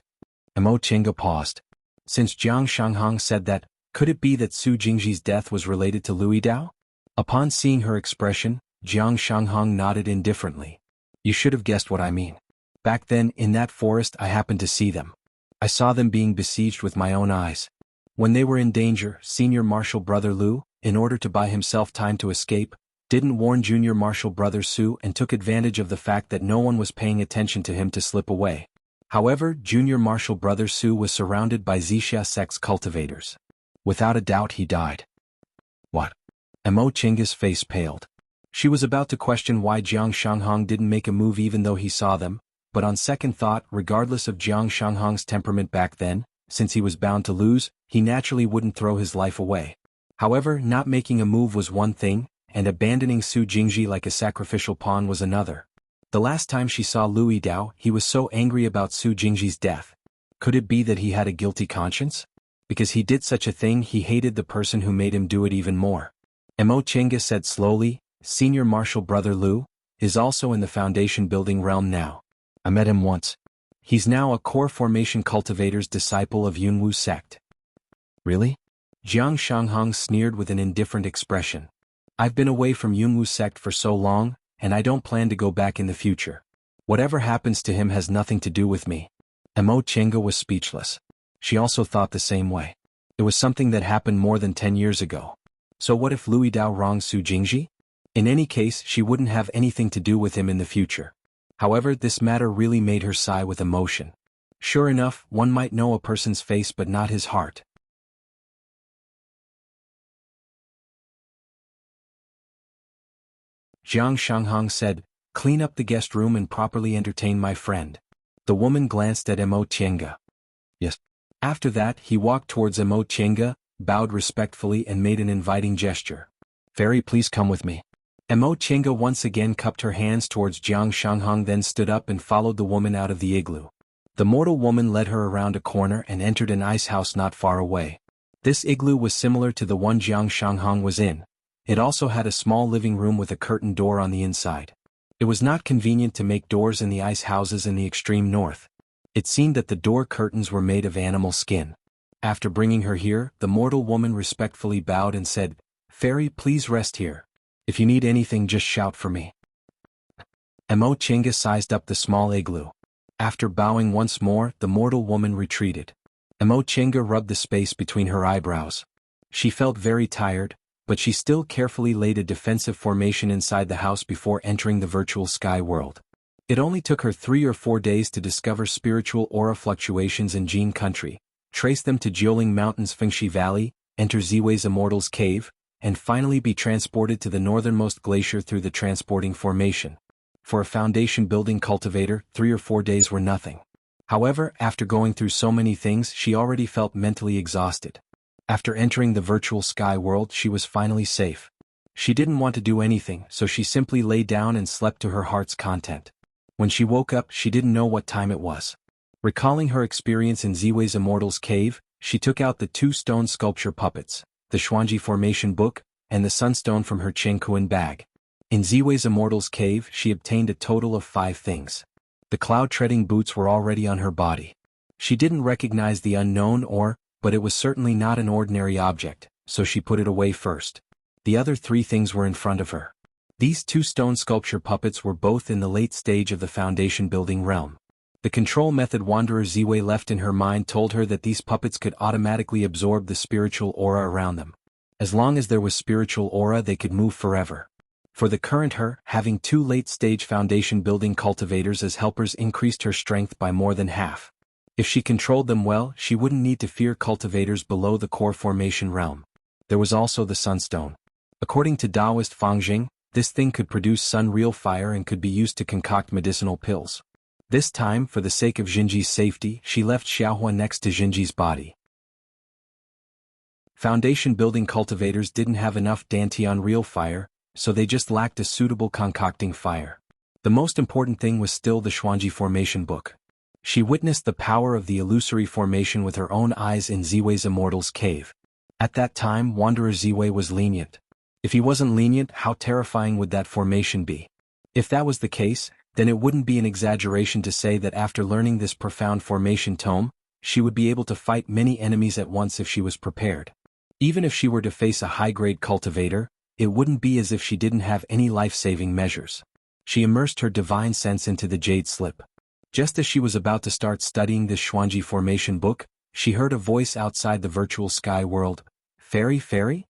Mo Chenga paused. Since Jiang Shanghong said that, could it be that Su Jingji's death was related to Louis Dao? Upon seeing her expression, Jiang Shanghong nodded indifferently. You should have guessed what I mean. Back then, in that forest, I happened to see them. I saw them being besieged with my own eyes. When they were in danger, Senior Marshal Brother Lu, in order to buy himself time to escape, didn't warn Junior Marshal Brother Su and took advantage of the fact that no one was paying attention to him to slip away. However, Junior Marshal Brother Su was surrounded by Wuxia sect's cultivators. Without a doubt he died. What? Mo Chenga's face paled. She was about to question why Jiang Shanghong didn't make a move even though he saw them, but on second thought, regardless of Jiang Shanghong's temperament back then, since he was bound to lose, he naturally wouldn't throw his life away. However, not making a move was one thing, and abandoning Su Jingji like a sacrificial pawn was another. The last time she saw Louis Dao, he was so angry about Su Jingji's death. Could it be that he had a guilty conscience? Because he did such a thing, he hated the person who made him do it even more. Mo Chenga said slowly, Senior Marshal Brother Lu is also in the foundation building realm now. I met him once. He's now a core formation cultivator's disciple of Yunwu sect. Really? Jiang Shanghong sneered with an indifferent expression. I've been away from Yunwu sect for so long, and I don't plan to go back in the future. Whatever happens to him has nothing to do with me. Mo Chenga was speechless. She also thought the same way. It was something that happened more than 10 years ago. So what if Louis Dao wronged Su Jingji? In any case, she wouldn't have anything to do with him in the future. However, this matter really made her sigh with emotion. Sure enough, one might know a person's face but not his heart. Jiang Shanghong said, clean up the guest room and properly entertain my friend. The woman glanced at Mo Chenga. Yes. After that, he walked towards Mo Chenga, bowed respectfully and made an inviting gesture. Fairy, please come with me. Mo Chenga once again cupped her hands towards Jiang Shanghong, then stood up and followed the woman out of the igloo. The mortal woman led her around a corner and entered an ice house not far away. This igloo was similar to the one Jiang Shanghong was in. It also had a small living room with a curtained door on the inside. It was not convenient to make doors in the ice houses in the extreme north. It seemed that the door curtains were made of animal skin. After bringing her here, the mortal woman respectfully bowed and said, "Fairy, please rest here. If you need anything, just shout for me." Mo Chinga sized up the small igloo. After bowing once more, the mortal woman retreated. Mo Chinga rubbed the space between her eyebrows. She felt very tired, but she still carefully laid a defensive formation inside the house before entering the virtual sky world. It only took her 3 or 4 days to discover spiritual aura fluctuations in Jin country, trace them to Jiuling Mountains Fengxi Valley, enter Ziwei's Immortal's Cave, and finally be transported to the northernmost glacier through the transporting formation. For a foundation building cultivator, 3 or 4 days were nothing. However, after going through so many things, she already felt mentally exhausted. After entering the virtual sky world, she was finally safe. She didn't want to do anything, so she simply lay down and slept to her heart's content. When she woke up, she didn't know what time it was. Recalling her experience in Ziwei's Immortal's Cave, she took out the 2 stone sculpture puppets, the Xuanji Formation book, and the sunstone from her Chengkuan bag. In Ziwei's Immortal's Cave, she obtained a total of 5 things. The cloud-treading boots were already on her body. She didn't recognize the unknown but it was certainly not an ordinary object, so she put it away first. The other 3 things were in front of her. These 2 stone sculpture puppets were both in the late stage of the foundation building realm. The control method Wanderer Ziwei left in her mind told her that these puppets could automatically absorb the spiritual aura around them. As long as there was spiritual aura, they could move forever. For the current her, having 2 late-stage foundation building cultivators as helpers increased her strength by more than half. If she controlled them well, she wouldn't need to fear cultivators below the core formation realm. There was also the sunstone. According to Taoist Fangjing, this thing could produce sun-real fire and could be used to concoct medicinal pills. This time, for the sake of Jinji's safety, she left Xiaohua next to Jinji's body. Foundation building cultivators didn't have enough Dantian real fire, so they just lacked a suitable concocting fire. The most important thing was still the Xuanji Formation book. She witnessed the power of the illusory formation with her own eyes in Ziwei's Immortal's Cave. At that time, Wanderer Ziwei was lenient. If he wasn't lenient, how terrifying would that formation be? If that was the case, then it wouldn't be an exaggeration to say that after learning this profound formation tome, she would be able to fight many enemies at once if she was prepared. Even if she were to face a high-grade cultivator, it wouldn't be as if she didn't have any life-saving measures. She immersed her divine sense into the jade slip. Just as she was about to start studying this Xuanji Formation book, she heard a voice outside the virtual sky world. "Fairy, fairy?"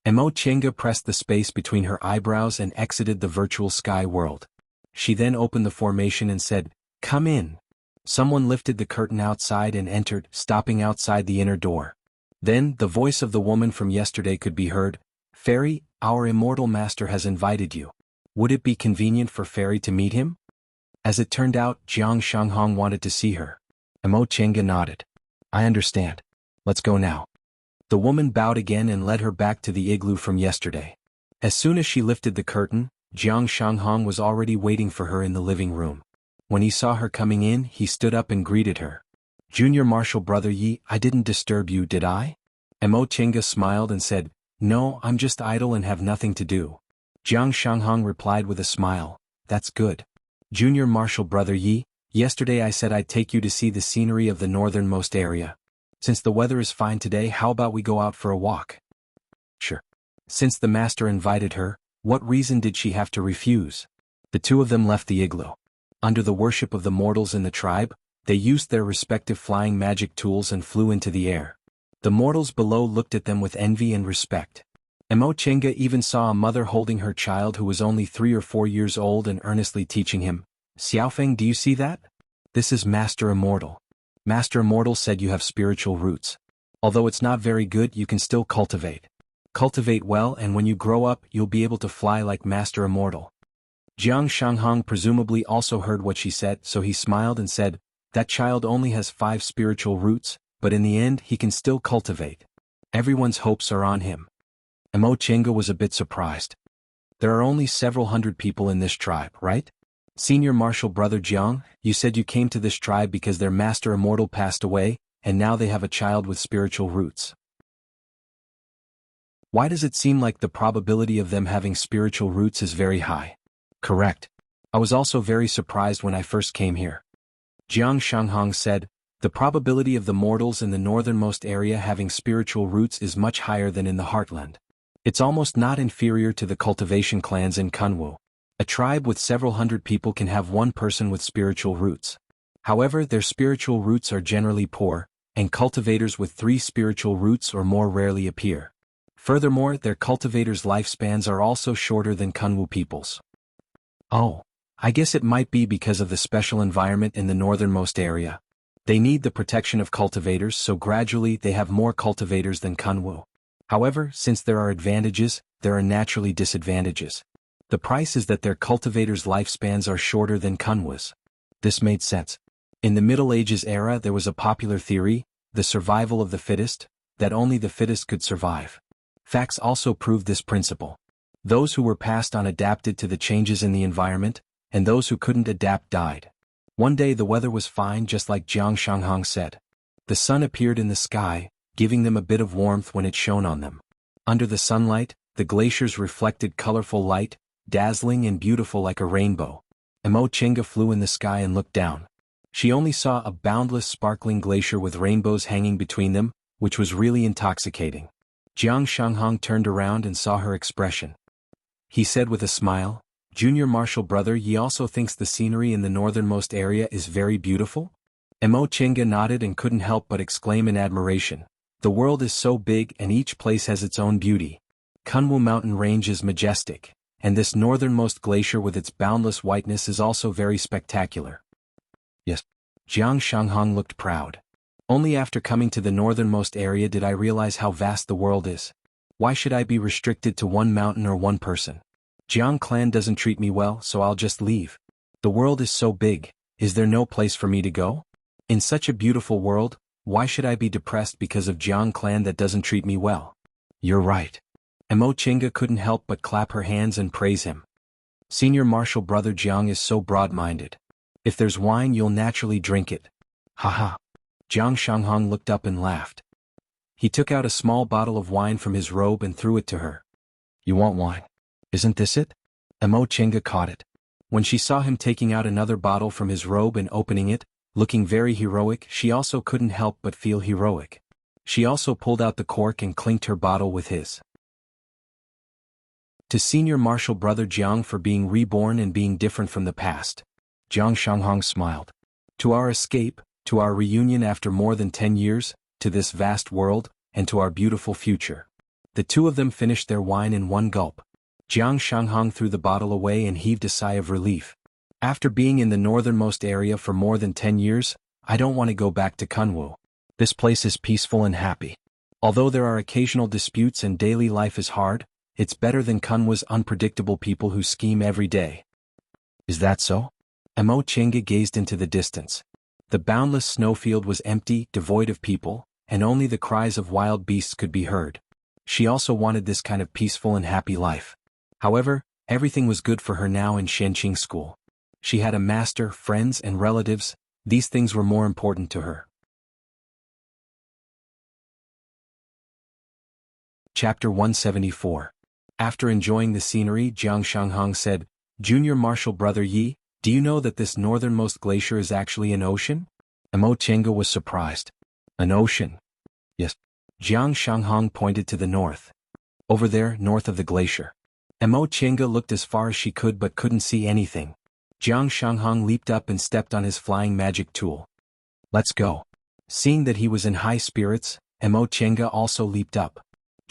Mo Chinga pressed the space between her eyebrows and exited the virtual sky world. She then opened the formation and said, "Come in." Someone lifted the curtain outside and entered, stopping outside the inner door. Then, the voice of the woman from yesterday could be heard. "Fairy, our immortal master has invited you. Would it be convenient for Fairy to meet him?" As it turned out, Jiang Shanghong wanted to see her. Mo Chinga nodded. "I understand. Let's go now." The woman bowed again and led her back to the igloo from yesterday. As soon as she lifted the curtain, Jiang Shanghong was already waiting for her in the living room. When he saw her coming in, he stood up and greeted her. "Junior Marshal Brother Yi, I didn't disturb you, did I?" Mo Chinga smiled and said, "No, I'm just idle and have nothing to do." Jiang Shanghong replied with a smile, "That's good. Junior Marshal Brother Yi, yesterday I said I'd take you to see the scenery of the northernmost area. Since the weather is fine today, how about we go out for a walk?" "Sure." Since the master invited her, what reason did she have to refuse? The 2 of them left the igloo. Under the worship of the mortals in the tribe, they used their respective flying magic tools and flew into the air. The mortals below looked at them with envy and respect. Mo Chinga even saw a mother holding her child who was only 3 or 4 years old and earnestly teaching him. "Xiaofeng, do you see that? This is Master Immortal. Master Immortal said you have spiritual roots. Although it's not very good, you can still cultivate. Cultivate well, and when you grow up, you'll be able to fly like Master Immortal." Jiang Shanghong presumably also heard what she said, so he smiled and said, "That child only has 5 spiritual roots, but in the end he can still cultivate. Everyone's hopes are on him." Mo Chinga was a bit surprised. "There are only several hundred people in this tribe, right? Senior Marshal Brother Jiang, you said you came to this tribe because their master immortal passed away, and now they have a child with spiritual roots. Why does it seem like the probability of them having spiritual roots is very high? Correct. I was also very surprised when I first came here. Jiang Shanghong said, the probability of the mortals in the northernmost area having spiritual roots is much higher than in the heartland. It's almost not inferior to the cultivation clans in Kunwu. A tribe with several hundred people can have one person with spiritual roots. However, their spiritual roots are generally poor, and cultivators with 3 spiritual roots or more rarely appear. Furthermore, their cultivators' lifespans are also shorter than Kunwu people's. Oh, I guess it might be because of the special environment in the northernmost area. They need the protection of cultivators, so gradually they have more cultivators than Kunwu. However, since there are advantages, there are naturally disadvantages. The price is that their cultivators' lifespans are shorter than Kunwu's. This made sense. In the Middle Ages era there was a popular theory, the survival of the fittest, that only the fittest could survive. Facts also proved this principle. Those who were passed on adapted to the changes in the environment, and those who couldn't adapt died. One day the weather was fine just like Jiang Shanghong said. The sun appeared in the sky, giving them a bit of warmth when it shone on them. Under the sunlight, the glaciers reflected colorful light, dazzling and beautiful like a rainbow. Emo Chenga flew in the sky and looked down. She only saw a boundless sparkling glacier with rainbows hanging between them, which was really intoxicating. Jiang Shanghong turned around and saw her expression. He said with a smile, Junior Marshal Brother Yi also thinks the scenery in the northernmost area is very beautiful? Emo Chenga nodded and couldn't help but exclaim in admiration. The world is so big and each place has its own beauty. Kunwu mountain range is majestic, and this northernmost glacier with its boundless whiteness is also very spectacular. Yes. Jiang Shanghong looked proud. Only after coming to the northernmost area did I realize how vast the world is. Why should I be restricted to one mountain or one person? Jiang clan doesn't treat me well, so I'll just leave. The world is so big, is there no place for me to go? In such a beautiful world, why should I be depressed because of Jiang clan that doesn't treat me well? You're right. Emo Chenga couldn't help but clap her hands and praise him. Senior Marshal Brother Jiang is so broad-minded. If there's wine you'll naturally drink it. Haha. Jiang Shanghong looked up and laughed. He took out a small bottle of wine from his robe and threw it to her. You want wine? Isn't this it? Emo Chenga caught it. When she saw him taking out another bottle from his robe and opening it, looking very heroic, she also couldn't help but feel heroic. She also pulled out the cork and clinked her bottle with his. To Senior Marshal Brother Jiang for being reborn and being different from the past. Jiang Shanghong smiled. To our escape, to our reunion after more than 10 years, to this vast world, and to our beautiful future. The two of them finished their wine in one gulp. Jiang Shanghong threw the bottle away and heaved a sigh of relief. After being in the northernmost area for more than 10 years, I don't want to go back to Kunwu. This place is peaceful and happy. Although there are occasional disputes and daily life is hard, it's better than Kunwu's unpredictable people who scheme every day. Is that so? Emo Chenga gazed into the distance. The boundless snowfield was empty, devoid of people, and only the cries of wild beasts could be heard. She also wanted this kind of peaceful and happy life. However, everything was good for her now in Shenqing school. She had a master, friends and relatives. These things were more important to her. Chapter 174. After enjoying the scenery, Jiang Shanghong said, Junior Marshal Brother Yi, do you know that this northernmost glacier is actually an ocean? Emo Chenga was surprised. An ocean? Yes. Jiang Shanghong pointed to the north. Over there, north of the glacier. Emo Chenga looked as far as she could but couldn't see anything. Jiang Shanghong leaped up and stepped on his flying magic tool. Let's go. Seeing that he was in high spirits, Emo Chenga also leaped up.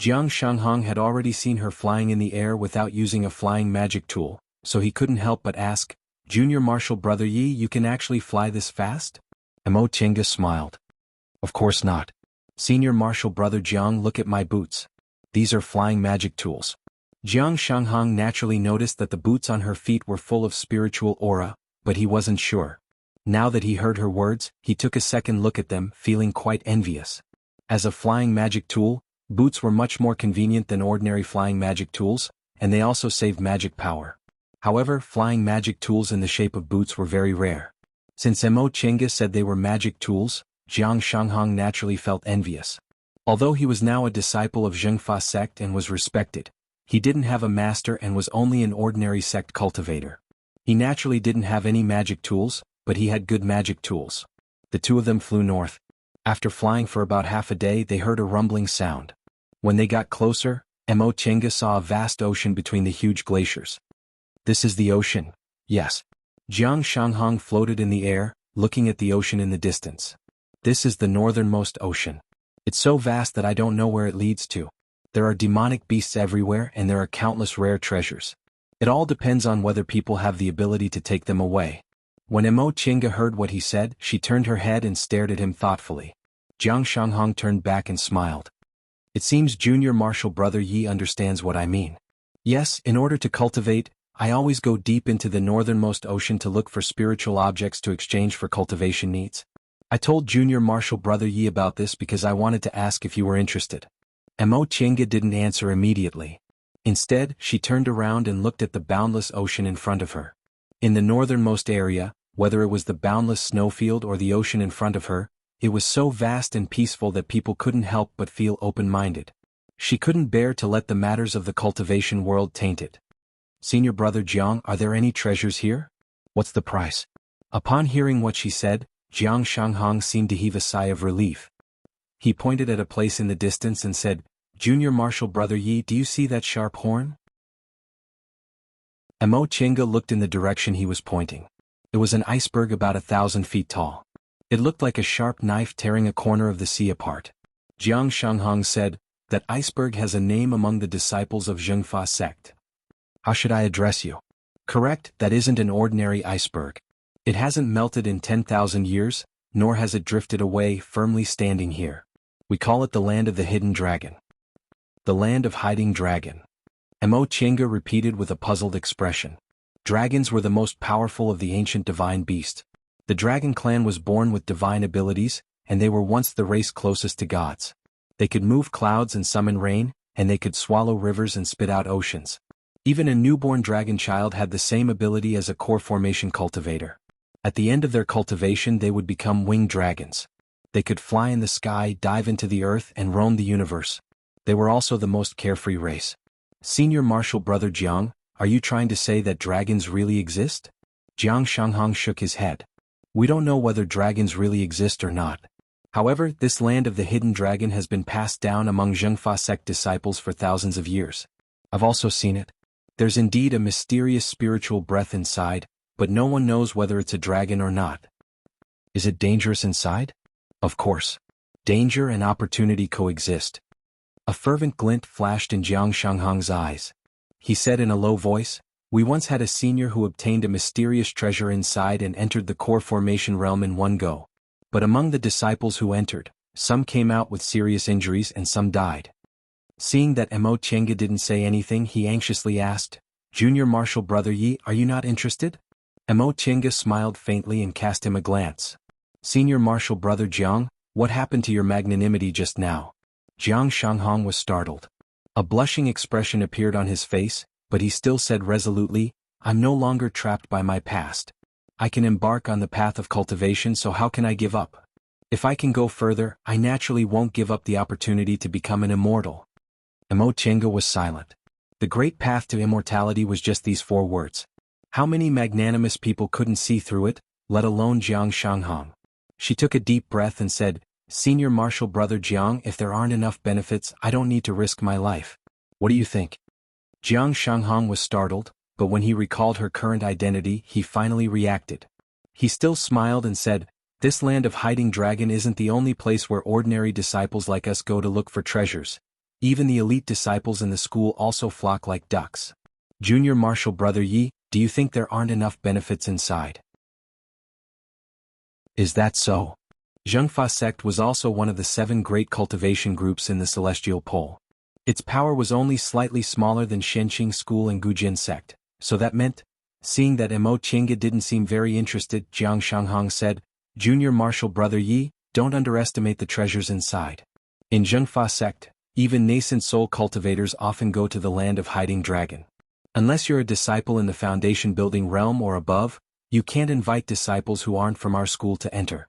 Jiang Shanghong had already seen her flying in the air without using a flying magic tool, so he couldn't help but ask, Junior Marshal Brother Yi, you can actually fly this fast? Emo Chenga smiled. Of course not. Senior Marshal Brother Jiang, look at my boots. These are flying magic tools. Jiang Shanghong naturally noticed that the boots on her feet were full of spiritual aura, but he wasn't sure. Now that he heard her words, he took a second look at them, feeling quite envious. As a flying magic tool, boots were much more convenient than ordinary flying magic tools, and they also saved magic power. However, flying magic tools in the shape of boots were very rare. Since Mo Chinga said they were magic tools, Jiang Shanghong naturally felt envious. Although he was now a disciple of Zhengfa sect and was respected, he didn't have a master and was only an ordinary sect cultivator. He naturally didn't have any magic tools, but he had good magic tools. The two of them flew north. After flying for about half a day, they heard a rumbling sound. When they got closer, Mo Chinga saw a vast ocean between the huge glaciers. This is the ocean. Yes. Jiang Shanghong floated in the air, looking at the ocean in the distance. This is the northernmost ocean. It's so vast that I don't know where it leads to. There are demonic beasts everywhere and there are countless rare treasures. It all depends on whether people have the ability to take them away. When Mo Chinga heard what he said, she turned her head and stared at him thoughtfully. Jiang Shanghong turned back and smiled. It seems Junior Martial Brother Yi understands what I mean. Yes, in order to cultivate, I always go deep into the northernmost ocean to look for spiritual objects to exchange for cultivation needs. I told Junior Martial Brother Yi about this because I wanted to ask if you were interested. Mo Chinga didn't answer immediately. Instead, she turned around and looked at the boundless ocean in front of her. In the northernmost area, whether it was the boundless snowfield or the ocean in front of her, it was so vast and peaceful that people couldn't help but feel open-minded. She couldn't bear to let the matters of the cultivation world taint it. Senior Brother Jiang, are there any treasures here? What's the price? Upon hearing what she said, Jiang Shanghong seemed to heave a sigh of relief. He pointed at a place in the distance and said, Junior Martial Brother Yi, do you see that sharp horn? Mo Chinga looked in the direction he was pointing. It was an iceberg about 1,000 feet tall. It looked like a sharp knife tearing a corner of the sea apart. Jiang Shanghong said, that iceberg has a name among the disciples of Zhengfa sect. How should I address you? Correct, that isn't an ordinary iceberg. It hasn't melted in 10,000 years, nor has it drifted away, firmly standing here. We call it the land of the hidden dragon. The land of hiding dragon. Mo Chinga repeated with a puzzled expression. Dragons were the most powerful of the ancient divine beast. The dragon clan was born with divine abilities, and they were once the race closest to gods. They could move clouds and summon rain, and they could swallow rivers and spit out oceans. Even a newborn dragon child had the same ability as a core formation cultivator. At the end of their cultivation they would become winged dragons. They could fly in the sky, dive into the earth, and roam the universe. They were also the most carefree race. Senior Martial Brother Jiang, are you trying to say that dragons really exist? Jiang Shanghong shook his head. We don't know whether dragons really exist or not. However, this land of the hidden dragon has been passed down among Zhengfa sect disciples for thousands of years. I've also seen it. There's indeed a mysterious spiritual breath inside, but no one knows whether it's a dragon or not. Is it dangerous inside? Of course. Danger and opportunity coexist. A fervent glint flashed in Jiang Shanghong's eyes. He said in a low voice, we once had a senior who obtained a mysterious treasure inside and entered the core formation realm in one go. But among the disciples who entered, some came out with serious injuries and some died. Seeing that Mo Chinga didn't say anything, he anxiously asked, Junior Martial Brother Yi, are you not interested? Mo Chinga smiled faintly and cast him a glance. Senior Martial Brother Jiang, what happened to your magnanimity just now? Jiang Shanghong was startled. A blushing expression appeared on his face, but he still said resolutely, I'm no longer trapped by my past. I can embark on the path of cultivation, so how can I give up? If I can go further, I naturally won't give up the opportunity to become an immortal. Mo Chinga was silent. The great path to immortality was just these 4 words. How many magnanimous people couldn't see through it, let alone Jiang Shanghong? She took a deep breath and said, Senior Martial Brother Jiang, if there aren't enough benefits, I don't need to risk my life. What do you think? Jiang Shanghong was startled, but when he recalled her current identity, he finally reacted. He still smiled and said, this land of hiding dragon isn't the only place where ordinary disciples like us go to look for treasures. Even the elite disciples in the school also flock like ducks. Junior Martial Brother Yi, do you think there aren't enough benefits inside? Is that so? Zhengfa sect was also one of the 7 great cultivation groups in the Celestial Pole. Its power was only slightly smaller than Shenqing School and Gujin sect, so that meant, seeing that Mo Chinga didn't seem very interested, Jiang Shanghong said, Junior Martial Brother Yi, don't underestimate the treasures inside. In Zhengfa sect, even nascent soul cultivators often go to the land of hiding dragon. Unless you're a disciple in the foundation building realm or above, you can't invite disciples who aren't from our school to enter.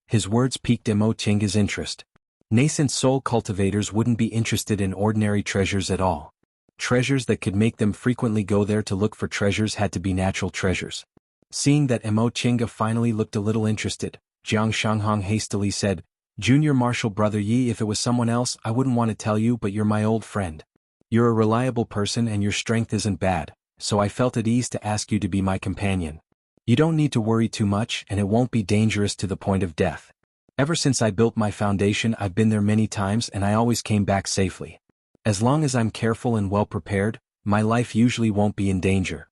His words piqued Mo Chenga's interest. Nascent soul cultivators wouldn't be interested in ordinary treasures at all. Treasures that could make them frequently go there to look for treasures had to be natural treasures. Seeing that Mo Chenga finally looked a little interested, Jiang Shanghong hastily said, "Junior Marshal Brother Yi, if it was someone else I wouldn't want to tell you, but you're my old friend. You're a reliable person and your strength isn't bad, so I felt at ease to ask you to be my companion. You don't need to worry too much and it won't be dangerous to the point of death. Ever since I built my foundation I've been there many times and I always came back safely. As long as I'm careful and well prepared, my life usually won't be in danger."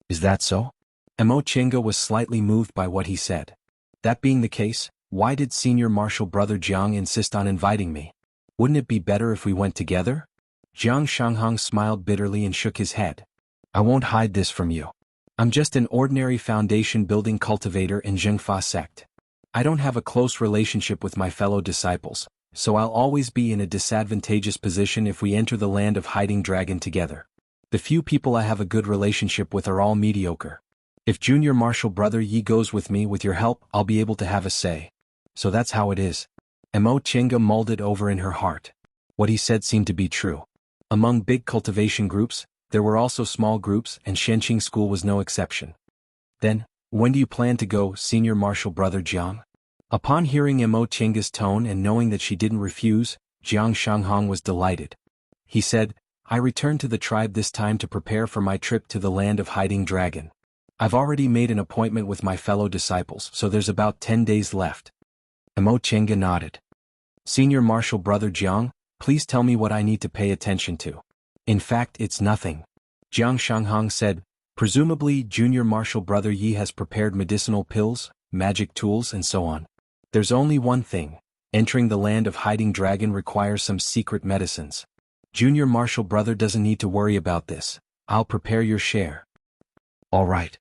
"Is that so?" Mo Chenga was slightly moved by what he said. "That being the case, why did Senior Marshal Brother Jiang insist on inviting me? Wouldn't it be better if we went together?" Jiang Shanghong smiled bitterly and shook his head. "I won't hide this from you. I'm just an ordinary foundation-building cultivator in Zhengfa sect. I don't have a close relationship with my fellow disciples, so I'll always be in a disadvantageous position if we enter the land of Hiding Dragon together. The few people I have a good relationship with are all mediocre. If Junior Marshal Brother Yi goes with me with your help, I'll be able to have a say. So that's how it is." Mo Chenga mulled it over in her heart. What he said seemed to be true. Among big cultivation groups, there were also small groups and Shenqing School was no exception. "Then, when do you plan to go, Senior Marshal Brother Jiang?" Upon hearing Mo Chenga's tone and knowing that she didn't refuse, Jiang Shanghong was delighted. He said, "I return to the tribe this time to prepare for my trip to the land of Hiding Dragon. I've already made an appointment with my fellow disciples, so there's about 10 days left." Mo Chenga nodded. "Senior Marshal Brother Jiang, please tell me what I need to pay attention to." "In fact, it's nothing," Jiang Shanghong said. "Presumably Junior Marshal Brother Yi has prepared medicinal pills, magic tools and so on. There's only one thing. Entering the land of Hiding Dragon requires some secret medicines. Junior Marshal Brother doesn't need to worry about this. I'll prepare your share." "All right."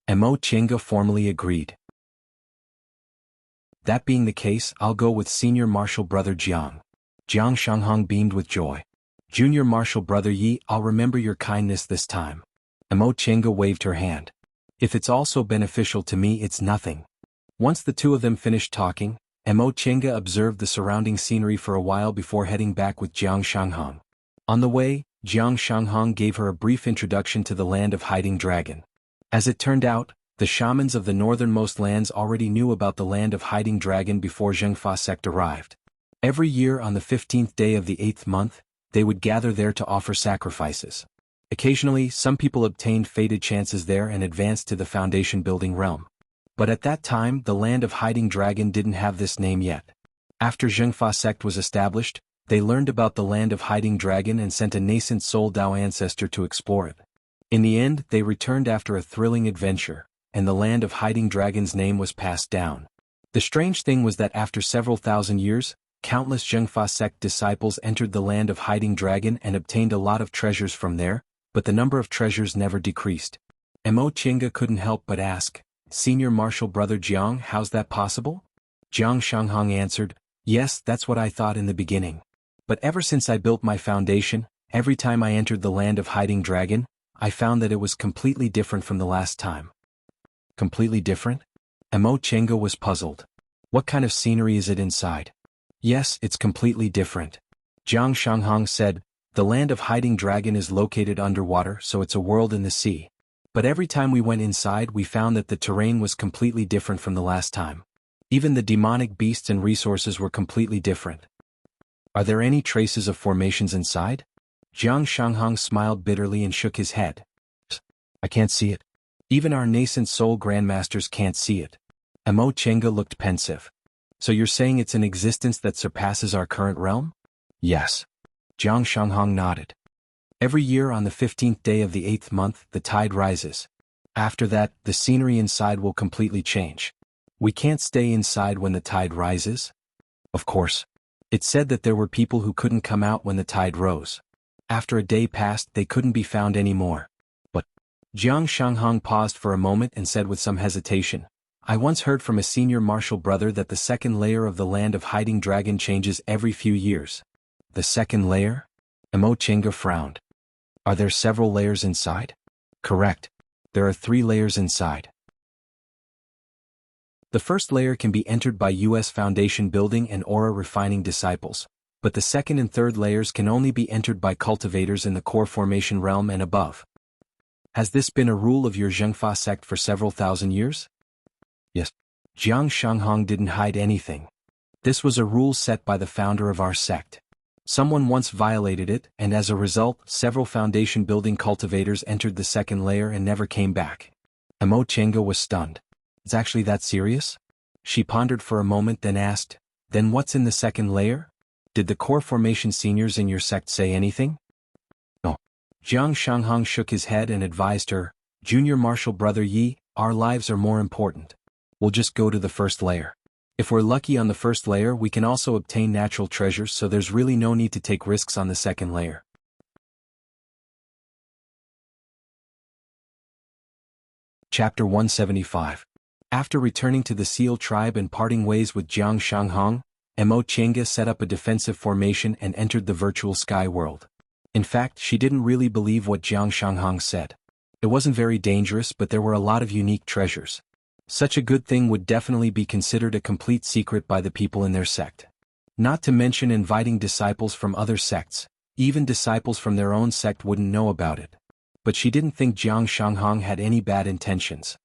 Mo Chenga formally agreed. "That being the case, I'll go with Senior Marshal Brother Jiang." Jiang Shanghong beamed with joy. "Junior Marshal Brother Yi, I'll remember your kindness this time." Mo Chenga waved her hand. "If it's also beneficial to me, it's nothing." Once the two of them finished talking, Mo Chenga observed the surrounding scenery for a while before heading back with Jiang Shanghong. On the way, Jiang Shanghong gave her a brief introduction to the land of Hiding Dragon. As it turned out, the shamans of the northernmost lands already knew about the land of Hiding Dragon before Zhengfa sect arrived. Every year on the 15th day of the 8th month, they would gather there to offer sacrifices. Occasionally, some people obtained fated chances there and advanced to the foundation-building realm. But at that time, the land of Hiding Dragon didn't have this name yet. After Zhengfa sect was established, they learned about the land of Hiding Dragon and sent a nascent Soul Dao ancestor to explore it. In the end, they returned after a thrilling adventure, and the land of Hiding Dragon's name was passed down. The strange thing was that after several thousand years, countless Zhengfa sect disciples entered the land of Hiding Dragon and obtained a lot of treasures from there, but the number of treasures never decreased. Mo Chenga couldn't help but ask, "Senior Marshal Brother Jiang, how's that possible?" Jiang Shanghong answered, "Yes, that's what I thought in the beginning. But ever since I built my foundation, every time I entered the land of Hiding Dragon, I found that it was completely different from the last time." "Completely different?" Mo Chenga was puzzled. "What kind of scenery is it inside?" "Yes, it's completely different." Jiang Shanghong said, "The land of Hiding Dragon is located underwater, so it's a world in the sea. But every time we went inside we found that the terrain was completely different from the last time. Even the demonic beasts and resources were completely different." "Are there any traces of formations inside?" Jiang Shanghong smiled bitterly and shook his head. "I can't see it. Even our nascent soul grandmasters can't see it." Mo Chenga looked pensive. "So you're saying it's an existence that surpasses our current realm?" "Yes." Jiang Shanghong nodded. "Every year on the 15th day of the 8th month, the tide rises. After that, the scenery inside will completely change. We can't stay inside when the tide rises." "Of course. It said that there were people who couldn't come out when the tide rose. After a day passed, they couldn't be found anymore. But..." Jiang Shanghong paused for a moment and said with some hesitation, "I once heard from a senior martial brother that the second layer of the land of Hiding Dragon changes every few years." "The second layer?" Mo Chenga frowned. Are there several layers inside? Correct. There are 3 layers inside. The first layer can be entered by US foundation building and aura refining disciples, but the second and third layers can only be entered by cultivators in the core formation realm and above. Has this been a rule of your Zhengfa sect for several thousand years? Yes. Jiang Shanghong didn't hide anything. This was a rule set by the founder of our sect. Someone once violated it, and as a result, several foundation building cultivators entered the second layer and never came back. Emo Chenga was stunned. It's actually that serious? She pondered for a moment, then asked, then what's in the second layer? Did the core formation seniors in your sect say anything? No. Jiang Shanghong shook his head and advised her, Junior Marshal Brother Yi, our lives are more important. We'll just go to the first layer. If we're lucky on the first layer, we can also obtain natural treasures, so there's really no need to take risks on the second layer. Chapter 175. After returning to the Seal tribe and parting ways with Jiang Shanghong, Emo Chenga set up a defensive formation and entered the virtual sky world. In fact, she didn't really believe what Jiang Shanghong said. It wasn't very dangerous, but there were a lot of unique treasures. Such a good thing would definitely be considered a complete secret by the people in their sect. Not to mention inviting disciples from other sects, even disciples from their own sect wouldn't know about it. But she didn't think Jiang Shanghong had any bad intentions.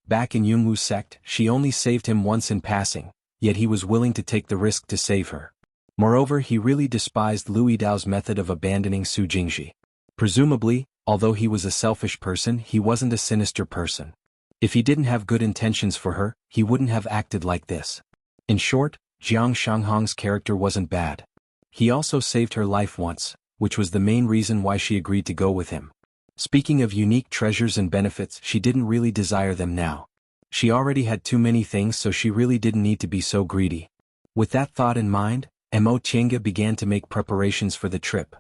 Back in Yungu's sect, she only saved him once in passing, yet he was willing to take the risk to save her. Moreover, he really despised Lui Dao's method of abandoning Su Jingji. Presumably, although he was a selfish person, he wasn't a sinister person. If he didn't have good intentions for her, he wouldn't have acted like this. In short, Jiang Shanghong's character wasn't bad. He also saved her life once, which was the main reason why she agreed to go with him. Speaking of unique treasures and benefits, she didn't really desire them now. She already had too many things, so she really didn't need to be so greedy. With that thought in mind, Emo Chenga began to make preparations for the trip.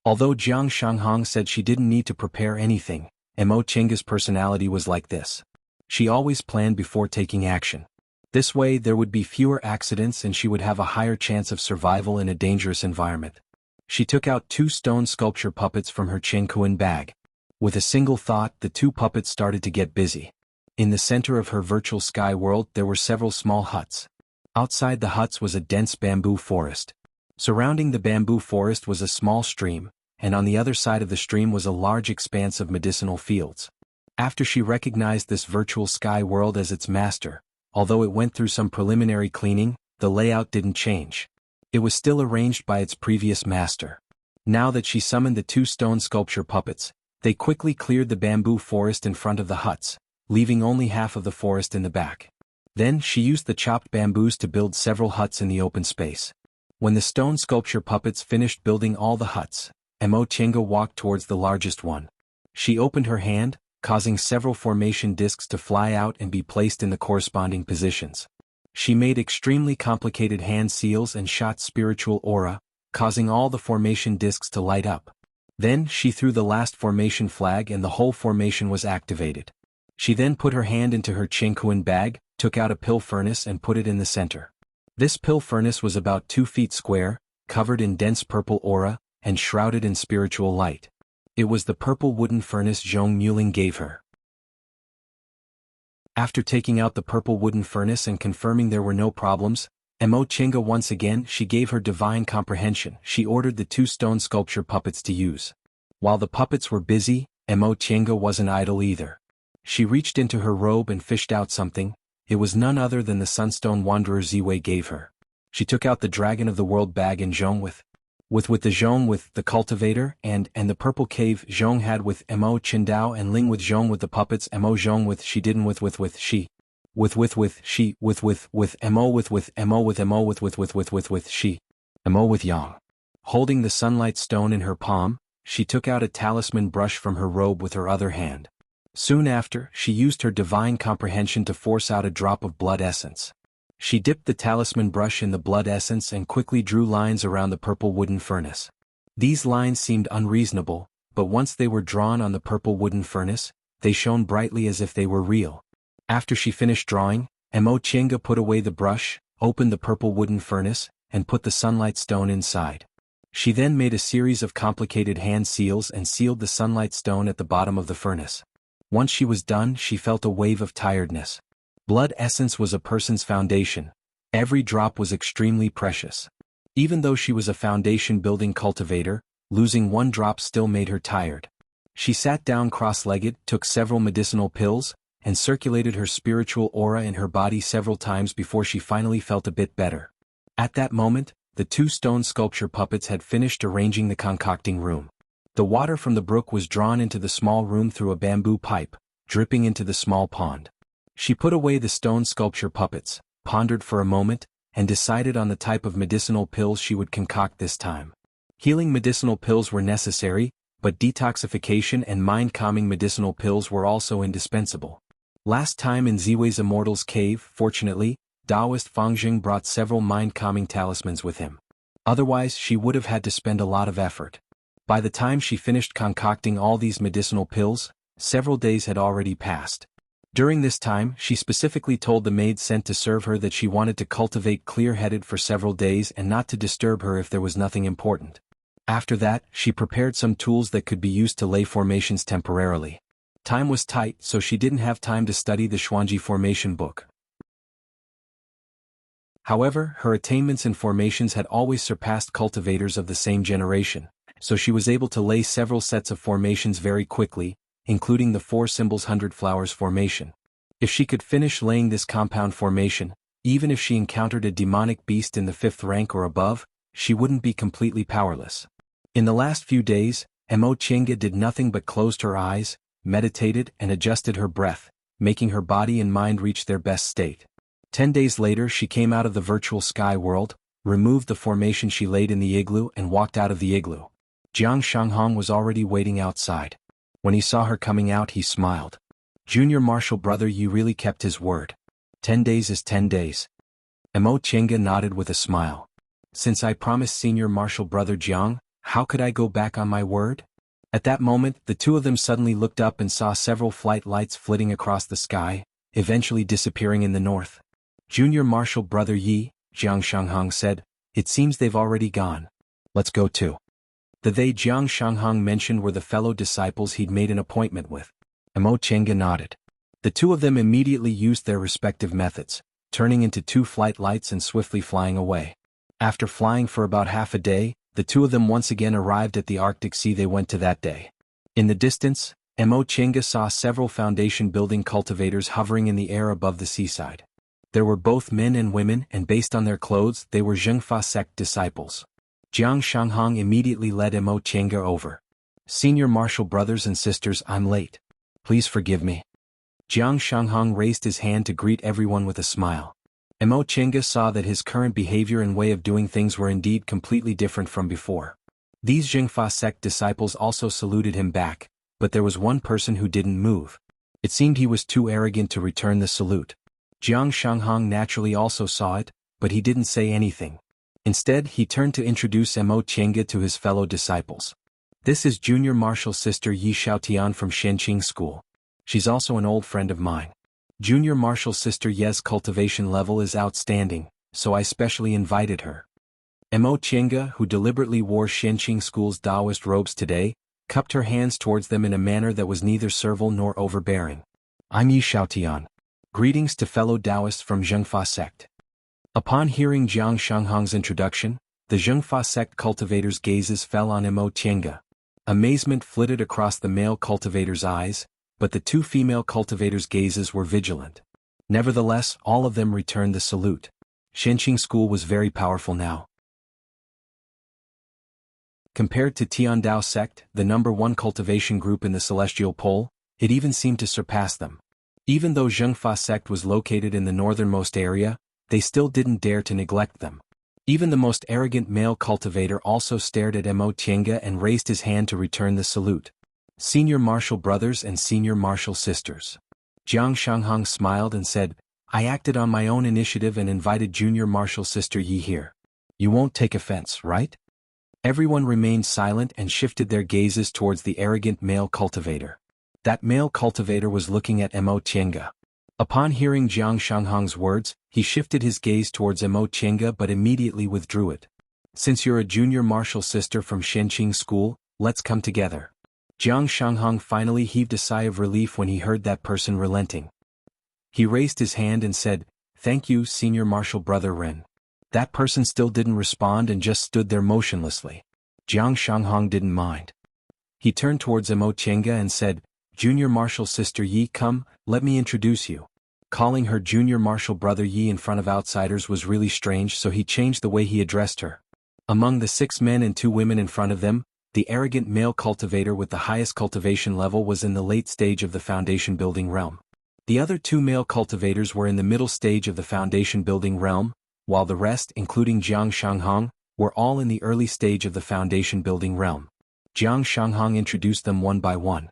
Although Jiang Shanghong said she didn't need to prepare anything, Emo Chenga's personality was like this. She always planned before taking action. This way there would be fewer accidents and she would have a higher chance of survival in a dangerous environment. She took out 2 stone sculpture puppets from her Chenkuan bag. With a single thought, the 2 puppets started to get busy. In the center of her virtual sky world there were several small huts. Outside the huts was a dense bamboo forest. Surrounding the bamboo forest was a small stream, and on the other side of the stream was a large expanse of medicinal fields. After she recognized this virtual sky world as its master, although it went through some preliminary cleaning, the layout didn't change. It was still arranged by its previous master. Now that she summoned the 2 stone sculpture puppets, they quickly cleared the bamboo forest in front of the huts, leaving only half of the forest in the back. Then she used the chopped bamboos to build several huts in the open space. When the stone sculpture puppets finished building all the huts, Emo Chenga walked towards the largest one. She opened her hand, causing several formation discs to fly out and be placed in the corresponding positions. She made extremely complicated hand seals and shot spiritual aura, causing all the formation discs to light up. Then she threw the last formation flag and the whole formation was activated. She then put her hand into her Chenkuan bag, took out a pill furnace and put it in the center. This pill furnace was about 2 feet square, covered in dense purple aura, and shrouded in spiritual light. It was the purple wooden furnace Zhong Muling gave her. After taking out the purple wooden furnace and confirming there were no problems, Emo Chenga once again she gave her divine comprehension. She ordered the 2 stone sculpture puppets to use. While the puppets were busy, Emo Chenga wasn't idle either. She reached into her robe and fished out something. It was none other than the Sunstone Wanderer Ziwei gave her. She took out the Dragon of the World bag and Zhong with the Zhong with the cultivator and the purple cave Zhong had with Emo Qindao and Ling with Zhong with the puppets Emo Zhong with she didn't with she with she with Emo with Emo with Emo with she Emo with Yang. Holding the sunlight stone in her palm, she took out a talisman brush from her robe with her other hand. Soon after, she used her divine comprehension to force out a drop of blood essence. She dipped the talisman brush in the blood essence and quickly drew lines around the purple wooden furnace. These lines seemed unreasonable, but once they were drawn on the purple wooden furnace, they shone brightly as if they were real. After she finished drawing, Emo Chenga put away the brush, opened the purple wooden furnace, and put the sunlight stone inside. She then made a series of complicated hand seals and sealed the sunlight stone at the bottom of the furnace. Once she was done, she felt a wave of tiredness. Blood essence was a person's foundation. Every drop was extremely precious. Even though she was a foundation-building cultivator, losing one drop still made her tired. She sat down cross-legged, took several medicinal pills, and circulated her spiritual aura in her body several times before she finally felt a bit better. At that moment, the two stone sculpture puppets had finished arranging the concocting room. The water from the brook was drawn into the small room through a bamboo pipe, dripping into the small pond. She put away the stone sculpture puppets, pondered for a moment, and decided on the type of medicinal pills she would concoct this time. Healing medicinal pills were necessary, but detoxification and mind-calming medicinal pills were also indispensable. Last time in Ziwei's Immortal's cave, fortunately, Taoist Fangjing brought several mind-calming talismans with him. Otherwise, she would have had to spend a lot of effort. By the time she finished concocting all these medicinal pills, several days had already passed. During this time, she specifically told the maid sent to serve her that she wanted to cultivate clear-headed for several days and not to disturb her if there was nothing important. After that, she prepared some tools that could be used to lay formations temporarily. Time was tight, so she didn't have time to study the Xuanji formation book. However, her attainments in formations had always surpassed cultivators of the same generation, so she was able to lay several sets of formations very quickly, including the 4 symbols 100 flowers formation. If she could finish laying this compound formation, even if she encountered a demonic beast in the 5th rank or above, she wouldn't be completely powerless. In the last few days, Mo Chinga did nothing but closed her eyes, meditated and adjusted her breath, making her body and mind reach their best state. 10 days later she came out of the virtual sky world, removed the formation she laid in the igloo and walked out of the igloo. Jiang Shanghong was already waiting outside. When he saw her coming out he smiled. "Junior Marshal brother, you really kept his word. 10 days is 10 days. Mo Chinga nodded with a smile. "Since I promised Senior Marshal brother Jiang, how could I go back on my word?" At that moment, the two of them suddenly looked up and saw several flight lights flitting across the sky, eventually disappearing in the north. "Junior Marshal brother Yi," Jiang Shanghong said, "it seems they've already gone. Let's go too." The they Jiang Shanghong mentioned were the fellow disciples he'd made an appointment with. Mo Chenga nodded. The two of them immediately used their respective methods, turning into 2 flight lights and swiftly flying away. After flying for about half a day, the two of them once again arrived at the Arctic Sea they went to that day. In the distance, Mo Chenga saw several foundation-building cultivators hovering in the air above the seaside. There were both men and women, and based on their clothes they were Zhengfa sect disciples. Jiang Shanghong immediately led Mo Chenga over. "Senior Marshal brothers and sisters, I'm late. Please forgive me." Jiang Shanghong raised his hand to greet everyone with a smile. Mo Chenga saw that his current behavior and way of doing things were indeed completely different from before. These Zhengfa sect disciples also saluted him back, but there was one person who didn't move. It seemed he was too arrogant to return the salute. Jiang Shanghong naturally also saw it, but he didn't say anything. Instead, he turned to introduce Mo Chenga to his fellow disciples. "This is Junior Marshal Sister Yi Xiaotian from Shenqing School. She's also an old friend of mine. Junior Marshal Sister Ye's cultivation level is outstanding, so I specially invited her." Mo Chenga, who deliberately wore Shenqing School's Taoist robes today, cupped her hands towards them in a manner that was neither servile nor overbearing. "I'm Yi Xiaotian. Greetings to fellow Taoists from Zhengfa sect." Upon hearing Jiang Shanghong's introduction, the Zhengfa sect cultivators' gazes fell on Mo Chenga. Amazement flitted across the male cultivators' eyes, but the 2 female cultivators' gazes were vigilant. Nevertheless, all of them returned the salute. Shenqing School was very powerful now. Compared to Tiandao sect, the #1 cultivation group in the Celestial Pole, it even seemed to surpass them. Even though Zhengfa sect was located in the northernmost area, they still didn't dare to neglect them. Even the most arrogant male cultivator also stared at Mo Chenga and raised his hand to return the salute. "Senior Marshal brothers and Senior Marshal sisters." Jiang Shanghong smiled and said, "I acted on my own initiative and invited Junior Marshal Sister Yi here. You won't take offense, right?" Everyone remained silent and shifted their gazes towards the arrogant male cultivator. That male cultivator was looking at Mo Chenga. Upon hearing Jiang Shanghong's words, he shifted his gaze towards Mo Chenga but immediately withdrew it. Since you're a junior martial sister from Shenqing School, let's come together. Jiang Shanghong finally heaved a sigh of relief when he heard that person relenting. He raised his hand and said, "Thank you, senior martial brother Ren." That person still didn't respond and just stood there motionlessly. Jiang Shanghong didn't mind. He turned towards Emo Chenga and said, "Junior martial sister Yi, come, let me introduce you." Calling her junior martial brother Yi in front of outsiders was really strange, so he changed the way he addressed her. Among the 6 men and 2 women in front of them, the arrogant male cultivator with the highest cultivation level was in the late stage of the foundation building realm. The other 2 male cultivators were in the middle stage of the foundation building realm, while the rest, including Jiang Shanghong, were all in the early stage of the foundation building realm. Jiang Shanghong introduced them one by one.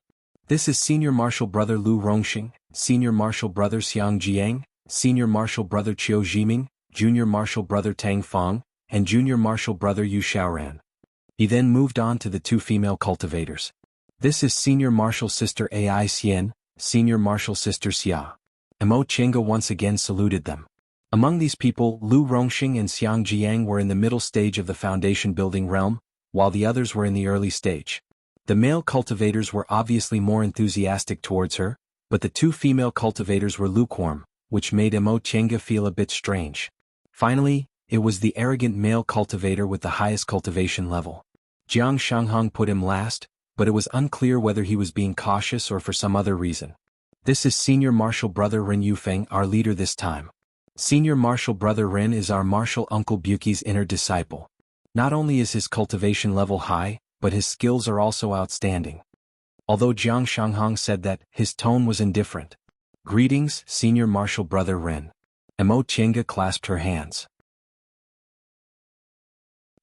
"This is Senior Martial Brother Lu Rongxing, Senior Martial Brother Xiang Jiang, Senior Martial Brother Qiu Jiming, Junior Martial Brother Tang Fong, and Junior Martial Brother Yu Xiaoran." He then moved on to the 2 female cultivators. "This is Senior Martial Sister Ai Xian, Senior Martial Sister Xia." Emo Chenga once again saluted them. Among these people, Lu Rongxing and Xiang Jiang were in the middle stage of the foundation building realm, while the others were in the early stage. The male cultivators were obviously more enthusiastic towards her, but the 2 female cultivators were lukewarm, which made Emo Chenga feel a bit strange. Finally, it was the arrogant male cultivator with the highest cultivation level. Jiang Shanghong put him last, but it was unclear whether he was being cautious or for some other reason. "This is Senior Martial Brother Ren Yufeng, our leader this time. Senior Martial Brother Ren is our martial uncle Buki's inner disciple. Not only is his cultivation level high, but his skills are also outstanding." Although Jiang Shanghong said that, his tone was indifferent. "Greetings, Senior Martial Brother Ren." Emo Chenga clasped her hands.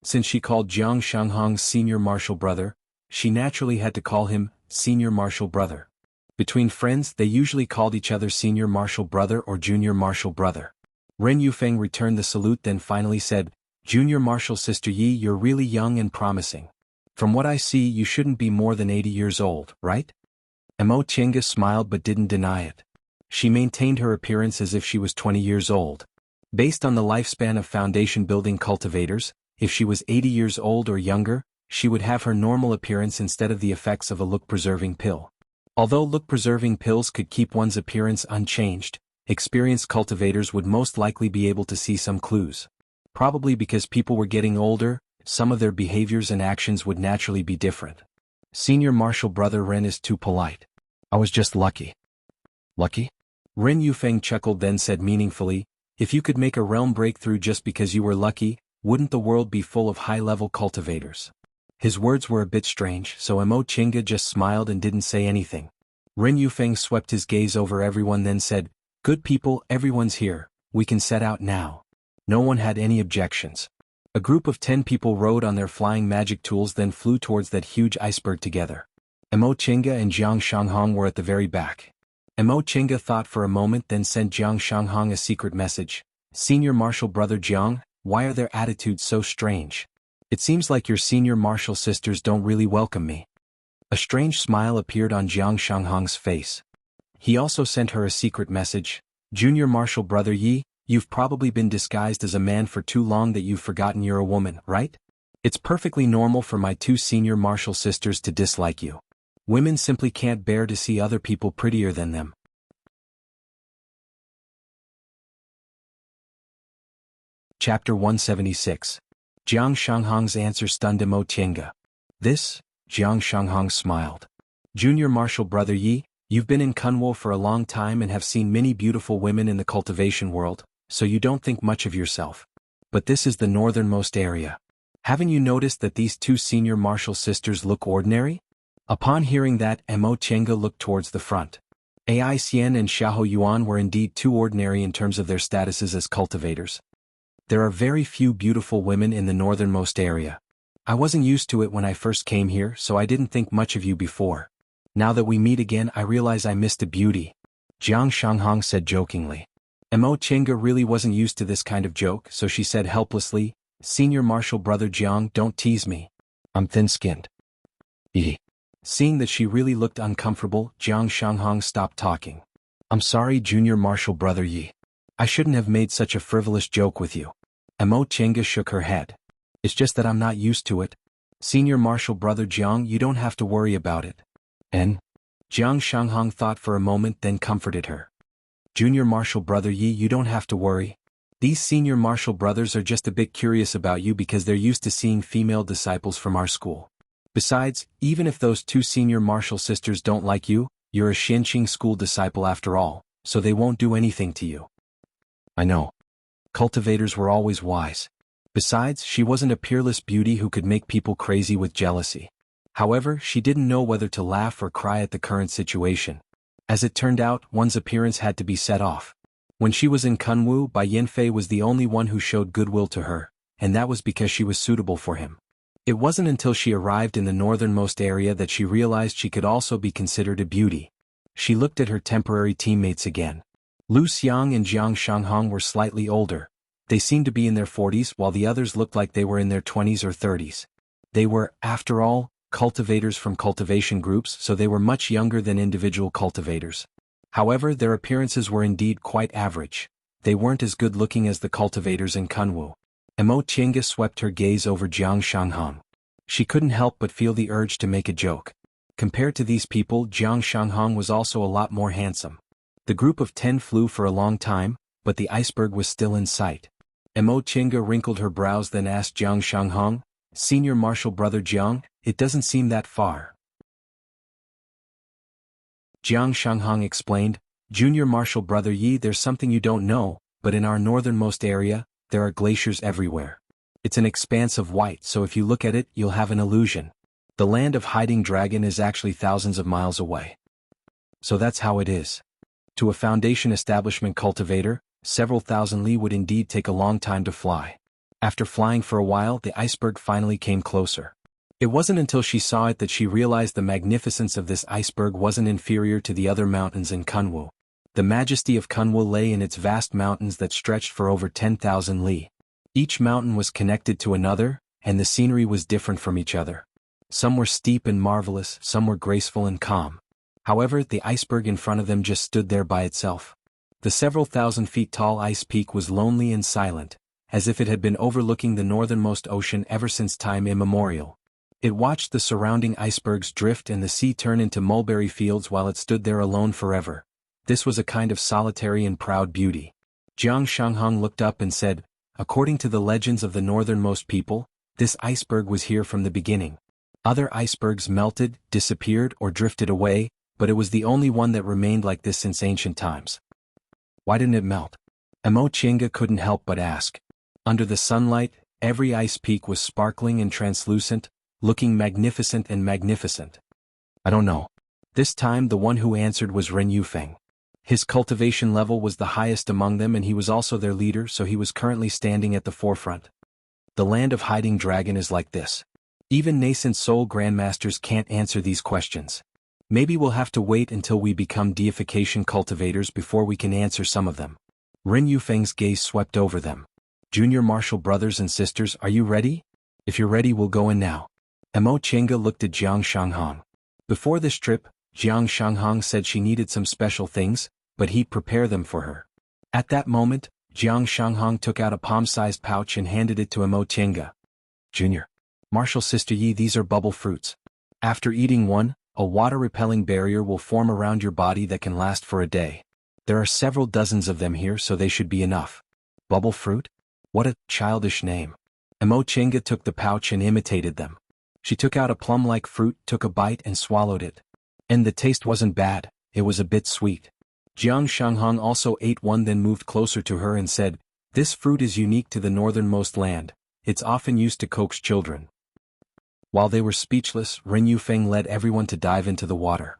Since she called Jiang Shanghong's Senior Martial Brother, she naturally had to call him Senior Martial Brother. Between friends, they usually called each other Senior Martial Brother or Junior Martial Brother. Ren Yufeng returned the salute, then finally said, "Junior Martial Sister Yi, you're really young and promising. From what I see, you shouldn't be more than 80 years old, right?" Emo Chenga smiled but didn't deny it. She maintained her appearance as if she was 20 years old. Based on the lifespan of foundation building cultivators, if she was 80 years old or younger, she would have her normal appearance instead of the effects of a look-preserving pill. Although look-preserving pills could keep one's appearance unchanged, experienced cultivators would most likely be able to see some clues. Probably because people were getting older, some of their behaviors and actions would naturally be different. "Senior Martial Brother Ren is too polite. I was just lucky." "Lucky?" Ren Yufeng chuckled, then said meaningfully, "If you could make a realm breakthrough just because you were lucky, wouldn't the world be full of high-level cultivators?" His words were a bit strange, so Emo Chenga just smiled and didn't say anything. Ren Yufeng swept his gaze over everyone, then said, "Good people, everyone's here, we can set out now." No one had any objections. A group of 10 people rode on their flying magic tools, then flew towards that huge iceberg together. Emo Chenga and Jiang Shanghong were at the very back. Emo Chenga thought for a moment, then sent Jiang Shanghong a secret message. "Senior Martial Brother Jiang, why are their attitudes so strange? It seems like your senior martial sisters don't really welcome me." A strange smile appeared on Jiang Shanghong's face. He also sent her a secret message. "Junior Martial Brother Yi, you've probably been disguised as a man for too long that you've forgotten you're a woman, right? It's perfectly normal for my 2 senior martial sisters to dislike you. Women simply can't bear to see other people prettier than them." Chapter 176. Jiang Shanghong's answer stunned Emo Chenga. "This?" Jiang Shanghong smiled. "Junior Martial Brother Yi, you've been in Kunwo for a long time and have seen many beautiful women in the cultivation world, so you don't think much of yourself. But this is the northernmost area. Haven't you noticed that these 2 senior martial sisters look ordinary?" Upon hearing that, Emo Chenga looked towards the front. Ai Xian and Xiahou Yuan were indeed too ordinary in terms of their statuses as cultivators. There are very few beautiful women in the northernmost area. I wasn't used to it when I first came here, so I didn't think much of you before. Now that we meet again, I realize I missed a beauty," Jiang Shanghong said jokingly. Emo Chenga really wasn't used to this kind of joke, so she said helplessly, "Senior Martial Brother Jiang, don't tease me. I'm thin-skinned." Eee. Seeing that she really looked uncomfortable, Jiang Shanghong stopped talking. "I'm sorry, Junior Martial Brother Yi. I shouldn't have made such a frivolous joke with you." Emo Chenga shook her head. It's just that I'm not used to it. Senior Marshal Brother Jiang, you don't have to worry about it. And? Jiang Shanghong thought for a moment, then comforted her. Junior Marshal Brother Yi, you don't have to worry. These Senior Marshal brothers are just a bit curious about you because they're used to seeing female disciples from our school. Besides, even if those two Senior Marshal sisters don't like you, you're a Xianqing school disciple after all, so they won't do anything to you. I know. Cultivators were always wise. Besides, she wasn't a peerless beauty who could make people crazy with jealousy. However, she didn't know whether to laugh or cry at the current situation. As it turned out, one's appearance had to be set off. When she was in Kunwu, Bai Yanfei was the only one who showed goodwill to her, and that was because she was suitable for him. It wasn't until she arrived in the northernmost area that she realized she could also be considered a beauty. She looked at her temporary teammates again. Lu Xiang and Jiang Shanghong were slightly older. They seemed to be in their 40s while the others looked like they were in their 20s or 30s. They were, after all, cultivators from cultivation groups, so they were much younger than individual cultivators. However, their appearances were indeed quite average. They weren't as good-looking as the cultivators in Kunwu. Mo Qianga swept her gaze over Jiang Shanghong. She couldn't help but feel the urge to make a joke. Compared to these people, Jiang Shanghong was also a lot more handsome. The group of 10 flew for a long time, but the iceberg was still in sight. Mo Qianga wrinkled her brows, then asked Jiang Shanghong, Senior Marshal Brother Jiang, it doesn't seem that far. Jiang Shanghong explained, Junior Marshal Brother Yi, there's something you don't know, but in our northernmost area, there are glaciers everywhere. It's an expanse of white, so if you look at it, you'll have an illusion. The land of Hiding Dragon is actually thousands of miles away. So that's how it is. To a Foundation establishment cultivator, several thousand li would indeed take a long time to fly. After flying for a while, the iceberg finally came closer. It wasn't until she saw it that she realized the magnificence of this iceberg wasn't inferior to the other mountains in Kunwu. The majesty of Kunwu lay in its vast mountains that stretched for over 10,000 li. Each mountain was connected to another, and the scenery was different from each other. Some were steep and marvelous, some were graceful and calm. However, the iceberg in front of them just stood there by itself. The several thousand feet tall ice peak was lonely and silent, as if it had been overlooking the northernmost ocean ever since time immemorial. It watched the surrounding icebergs drift and the sea turn into mulberry fields while it stood there alone forever. This was a kind of solitary and proud beauty. Jiang Shanghong looked up and said, according to the legends of the northernmost people, this iceberg was here from the beginning. Other icebergs melted, disappeared, or drifted away, but it was the only one that remained like this since ancient times. Why didn't it melt? Mo Qianga couldn't help but ask. Under the sunlight, every ice peak was sparkling and translucent, looking magnificent and magnificent. I don't know. This time the one who answered was Ren Yufeng. His cultivation level was the highest among them and he was also their leader, so he was currently standing at the forefront. The land of Hiding Dragon is like this. Even nascent soul grandmasters can't answer these questions. Maybe we'll have to wait until we become deification cultivators before we can answer some of them. Ren Yufeng's gaze swept over them. Junior Marshal brothers and sisters, are you ready? If you're ready, we'll go in now. Mo Qianga looked at Jiang Shanghong. Before this trip, Jiang Shanghong said she needed some special things, but he'd prepare them for her. At that moment, Jiang Shanghong took out a palm-sized pouch and handed it to Mo Qianga. Junior Marshal Sister Yi, these are bubble fruits. After eating one, a water-repelling barrier will form around your body that can last for a day. There are several dozens of them here, so they should be enough. Bubble fruit? What a childish name. Mo Qianga took the pouch and imitated them. She took out a plum-like fruit, took a bite and swallowed it. And the taste wasn't bad, it was a bit sweet. Jiang Shanghong also ate one, then moved closer to her and said, this fruit is unique to the northernmost land. It's often used to coax children. While they were speechless, Ren Yufeng led everyone to dive into the water.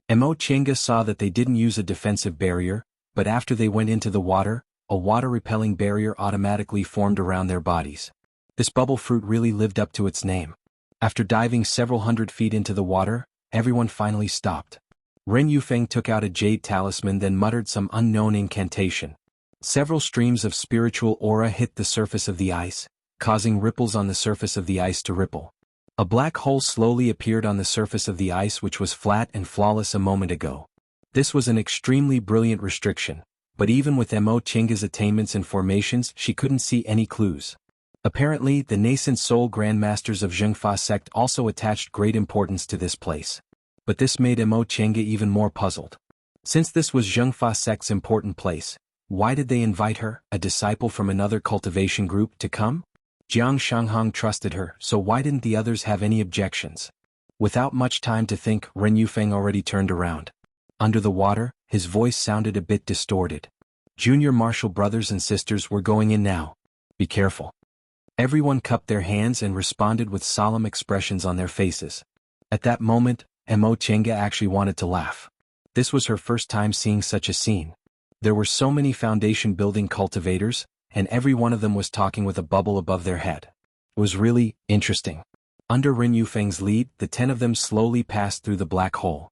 Mo Qianga saw that they didn't use a defensive barrier, but after they went into the water, a water-repelling barrier automatically formed around their bodies. This bubble fruit really lived up to its name. After diving several hundred feet into the water, everyone finally stopped. Ren Yufeng took out a jade talisman, then muttered some unknown incantation. Several streams of spiritual aura hit the surface of the ice, causing ripples on the surface of the ice to ripple. A black hole slowly appeared on the surface of the ice, which was flat and flawless a moment ago. This was an extremely brilliant restriction. but even with Mo Chinga's attainments and formations she couldn't see any clues. Apparently, the nascent soul grandmasters of Zhengfa sect also attached great importance to this place. But this made Mo Chinga even more puzzled. Since this was Zhengfa sect's important place, why did they invite her, a disciple from another cultivation group, to come? Jiang Shanghong trusted her, so why didn't the others have any objections? Without much time to think, Ren Yufeng already turned around. Under the water, his voice sounded a bit distorted. Junior martial brothers and sisters were going in now. Be careful. Everyone cupped their hands and responded with solemn expressions on their faces. At that moment, Mo Chinga actually wanted to laugh. This was her first time seeing such a scene. There were so many foundation building cultivators, and every one of them was talking with a bubble above their head. It was really interesting. Under Ren Yufeng's lead, the 10 of them slowly passed through the black hole.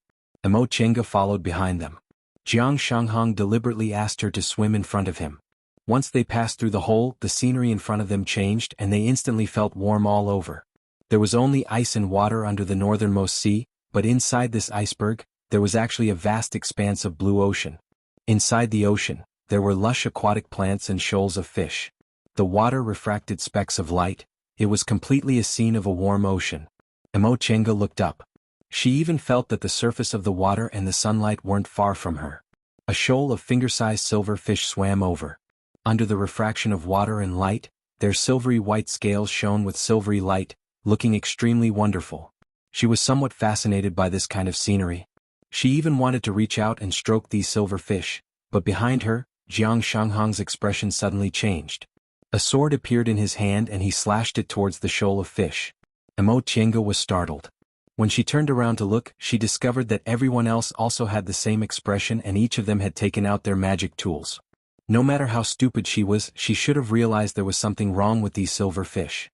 Mo Chinga followed behind them. Jiang Shanghong deliberately asked her to swim in front of him. Once they passed through the hole, the scenery in front of them changed and they instantly felt warm all over. There was only ice and water under the northernmost sea, but inside this iceberg, there was actually a vast expanse of blue ocean. Inside the ocean, there were lush aquatic plants and shoals of fish. The water refracted specks of light. It was completely a scene of a warm ocean. Mo Chinga looked up. She even felt that the surface of the water and the sunlight weren't far from her. A shoal of finger-sized silver fish swam over. Under the refraction of water and light, their silvery white scales shone with silvery light, looking extremely wonderful. She was somewhat fascinated by this kind of scenery. She even wanted to reach out and stroke these silver fish, but behind her, Jiang Shanghong's expression suddenly changed. A sword appeared in his hand and he slashed it towards the shoal of fish. Mo Chinga was startled. When she turned around to look, she discovered that everyone else also had the same expression and each of them had taken out their magic tools. No matter how stupid she was, she should have realized there was something wrong with these silver fish.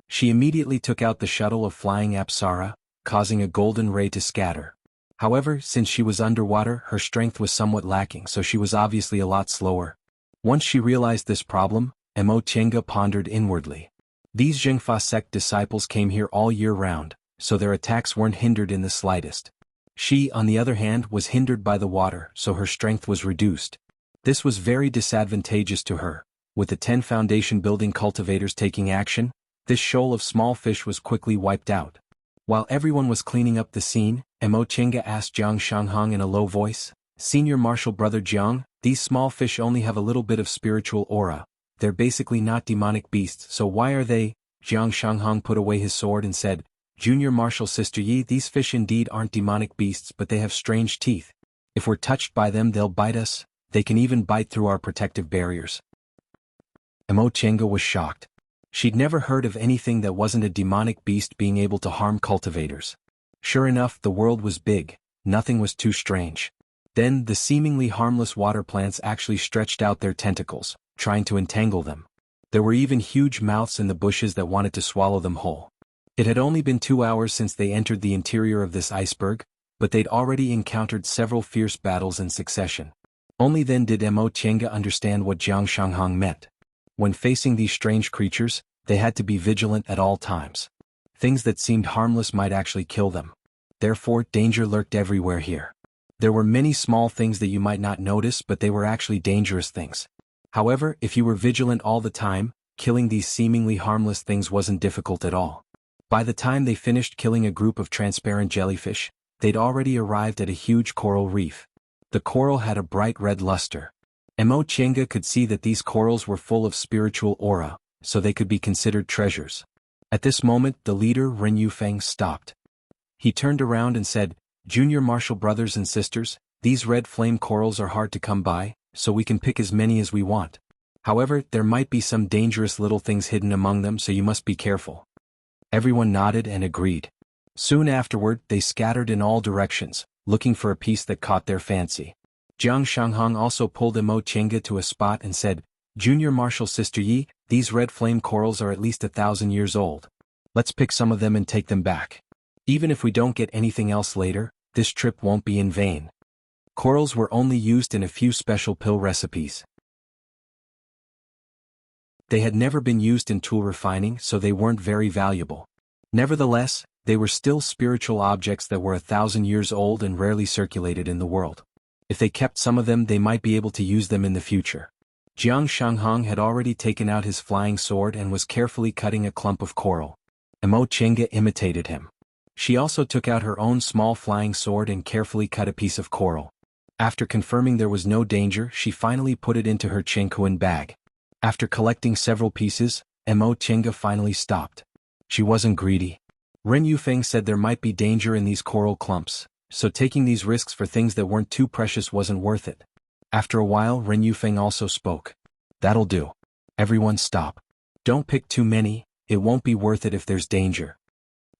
She immediately took out the shuttle of flying Apsara, causing a golden ray to scatter. However, since she was underwater, her strength was somewhat lacking, so she was obviously a lot slower. Once she realized this problem, Mo Chinga pondered inwardly. These Zhengfa sect disciples came here all year round, so their attacks weren't hindered in the slightest. She, on the other hand, was hindered by the water, so her strength was reduced. This was very disadvantageous to her. With the 10 foundation building cultivators taking action, this shoal of small fish was quickly wiped out. While everyone was cleaning up the scene, Mo Chinga asked Jiang Shanghong in a low voice, "Senior martial brother Jiang, these small fish only have a little bit of spiritual aura. They're basically not demonic beasts, so why are they?" Jiang Shanghong put away his sword and said, "Junior martial sister Yi, these fish indeed aren't demonic beasts, but they have strange teeth. If we're touched by them they'll bite us, they can even bite through our protective barriers." Mo Chinga was shocked. She'd never heard of anything that wasn't a demonic beast being able to harm cultivators. Sure enough, the world was big, nothing was too strange. Then the seemingly harmless water plants actually stretched out their tentacles, trying to entangle them. There were even huge mouths in the bushes that wanted to swallow them whole. It had only been 2 hours since they entered the interior of this iceberg, but they'd already encountered several fierce battles in succession. Only then did Mo Chinga understand what Jiang Shanghong meant. When facing these strange creatures, they had to be vigilant at all times. Things that seemed harmless might actually kill them. Therefore, danger lurked everywhere here. There were many small things that you might not notice, but they were actually dangerous things. However, if you were vigilant all the time, killing these seemingly harmless things wasn't difficult at all. By the time they finished killing a group of transparent jellyfish, they'd already arrived at a huge coral reef. The coral had a bright red luster. Mo Chinga could see that these corals were full of spiritual aura, so they could be considered treasures. At this moment, the leader, Ren Yufeng, stopped. He turned around and said, "Junior martial brothers and sisters, these red flame corals are hard to come by, so we can pick as many as we want. However, there might be some dangerous little things hidden among them, so you must be careful." Everyone nodded and agreed. Soon afterward, they scattered in all directions, looking for a piece that caught their fancy. Jiang Shanghong also pulled Mo Chinga to a spot and said, "Junior martial sister Yi, these red flame corals are at least 1,000 years old. Let's pick some of them and take them back. Even if we don't get anything else later, this trip won't be in vain." Corals were only used in a few special pill recipes. They had never been used in tool refining, so they weren't very valuable. Nevertheless, they were still spiritual objects that were 1,000 years old and rarely circulated in the world. If they kept some of them, they might be able to use them in the future. Jiang Shanghong had already taken out his flying sword and was carefully cutting a clump of coral. Emo Chenga imitated him. She also took out her own small flying sword and carefully cut a piece of coral. After confirming there was no danger, she finally put it into her Chengkuan bag. After collecting several pieces, Emo Chenga finally stopped. She wasn't greedy. Ren Yufeng said there might be danger in these coral clumps, so taking these risks for things that weren't too precious wasn't worth it. After a while, Ren Yufeng also spoke. That'll do. Everyone stop. Don't pick too many, it won't be worth it if there's danger.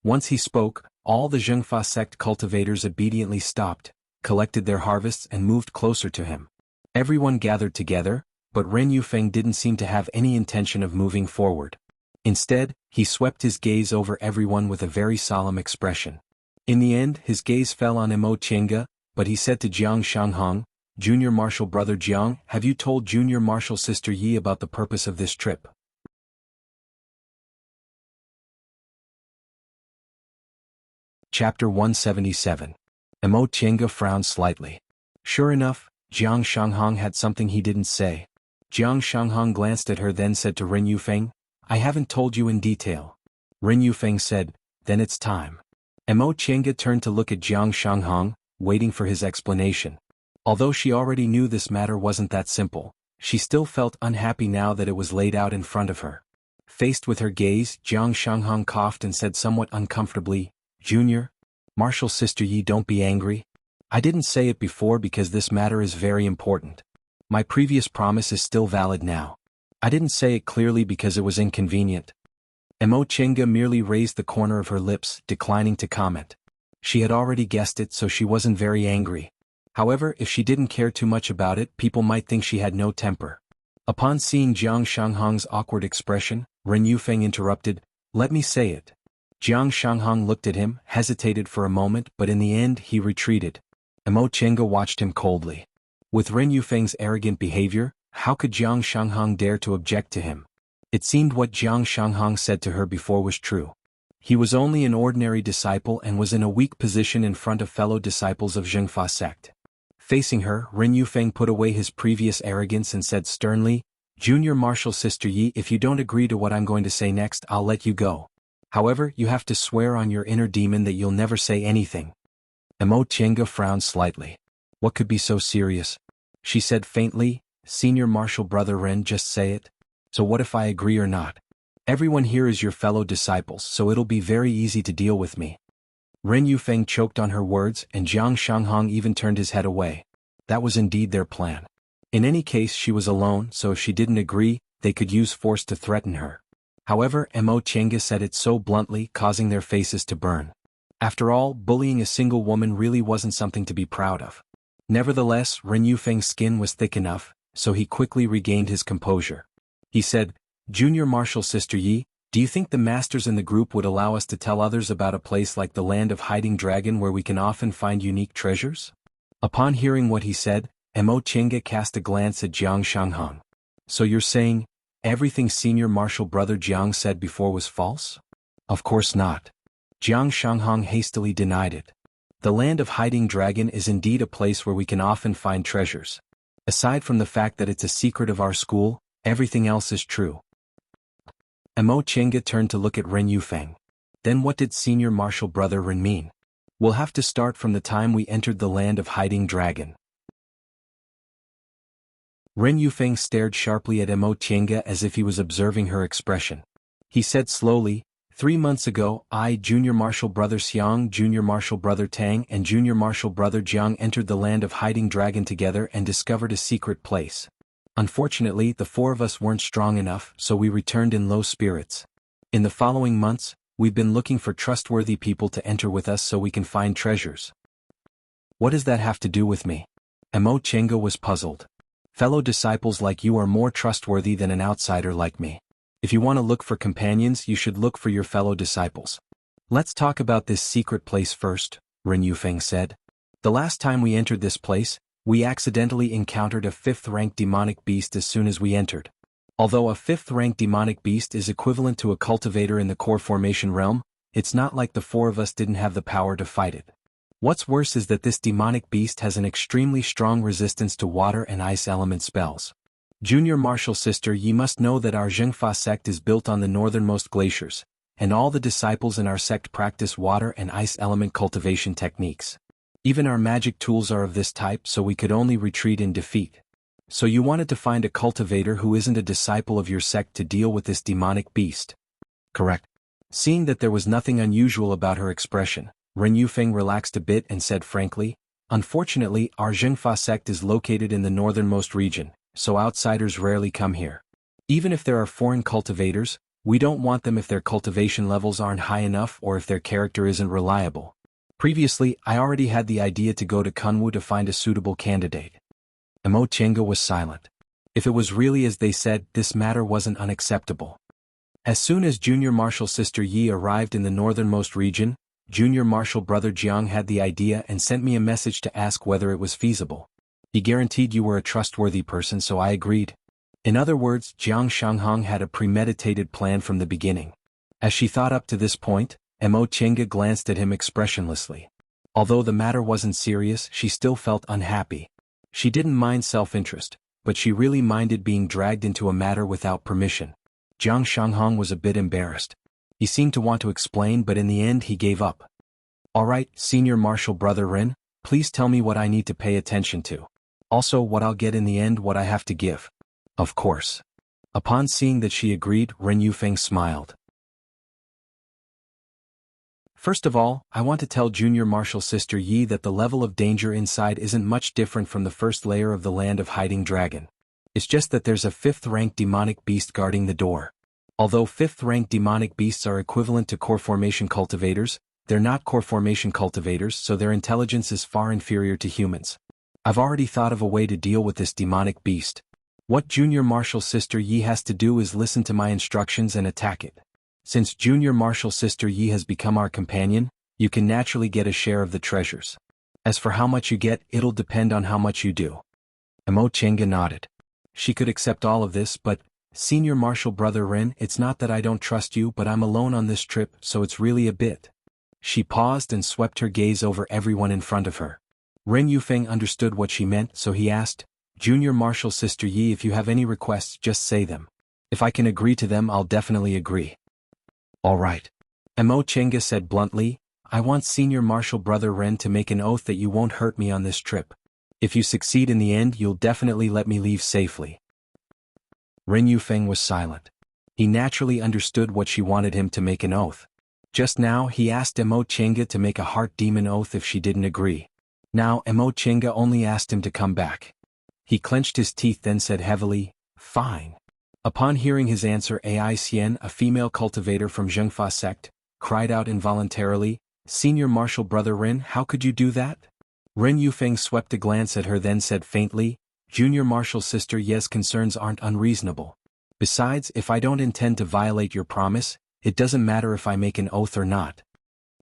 Once he spoke, all the Zhengfa sect cultivators obediently stopped, collected their harvests and moved closer to him. Everyone gathered together, but Ren Yufeng didn't seem to have any intention of moving forward. Instead, he swept his gaze over everyone with a very solemn expression. In the end, his gaze fell on Emo Chenga, but he said to Jiang Shanghong, Junior Marshal Brother Jiang, have you told Junior Marshal Sister Yi about the purpose of this trip? Chapter 177. Emo Chenga frowned slightly. Sure enough, Jiang Shanghong had something he didn't say. Jiang Shanghong glanced at her, then said to Ren Yufeng, I haven't told you in detail. Ren Yufeng said, then it's time. Emo Chenga turned to look at Jiang Shanghong, waiting for his explanation. Although she already knew this matter wasn't that simple, she still felt unhappy now that it was laid out in front of her. Faced with her gaze, Jiang Shanghong coughed and said somewhat uncomfortably, Junior Marshal Sister Yi, don't be angry. I didn't say it before because this matter is very important. My previous promise is still valid now. I didn't say it clearly because it was inconvenient. Emo Chenga merely raised the corner of her lips, declining to comment. She had already guessed it, so she wasn't very angry. However, if she didn't care too much about it, people might think she had no temper. Upon seeing Jiang Shanghong's awkward expression, Ren Yufeng interrupted, let me say it. Jiang Shanghong looked at him, hesitated for a moment, but in the end he retreated. Emo Chenga watched him coldly. With Ren Yufeng's arrogant behavior, how could Jiang Shanghong dare to object to him? It seemed what Jiang Shanghong said to her before was true. He was only an ordinary disciple and was in a weak position in front of fellow disciples of Zhengfa sect. Facing her, Ren Yufeng put away his previous arrogance and said sternly, Junior Marshal Sister Yi, if you don't agree to what I'm going to say next, I'll let you go. However, you have to swear on your inner demon that you'll never say anything. Emo Chenga frowned slightly. What could be so serious? She said faintly, Senior Marshal Brother Ren, just say it. So what if I agree or not? Everyone here is your fellow disciples, so it'll be very easy to deal with me. Ren Yufeng choked on her words, and Jiang Shanghong even turned his head away. That was indeed their plan. In any case, she was alone, so if she didn't agree, they could use force to threaten her. However, Emo Chenga said it so bluntly, causing their faces to burn. After all, bullying a single woman really wasn't something to be proud of. Nevertheless, Ren Yufeng's skin was thick enough, so he quickly regained his composure. He said, Junior Marshal Sister Yi, do you think the masters in the group would allow us to tell others about a place like the Land of Hiding Dragon where we can often find unique treasures? Upon hearing what he said, Emo Chenga cast a glance at Jiang Shanghong. So you're saying, everything Senior Marshal Brother Jiang said before was false? Of course not. Jiang Shanghong hastily denied it. The Land of Hiding Dragon is indeed a place where we can often find treasures. Aside from the fact that it's a secret of our school, everything else is true. Emo Chenga turned to look at Ren Yufeng. Then what did Senior Marshal Brother Ren mean? We'll have to start from the time we entered the Land of Hiding Dragon. Ren Yufeng stared sharply at Emo Chenga as if he was observing her expression. He said slowly, 3 months ago, I, Junior Marshal Brother Xiang, Junior Marshal Brother Tang, and Junior Marshal Brother Jiang entered the Land of Hiding Dragon together and discovered a secret place. Unfortunately, the 4 of us weren't strong enough, so we returned in low spirits. In the following months, we've been looking for trustworthy people to enter with us so we can find treasures. What does that have to do with me? Emo Chenga was puzzled. Fellow disciples like you are more trustworthy than an outsider like me. If you want to look for companions, you should look for your fellow disciples. Let's talk about this secret place first, Ren Yufeng said. The last time we entered this place, we accidentally encountered a 5th-rank demonic beast as soon as we entered. Although a 5th-rank demonic beast is equivalent to a cultivator in the core formation realm, it's not like the 4 of us didn't have the power to fight it. What's worse is that this demonic beast has an extremely strong resistance to water and ice element spells. Junior Martial Sister, ye must know that our Zhengfa sect is built on the northernmost glaciers, and all the disciples in our sect practice water and ice element cultivation techniques. Even our magic tools are of this type, so we could only retreat in defeat. So you wanted to find a cultivator who isn't a disciple of your sect to deal with this demonic beast. Correct. Seeing that there was nothing unusual about her expression, Ren Yufeng relaxed a bit and said frankly, unfortunately, our Zhengfa sect is located in the northernmost region, so outsiders rarely come here. Even if there are foreign cultivators, we don't want them if their cultivation levels aren't high enough or if their character isn't reliable. Previously, I already had the idea to go to Kunwu to find a suitable candidate. Emo Chenga was silent. If it was really as they said, this matter wasn't unacceptable. As soon as Junior Martial Sister Yi arrived in the northernmost region, Junior Martial Brother Jiang had the idea and sent me a message to ask whether it was feasible. He guaranteed you were a trustworthy person, so I agreed. In other words, Jiang Shanghong had a premeditated plan from the beginning. As she thought up to this point, Mo Chenga glanced at him expressionlessly. Although the matter wasn't serious, she still felt unhappy. She didn't mind self-interest, but she really minded being dragged into a matter without permission. Jiang Shanghong was a bit embarrassed. He seemed to want to explain, but in the end he gave up. Alright, Senior Martial Brother Ren, please tell me what I need to pay attention to. Also what I'll get in the end, what I have to give. Of course. Upon seeing that she agreed, Ren Yufeng smiled. First of all, I want to tell Junior Martial Sister Yi that the level of danger inside isn't much different from the first layer of the Land of Hiding Dragon. It's just that there's a 5th-rank demonic beast guarding the door. Although 5th-rank demonic beasts are equivalent to core formation cultivators, they're not core formation cultivators, so their intelligence is far inferior to humans. I've already thought of a way to deal with this demonic beast. What Junior Martial Sister Yi has to do is listen to my instructions and attack it. Since Junior Martial Sister Yi has become our companion, you can naturally get a share of the treasures. As for how much you get, it'll depend on how much you do. Mo Chenga nodded. She could accept all of this, but, Senior Martial Brother Ren, it's not that I don't trust you, but I'm alone on this trip, so it's really a bit. She paused and swept her gaze over everyone in front of her. Ren Yufeng understood what she meant, so he asked, Junior Martial Sister Yi, if you have any requests, just say them. If I can agree to them, I'll definitely agree. All right. Mo Chenga said bluntly, I want Senior Martial Brother Ren to make an oath that you won't hurt me on this trip. If you succeed in the end, you'll definitely let me leave safely. Ren Yufeng was silent. He naturally understood what she wanted him to make an oath. Just now he asked Mo Chenga to make a heart demon oath if she didn't agree. Now Mo Chenga only asked him to come back. He clenched his teeth, then said heavily, fine. Upon hearing his answer, Ai Xian, a female cultivator from Zhengfa sect, cried out involuntarily, Senior Martial Brother Ren, how could you do that? Ren Yufeng swept a glance at her, then said faintly, Junior Martial Sister Ye's concerns aren't unreasonable. Besides, if I don't intend to violate your promise, it doesn't matter if I make an oath or not.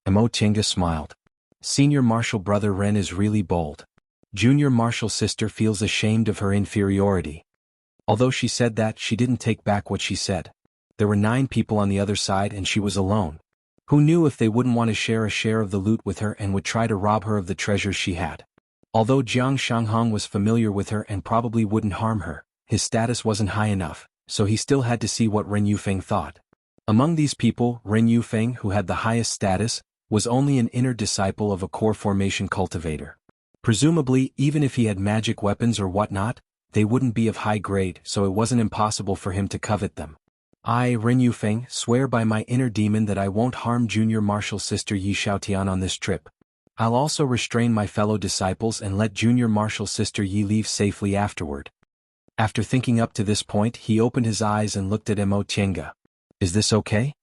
Mo Chenga smiled. Senior Martial Brother Ren is really bold. Junior Martial Sister feels ashamed of her inferiority. Although she said that, she didn't take back what she said. There were 9 people on the other side and she was alone. Who knew if they wouldn't want to share a share of the loot with her and would try to rob her of the treasures she had. Although Jiang Shanghong was familiar with her and probably wouldn't harm her, his status wasn't high enough, so he still had to see what Ren Yufeng thought. Among these people, Ren Yufeng, who had the highest status, was only an inner disciple of a core formation cultivator. Presumably, even if he had magic weapons or whatnot, they wouldn't be of high grade, so it wasn't impossible for him to covet them. I, Ren Yufeng, swear by my inner demon that I won't harm Junior Martial Sister Yi Xiaotian on this trip. I'll also restrain my fellow disciples and let Junior Martial Sister Yi leave safely afterward. After thinking up to this point, he opened his eyes and looked at Mo Chenga. Is this okay?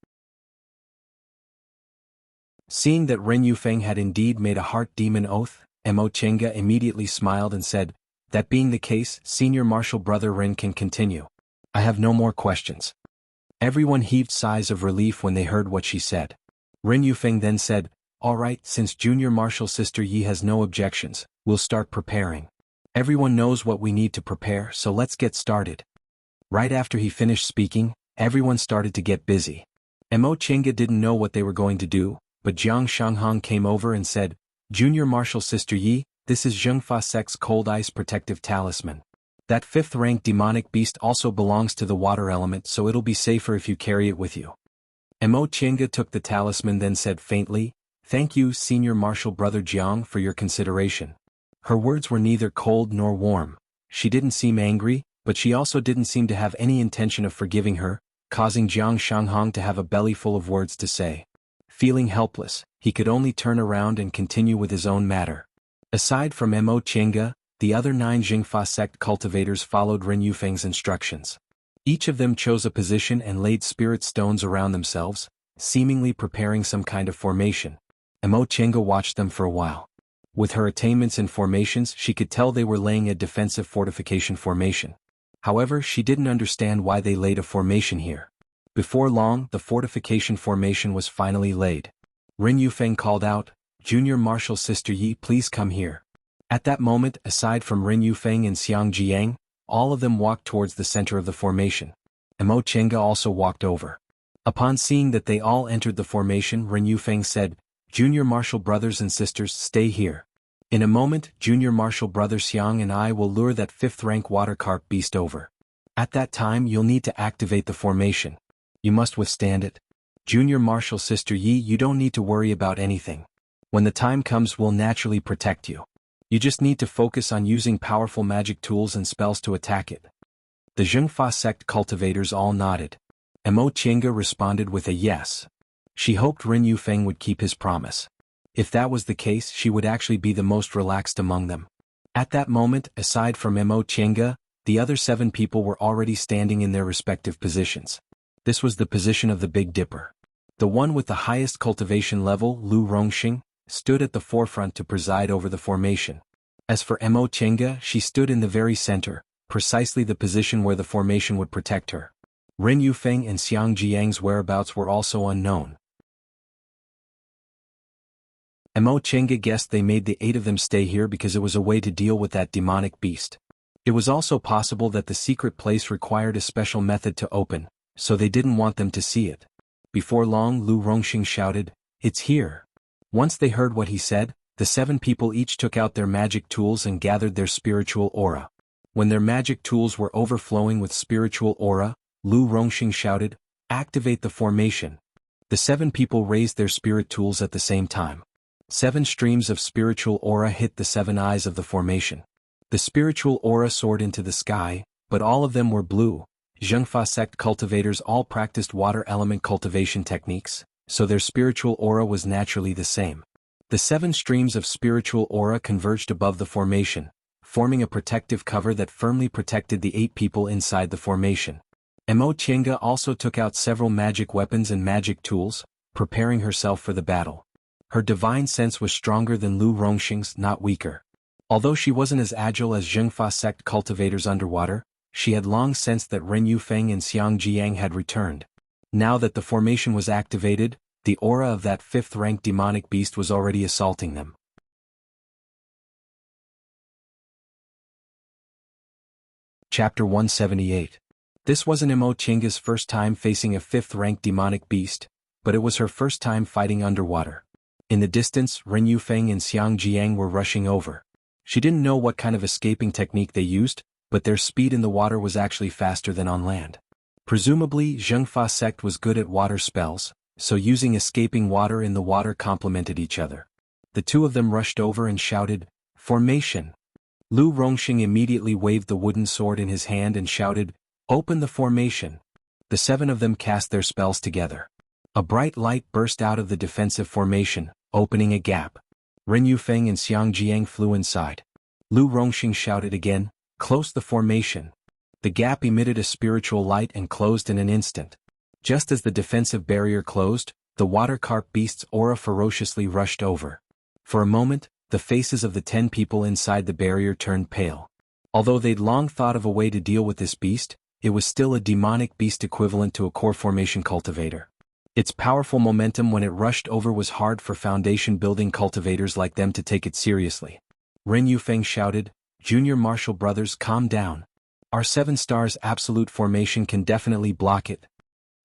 Seeing that Ren Yufeng had indeed made a heart demon oath, Mo Chenga immediately smiled and said, that being the case, Senior Martial Brother Ren can continue. I have no more questions. Everyone heaved sighs of relief when they heard what she said. Ren Yufeng then said, all right, since Junior Martial Sister Yi has no objections, we'll start preparing. Everyone knows what we need to prepare, so let's get started. Right after he finished speaking, everyone started to get busy. Mo Chenga didn't know what they were going to do, but Jiang Shanghong came over and said, Junior Marshal Sister Yi, this is Zhengfa Sect's Cold Ice Protective Talisman. That 5th rank demonic beast also belongs to the water element, so it'll be safer if you carry it with you. Mo Qianga took the talisman, then said faintly, "Thank you, Senior Marshal Brother Jiang, for your consideration." Her words were neither cold nor warm. She didn't seem angry, but she also didn't seem to have any intention of forgiving her, causing Jiang Shanghong to have a belly full of words to say. Feeling helpless, he could only turn around and continue with his own matter. Aside from Mo Qianga, the other 9 Jingfa sect cultivators followed Ren Yufeng's instructions. Each of them chose a position and laid spirit stones around themselves, seemingly preparing some kind of formation. Mo Qianga watched them for a while. With her attainments in formations, she could tell they were laying a defensive fortification formation. However, she didn't understand why they laid a formation here. Before long, the fortification formation was finally laid. Ren Yufeng called out, "Junior Marshal Sister Yi, please come here." At that moment, aside from Ren Yufeng and Xiang Jiang, all of them walked towards the center of the formation. Mo Qianga also walked over. Upon seeing that they all entered the formation, Ren Yufeng said, "Junior Marshal brothers and sisters, stay here. In a moment, Junior Marshal Brother Xiang and I will lure that 5th rank water carp beast over. At that time you'll need to activate the formation. You must withstand it. Junior Marshal Sister Yi, you don't need to worry about anything. When the time comes, we'll naturally protect you. You just need to focus on using powerful magic tools and spells to attack it." The Zhengfa sect cultivators all nodded. Mo Qianga responded with a yes. She hoped Ren Yufeng would keep his promise. If that was the case, she would actually be the most relaxed among them. At that moment, aside from Mo Qianga, the other 7 people were already standing in their respective positions. This was the position of the Big Dipper. The one with the highest cultivation level, Lu Rongxing, stood at the forefront to preside over the formation. As for Mo Qianga, she stood in the very center, precisely the position where the formation would protect her. Ren Yufeng and Xiang Jiang's whereabouts were also unknown. Mo Qianga guessed they made the 8 of them stay here because it was a way to deal with that demonic beast. It was also possible that the secret place required a special method to open, so they didn't want them to see it. Before long, Lu Rongxing shouted, "It's here." Once they heard what he said, the 7 people each took out their magic tools and gathered their spiritual aura. When their magic tools were overflowing with spiritual aura, Lu Rongxing shouted, "Activate the formation." The 7 people raised their spirit tools at the same time. 7 streams of spiritual aura hit the 7 eyes of the formation. The spiritual aura soared into the sky, but all of them were blue. Zhengfa sect cultivators all practiced water element cultivation techniques, so their spiritual aura was naturally the same. The 7 streams of spiritual aura converged above the formation, forming a protective cover that firmly protected the 8 people inside the formation. Mo Qianga also took out several magic weapons and magic tools, preparing herself for the battle. Her divine sense was stronger than Lu Rongxing's, not weaker. Although she wasn't as agile as Zhengfa sect cultivators underwater, she had long sensed that Ren Yufeng and Xiang Jiang had returned. Now that the formation was activated, the aura of that 5th rank demonic beast was already assaulting them. Chapter 178. This wasn't Mo Qianga's first time facing a 5th rank demonic beast, but it was her first time fighting underwater. In the distance, Ren Yufeng and Xiang Jiang were rushing over. She didn't know what kind of escaping technique they used, but their speed in the water was actually faster than on land. Presumably, Zhengfa sect was good at water spells, so using escaping water in the water complemented each other. The 2 of them rushed over and shouted, "Formation!" Lu Rongxing immediately waved the wooden sword in his hand and shouted, "Open the formation!" The 7 of them cast their spells together. A bright light burst out of the defensive formation, opening a gap. Ren Yufeng and Xiang Jiang flew inside. Lu Rongxing shouted again, "Close the formation!" The gap emitted a spiritual light and closed in an instant. Just as the defensive barrier closed, the water carp beast's aura ferociously rushed over. For a moment, the faces of the 10 people inside the barrier turned pale. Although they'd long thought of a way to deal with this beast, it was still a demonic beast equivalent to a core formation cultivator. Its powerful momentum when it rushed over was hard for foundation-building cultivators like them to take it seriously. Ren Yufeng shouted, "Junior Marshal brothers, calm down. Our 7 stars absolute formation can definitely block it."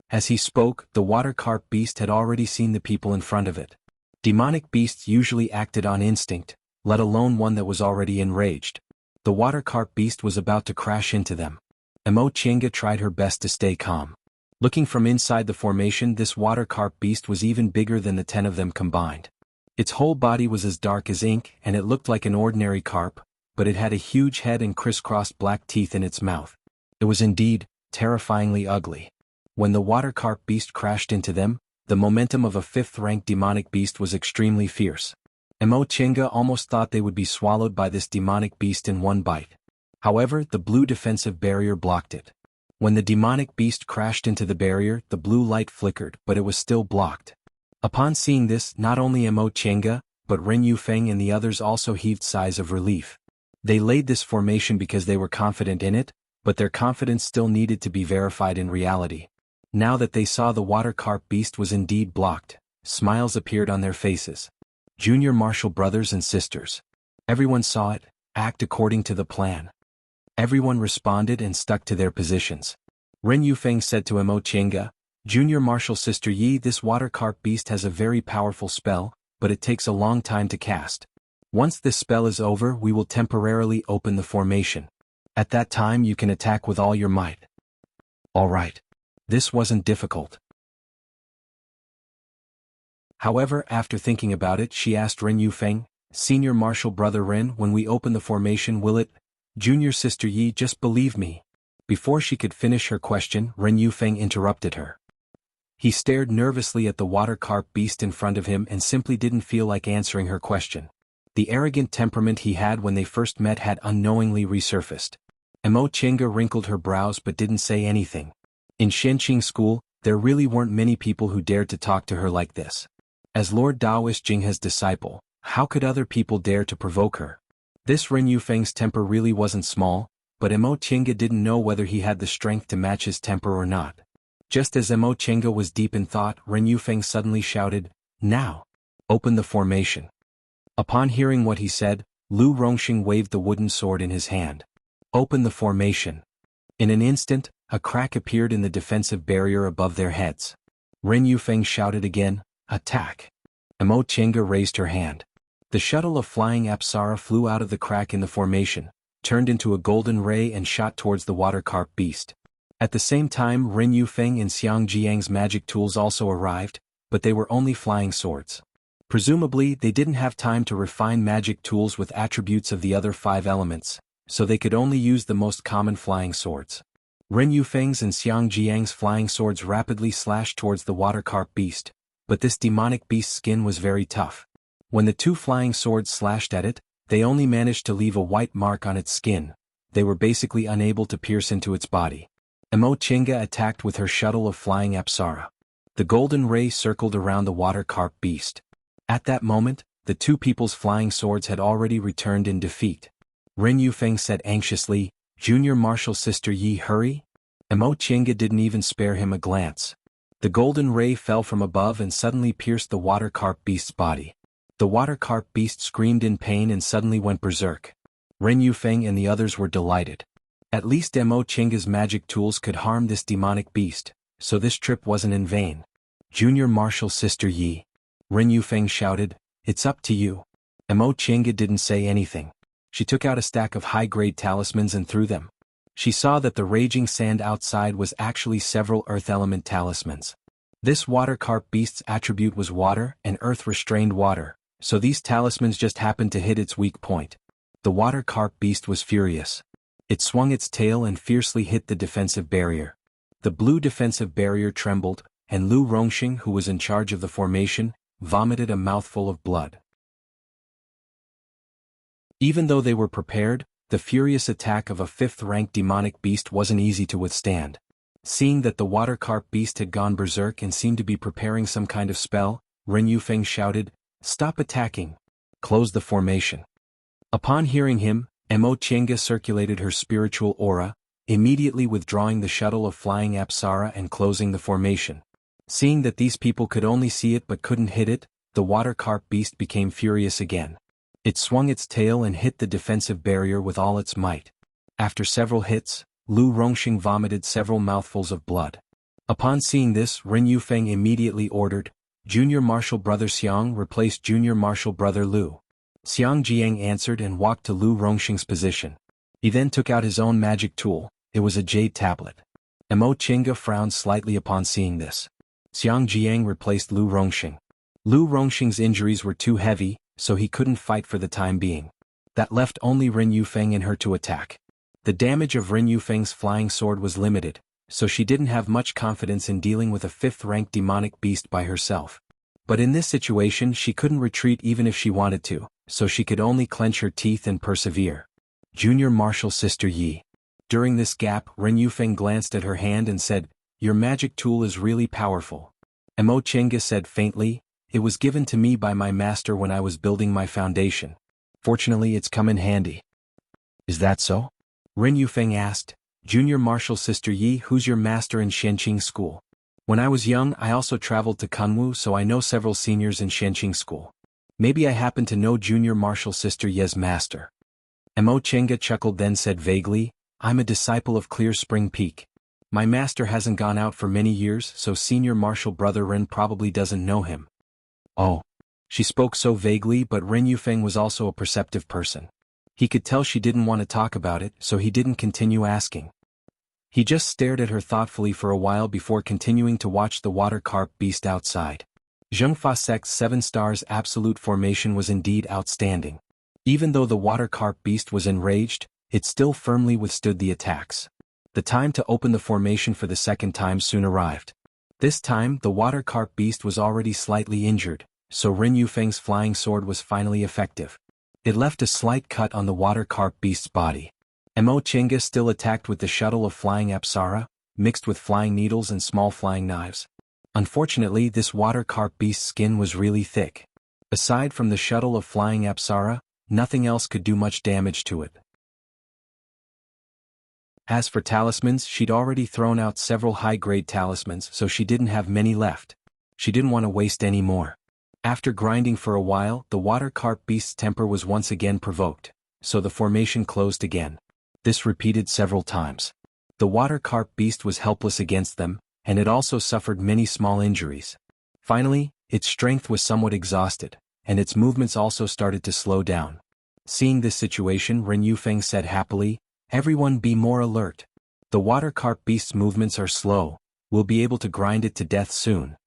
As he spoke, the water carp beast had already seen the people in front of it. Demonic beasts usually acted on instinct, let alone one that was already enraged. The water carp beast was about to crash into them. Emo Chinga tried her best to stay calm. Looking from inside the formation, this water carp beast was even bigger than the 10 of them combined. Its whole body was as dark as ink and it looked like an ordinary carp, but it had a huge head and crisscrossed black teeth in its mouth. It was indeed terrifyingly ugly. When the water carp beast crashed into them, the momentum of a 5th-ranked demonic beast was extremely fierce. Emo Chinga almost thought they would be swallowed by this demonic beast in one bite. However, the blue defensive barrier blocked it. When the demonic beast crashed into the barrier, the blue light flickered, but it was still blocked. Upon seeing this, not only Emo Chinga, but Ren Yufeng and the others also heaved sighs of relief. They laid this formation because they were confident in it, but their confidence still needed to be verified in reality. Now that they saw the water carp beast was indeed blocked, smiles appeared on their faces. Junior martial brothers and sisters. Everyone saw it, act according to the plan. Everyone responded and stuck to their positions. Ren Yufeng said to Emo Chinga, Junior martial sister Yi, this water carp beast has a very powerful spell, but it takes a long time to cast. Once this spell is over, we will temporarily open the formation. At that time you can attack with all your might. Alright. This wasn't difficult. However, after thinking about it, she asked Ren Yufeng, Senior martial brother Ren, when we open the formation will it? Junior sister Yi, just believe me. Before she could finish her question, Ren Yufeng interrupted her. He stared nervously at the water carp beast in front of him and simply didn't feel like answering her question. The arrogant temperament he had when they first met had unknowingly resurfaced. Emo Chinga wrinkled her brows but didn't say anything. In Shenqing School, there really weren't many people who dared to talk to her like this. As Lord Daoist Jinghe's disciple, how could other people dare to provoke her? This Ren Yufeng's temper really wasn't small, but Emo Chinga didn't know whether he had the strength to match his temper or not. Just as Emo Chinga was deep in thought, Ren Yufeng suddenly shouted, Now! Open the formation. Upon hearing what he said, Lu Rongxing waved the wooden sword in his hand. Open the formation. In an instant, a crack appeared in the defensive barrier above their heads. Ren Yufeng shouted again, Attack! Emo Chinga raised her hand. The shuttle of flying Apsara flew out of the crack in the formation, turned into a golden ray and shot towards the water carp beast. At the same time, Ren Yufeng and Xiang Jiang's magic tools also arrived, but they were only flying swords. Presumably, they didn't have time to refine magic tools with attributes of the other 5 elements, so they could only use the most common flying swords. Ren Yufeng's and Xiang Jiang's flying swords rapidly slashed towards the water carp beast, but this demonic beast's skin was very tough. When the 2 flying swords slashed at it, they only managed to leave a white mark on its skin. They were basically unable to pierce into its body. Emo Chinga attacked with her shuttle of flying Apsara. The golden ray circled around the water carp beast. At that moment, the 2 people's flying swords had already returned in defeat. Ren Yufeng said anxiously, Junior martial sister Yi, hurry? Emo Chinga didn't even spare him a glance. The golden ray fell from above and suddenly pierced the water carp beast's body. The water carp beast screamed in pain and suddenly went berserk. Ren Yufeng and the others were delighted. At least Emo Chinga's magic tools could harm this demonic beast, so this trip wasn't in vain. Junior martial sister Yi. Ren Yufeng shouted, It's up to you. Emo Chinga didn't say anything. She took out a stack of high-grade talismans and threw them. She saw that the raging sand outside was actually several earth element talismans. This water carp beast's attribute was water, and earth restrained water, so these talismans just happened to hit its weak point. The water carp beast was furious. It swung its tail and fiercely hit the defensive barrier. The blue defensive barrier trembled, and Lu Rongxing, who was in charge of the formation, vomited a mouthful of blood. Even though they were prepared, the furious attack of a 5th-ranked demonic beast wasn't easy to withstand. Seeing that the water carp beast had gone berserk and seemed to be preparing some kind of spell, Ren Yufeng shouted, Stop attacking. Close the formation. Upon hearing him, Emo Chinga circulated her spiritual aura, immediately withdrawing the shuttle of flying Apsara and closing the formation. Seeing that these people could only see it but couldn't hit it, the water carp beast became furious again. It swung its tail and hit the defensive barrier with all its might. After several hits, Lu Rongxing vomited several mouthfuls of blood. Upon seeing this, Ren Yufeng immediately ordered, Junior Martial Brother Xiang replaced Junior Martial Brother Lu. Xiang Jiang answered and walked to Lu Rongxing's position. He then took out his own magic tool. It was a jade tablet. Mo Qingge frowned slightly upon seeing this. Xiang Jiang replaced Lu Rongxing. Lu Rongxing's injuries were too heavy, so he couldn't fight for the time being. That left only Ren Yufeng and her to attack. The damage of Ren Yufeng's flying sword was limited, so she didn't have much confidence in dealing with a 5th-rank demonic beast by herself. But in this situation she couldn't retreat even if she wanted to, so she could only clench her teeth and persevere. Junior Martial Sister Yi. During this gap, Ren Yufeng glanced at her hand and said, "Your magic tool is really powerful." Mo Qingge said faintly, "It was given to me by my master when I was building my foundation. Fortunately it's come in handy." "Is that so?" Ren Yufeng asked. "Junior Martial Sister Yi, who's your master in Shenqing School?" "When I was young I also traveled to Kunwu, so I know several seniors in Shenqing School. Maybe I happen to know Junior Martial Sister Ye's master." Mo Qingge chuckled then said vaguely, "I'm a disciple of Clear Spring Peak. My master hasn't gone out for many years, so Senior Martial Brother Ren probably doesn't know him." "Oh." She spoke so vaguely, but Ren Yufeng was also a perceptive person. He could tell she didn't want to talk about it, so he didn't continue asking. He just stared at her thoughtfully for a while before continuing to watch the water carp beast outside. Zhengfa Sect's 7 stars absolute formation was indeed outstanding. Even though the water carp beast was enraged, it still firmly withstood the attacks. The time to open the formation for the second time soon arrived. This time the water carp beast was already slightly injured, so Ren Yufeng's flying sword was finally effective. It left a slight cut on the water carp beast's body. Mo Qingge still attacked with the shuttle of flying apsara, mixed with flying needles and small flying knives. Unfortunately this water carp beast's skin was really thick. Aside from the shuttle of flying apsara, nothing else could do much damage to it. As for talismans, she'd already thrown out several high-grade talismans, so she didn't have many left. She didn't want to waste any more. After grinding for a while, the water carp beast's temper was once again provoked, so the formation closed again. This repeated several times. The water carp beast was helpless against them, and it also suffered many small injuries. Finally, its strength was somewhat exhausted, and its movements also started to slow down. Seeing this situation, Ren Yufeng said happily, "Everyone be more alert. The water carp beast's movements are slow, we'll be able to grind it to death soon."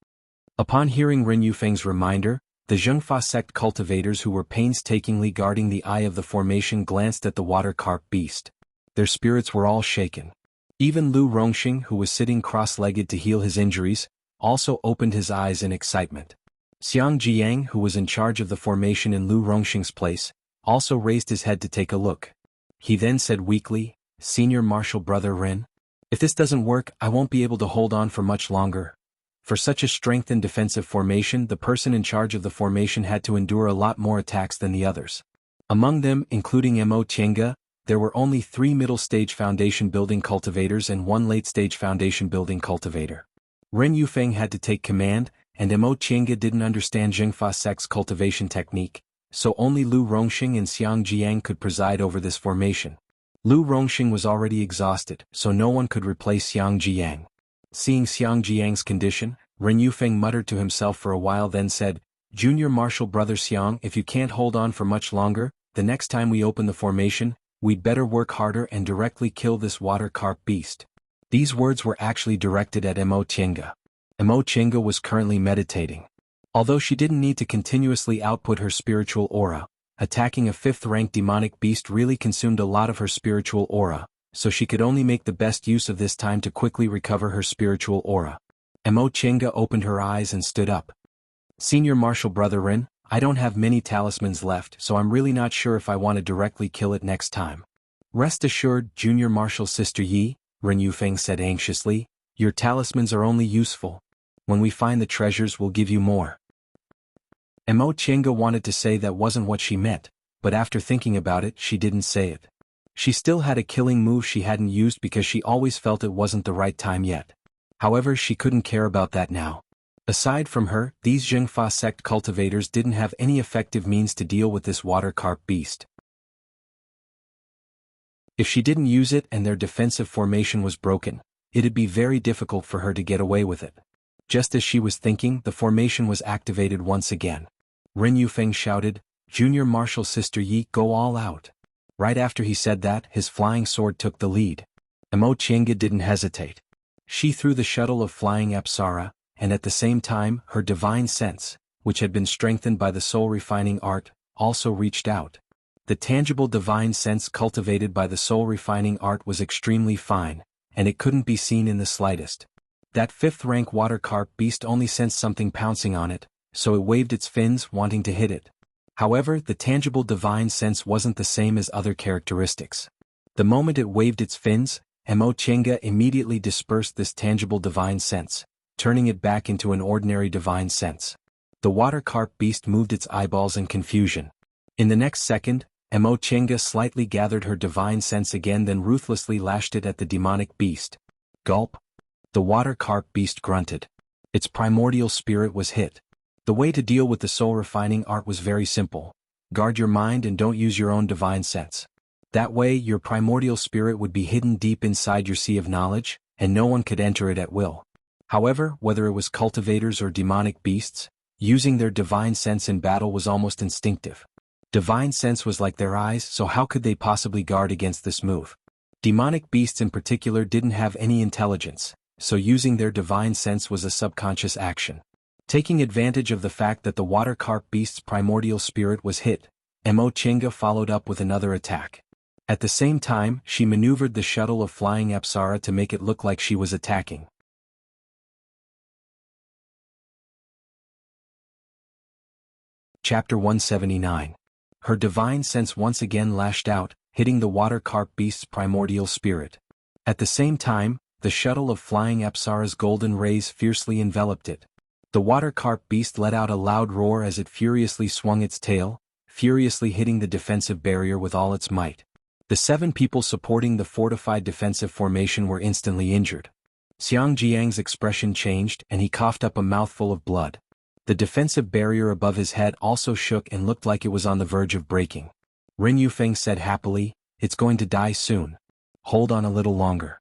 Upon hearing Ren Yufeng's reminder, the Zhengfa sect cultivators who were painstakingly guarding the eye of the formation glanced at the water carp beast. Their spirits were all shaken. Even Lu Rongxing, who was sitting cross-legged to heal his injuries, also opened his eyes in excitement. Xiang Jiang, who was in charge of the formation in Lu Rongxing's place, also raised his head to take a look. He then said weakly, "Senior Martial Brother Ren, if this doesn't work I won't be able to hold on for much longer." For such a strengthened defensive formation, the person in charge of the formation had to endure a lot more attacks than the others. Among them, including Mo Qingge, there were only 3 middle-stage foundation building cultivators and 1 late-stage foundation building cultivator. Ren Yufeng had to take command, and Mo Qingge didn't understand Zhengfa sect's cultivation technique, so only Lu Rongxing and Xiang Jiang could preside over this formation. Lu Rongxing was already exhausted, so no one could replace Xiang Jiang. Seeing Xiang Jiang's condition, Ren Yufeng muttered to himself for a while then said, "Junior Martial Brother Xiang, if you can't hold on for much longer, the next time we open the formation, we'd better work harder and directly kill this water carp beast." These words were actually directed at Mo Qingge. Mo Qingge was currently meditating. Although she didn't need to continuously output her spiritual aura, attacking a 5th-rank demonic beast really consumed a lot of her spiritual aura, so she could only make the best use of this time to quickly recover her spiritual aura. Mo Qingge opened her eyes and stood up. "Senior Martial Brother Ren, I don't have many talismans left, so I'm really not sure if I want to directly kill it next time." "Rest assured, Junior Martial Sister Yi," Ren Yufeng said anxiously, "your talismans are only useful. When we find the treasures we'll give you more." Mo Qingge wanted to say that wasn't what she meant, but after thinking about it she didn't say it. She still had a killing move she hadn't used because she always felt it wasn't the right time yet. However, she couldn't care about that now. Aside from her, these Zhengfa sect cultivators didn't have any effective means to deal with this water carp beast. If she didn't use it and their defensive formation was broken, it'd be very difficult for her to get away with it. Just as she was thinking, the formation was activated once again. Ren Yufeng shouted, "Junior Martial Sister Yi, go all out." Right after he said that, his flying sword took the lead. Emo Chenga didn't hesitate. She threw the shuttle of flying Apsara, and at the same time, her divine sense, which had been strengthened by the soul-refining art, also reached out. The tangible divine sense cultivated by the soul-refining art was extremely fine, and it couldn't be seen in the slightest. That fifth-rank water carp beast only sensed something pouncing on it, so it waved its fins, wanting to hit it. However, the tangible divine sense wasn't the same as other characteristics. The moment it waved its fins, Emo Chenga immediately dispersed this tangible divine sense, turning it back into an ordinary divine sense. The water carp beast moved its eyeballs in confusion. In the next second, Emo Chenga slightly gathered her divine sense again, then ruthlessly lashed it at the demonic beast. Gulp. The water carp beast grunted. Its primordial spirit was hit. The way to deal with the soul-refining art was very simple. Guard your mind and don't use your own divine sense. That way, your primordial spirit would be hidden deep inside your sea of knowledge, and no one could enter it at will. However, whether it was cultivators or demonic beasts, using their divine sense in battle was almost instinctive. Divine sense was like their eyes, so how could they possibly guard against this move? Demonic beasts in particular didn't have any intelligence, so using their divine sense was a subconscious action. Taking advantage of the fact that the water carp beast's primordial spirit was hit, Emo Chenga followed up with another attack. At the same time, she maneuvered the shuttle of flying Apsara to make it look like she was attacking. Chapter 179. Her divine sense once again lashed out, hitting the water carp beast's primordial spirit. At the same time, the shuttle of flying Apsara's golden rays fiercely enveloped it. The water carp beast let out a loud roar as it furiously swung its tail, furiously hitting the defensive barrier with all its might. The 7 people supporting the fortified defensive formation were instantly injured. Xiang Jiang's expression changed and he coughed up a mouthful of blood. The defensive barrier above his head also shook and looked like it was on the verge of breaking. Ren Yufeng said happily, "It's going to die soon. Hold on a little longer."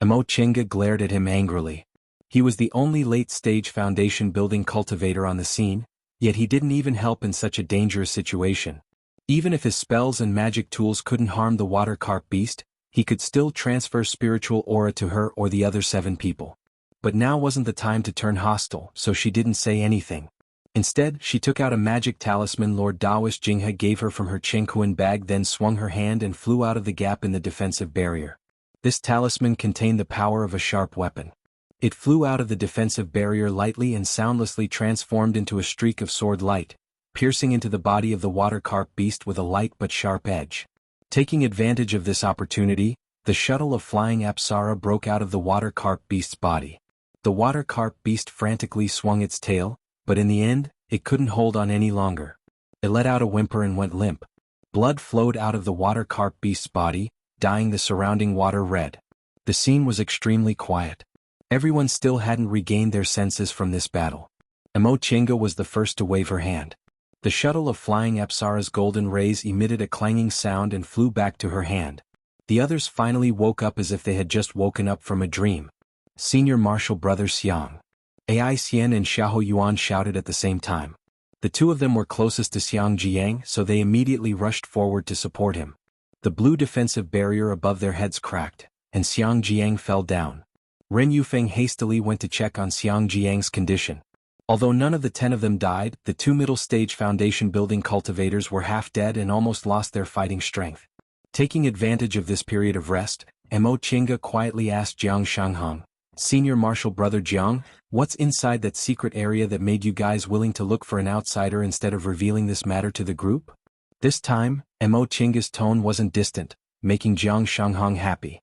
Emo Chenga glared at him angrily. He was the only late-stage foundation-building cultivator on the scene, yet he didn't even help in such a dangerous situation. Even if his spells and magic tools couldn't harm the water carp beast, he could still transfer spiritual aura to her or the other 7 people. But now wasn't the time to turn hostile, so she didn't say anything. Instead, she took out a magic talisman Lord Daoist Jinghe gave her from her Chengquan bag, then swung her hand and flew out of the gap in the defensive barrier. This talisman contained the power of a sharp weapon. It flew out of the defensive barrier lightly and soundlessly transformed into a streak of sword light, piercing into the body of the water carp beast with a light but sharp edge. Taking advantage of this opportunity, the shuttle of flying Apsara broke out of the water carp beast's body. The water carp beast frantically swung its tail, but in the end, it couldn't hold on any longer. It let out a whimper and went limp. Blood flowed out of the water carp beast's body, dyeing the surrounding water red. The scene was extremely quiet. Everyone still hadn't regained their senses from this battle. Emo Chenga was the first to wave her hand. The shuttle of flying Apsara's golden rays emitted a clanging sound and flew back to her hand. The others finally woke up as if they had just woken up from a dream. Senior Martial Brother Xiang, Ai Xian and Xiahou Yuan shouted at the same time. The 2 of them were closest to Xiang Jiang, so they immediately rushed forward to support him. The blue defensive barrier above their heads cracked, and Xiang Jiang fell down. Ren Yufeng hastily went to check on Xiang Jiang's condition. Although none of the 10 of them died, the 2 middle-stage foundation-building cultivators were half dead and almost lost their fighting strength. Taking advantage of this period of rest, Emo Chenga quietly asked Jiang Shanghang, "Senior Martial Brother Jiang, what's inside that secret area that made you guys willing to look for an outsider instead of revealing this matter to the group?" This time, Emo Chenga's tone wasn't distant, making Jiang Shanghang happy.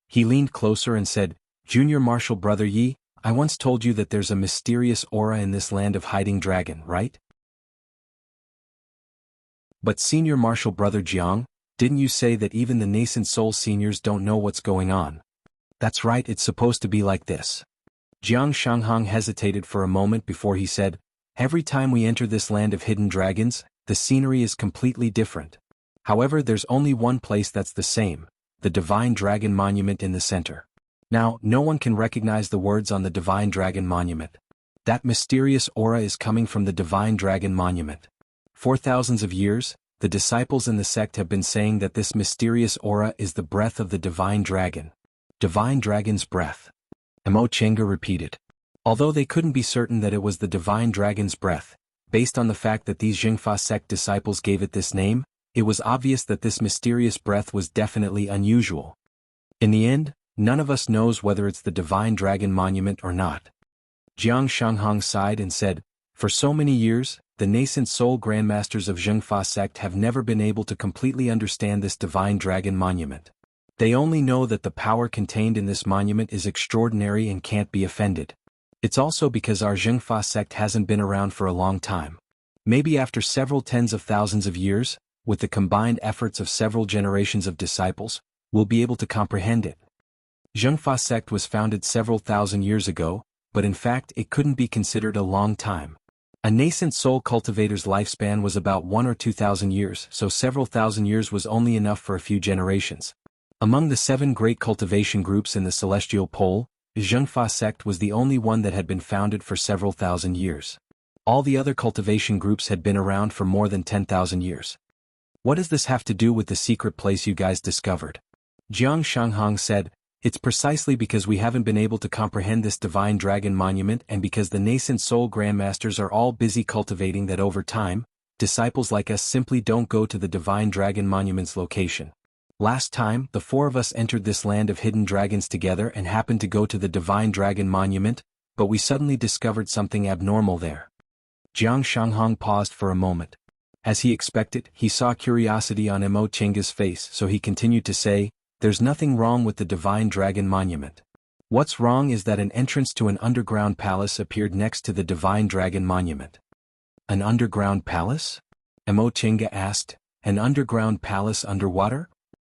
He leaned closer and said, "Junior Martial Brother Yi, I once told you that there's a mysterious aura in this land of hiding dragon, right?" "But Senior Martial Brother Jiang, didn't you say that even the nascent soul seniors don't know what's going on?" "That's right, it's supposed to be like this." Jiang Shanghang hesitated for a moment before he said, "Every time we enter this land of hidden dragons, the scenery is completely different. However, there's only one place that's the same, the Divine Dragon Monument in the center. Now, no one can recognize the words on the Divine Dragon Monument, That mysterious aura is coming from the Divine Dragon Monument. For thousands of years, the disciples in the sect have been saying that this mysterious aura is the breath of the Divine Dragon. Divine Dragon's breath. Mo Chenga repeated. Although they couldn't be certain that it was the Divine Dragon's breath, based on the fact that these Jingfa sect disciples gave it this name, it was obvious that this mysterious breath was definitely unusual. In the end, none of us knows whether it's the Divine Dragon Monument or not. Jiang Shanghong sighed and said, for so many years, the nascent soul grandmasters of Jingfa sect have never been able to completely understand this Divine Dragon Monument. They only know that the power contained in this monument is extraordinary and can't be offended. It's also because our Jingfa sect hasn't been around for a long time. Maybe after several tens of thousands of years, with the combined efforts of several generations of disciples, we'll be able to comprehend it. Jingfa sect was founded several thousand years ago, but in fact it couldn't be considered a long time. A nascent soul cultivator's lifespan was about 1 or 2,000 years, so several thousand years was only enough for a few generations. Among the 7 great cultivation groups in the Celestial Pole, Jingfa sect was the only one that had been founded for several thousand years. All the other cultivation groups had been around for more than 10,000 years. What does this have to do with the secret place you guys discovered? Jiang Shanghong said, it's precisely because we haven't been able to comprehend this Divine Dragon Monument and because the nascent soul grandmasters are all busy cultivating that over time, disciples like us simply don't go to the Divine Dragon Monument's location. Last time, the 4 of us entered this land of hidden dragons together and happened to go to the Divine Dragon Monument, but we suddenly discovered something abnormal there. Jiang Shanghong paused for a moment. As he expected, he saw curiosity on Mo Chenga's face, so he continued to say, there's nothing wrong with the Divine Dragon Monument. What's wrong is that an entrance to an underground palace appeared next to the Divine Dragon Monument. An underground palace? Mo Chenga asked. An underground palace underwater?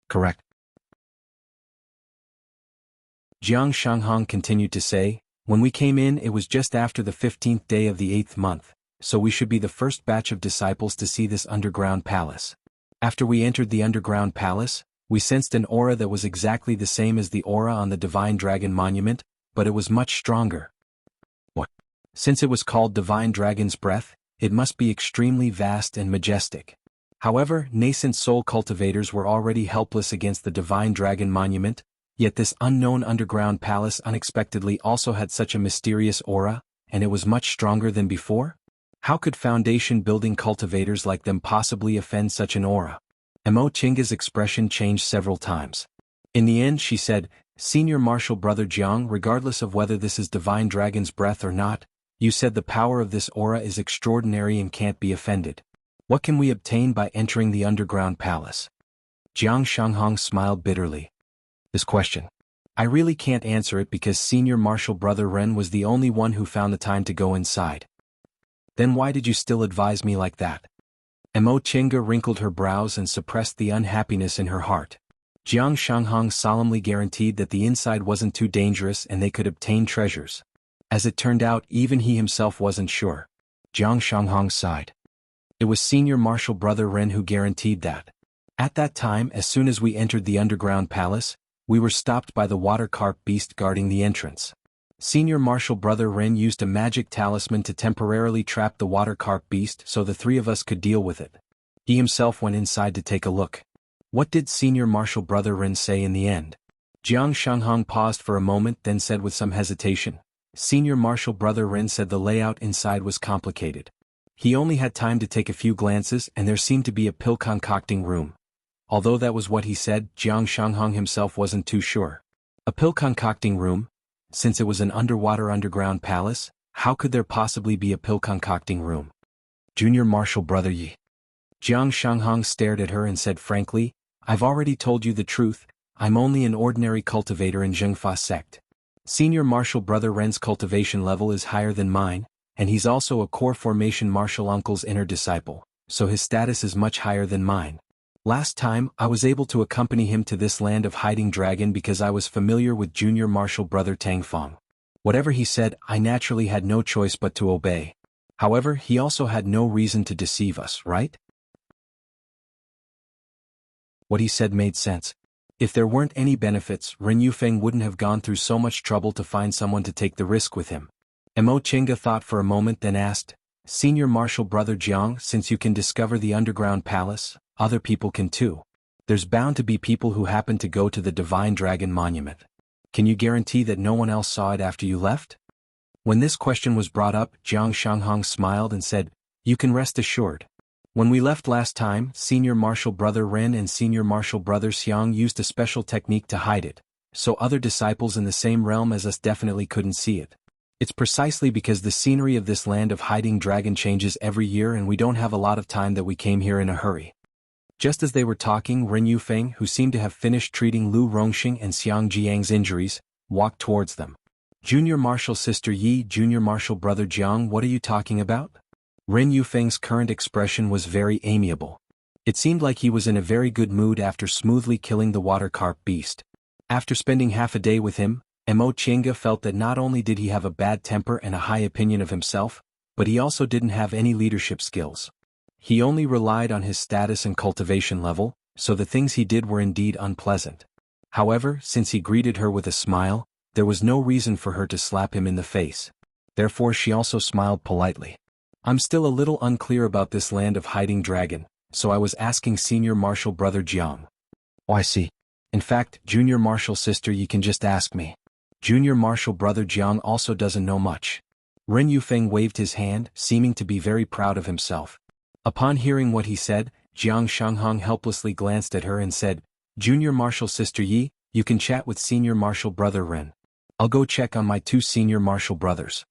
Correct. Jiang Shanghong continued to say, when we came in it was just after the 15th day of the 8th month, so we should be the first batch of disciples to see this underground palace. After we entered the underground palace, we sensed an aura that was exactly the same as the aura on the Divine Dragon Monument, but it was much stronger. What? Since it was called Divine Dragon's Breath, it must be extremely vast and majestic. However, nascent soul cultivators were already helpless against the Divine Dragon Monument, yet this unknown underground palace unexpectedly also had such a mysterious aura, and it was much stronger than before? How could foundation building cultivators like them possibly offend such an aura? Mo Chenga's expression changed several times. In the end she said, Senior Martial Brother Jiang, regardless of whether this is Divine Dragon's Breath or not, you said the power of this aura is extraordinary and can't be offended. What can we obtain by entering the underground palace? Jiang Shanghong smiled bitterly. This question. I really can't answer it because Senior Martial Brother Ren was the only one who found the time to go inside. Then why did you still advise me like that? Mo Chenga wrinkled her brows and suppressed the unhappiness in her heart. Jiang Shanghong solemnly guaranteed that the inside wasn't too dangerous and they could obtain treasures. As it turned out, even he himself wasn't sure. Jiang Shanghong sighed. It was Senior Martial Brother Ren who guaranteed that. At that time, as soon as we entered the underground palace, we were stopped by the water carp beast guarding the entrance. Senior Martial Brother Ren used a magic talisman to temporarily trap the water carp beast so the 3 of us could deal with it. He himself went inside to take a look. What did Senior Martial Brother Ren say in the end? Jiang Shanghong paused for a moment, then said with some hesitation. Senior Martial Brother Ren said the layout inside was complicated. He only had time to take a few glances and there seemed to be a pill concocting room. Although that was what he said, Jiang Shanghong himself wasn't too sure. A pill concocting room? Since it was an underground palace, how could there possibly be a pill concocting room? Junior Martial Brother Yi. Jiang Shanghong stared at her and said frankly, I've already told you the truth, I'm only an ordinary cultivator in Jingfa sect. Senior Martial Brother Ren's cultivation level is higher than mine, and he's also a core formation martial uncle's inner disciple, so his status is much higher than mine. Last time, I was able to accompany him to this land of hiding dragon because I was familiar with Junior Martial Brother Tangfong. Whatever he said, I naturally had no choice but to obey. However, he also had no reason to deceive us, right? What he said made sense. If there weren't any benefits, Ren Yufeng wouldn't have gone through so much trouble to find someone to take the risk with him. Mo Chinga thought for a moment then asked, Senior Marshal Brother Jiang, since you can discover the underground palace, other people can too. There's bound to be people who happen to go to the Divine Dragon Monument. Can you guarantee that no one else saw it after you left? When this question was brought up, Jiang Shanghong smiled and said, You can rest assured. When we left last time, Senior Marshal Brother Ren and Senior Marshal Brother Xiang used a special technique to hide it, so other disciples in the same realm as us definitely couldn't see it. It's precisely because the scenery of this land of hiding dragon changes every year and we don't have a lot of time that we came here in a hurry. Just as they were talking, Ren Yufeng, who seemed to have finished treating Lu Rongxing and Xiang Jiang's injuries, walked towards them. Junior Marshal Sister Yi, Junior Marshal Brother Jiang, what are you talking about? Ren Yufeng's current expression was very amiable. It seemed like he was in a very good mood after smoothly killing the water carp beast. After spending half a day with him, Mo Chinga felt that not only did he have a bad temper and a high opinion of himself, but he also didn't have any leadership skills. He only relied on his status and cultivation level, so the things he did were indeed unpleasant. However, since he greeted her with a smile, there was no reason for her to slap him in the face. Therefore she also smiled politely. I'm still a little unclear about this land of hiding dragon, so I was asking Senior Marshal Brother Jiang. Oh, I see. In fact, Junior Marshal Sister Yi can just ask me. Junior Marshal Brother Jiang also doesn't know much. Ren Yufeng waved his hand, seeming to be very proud of himself. Upon hearing what he said, Jiang Shanghong helplessly glanced at her and said, Junior Marshal Sister Yi, you can chat with Senior Marshal Brother Ren. I'll go check on my 2 Senior Marshal brothers.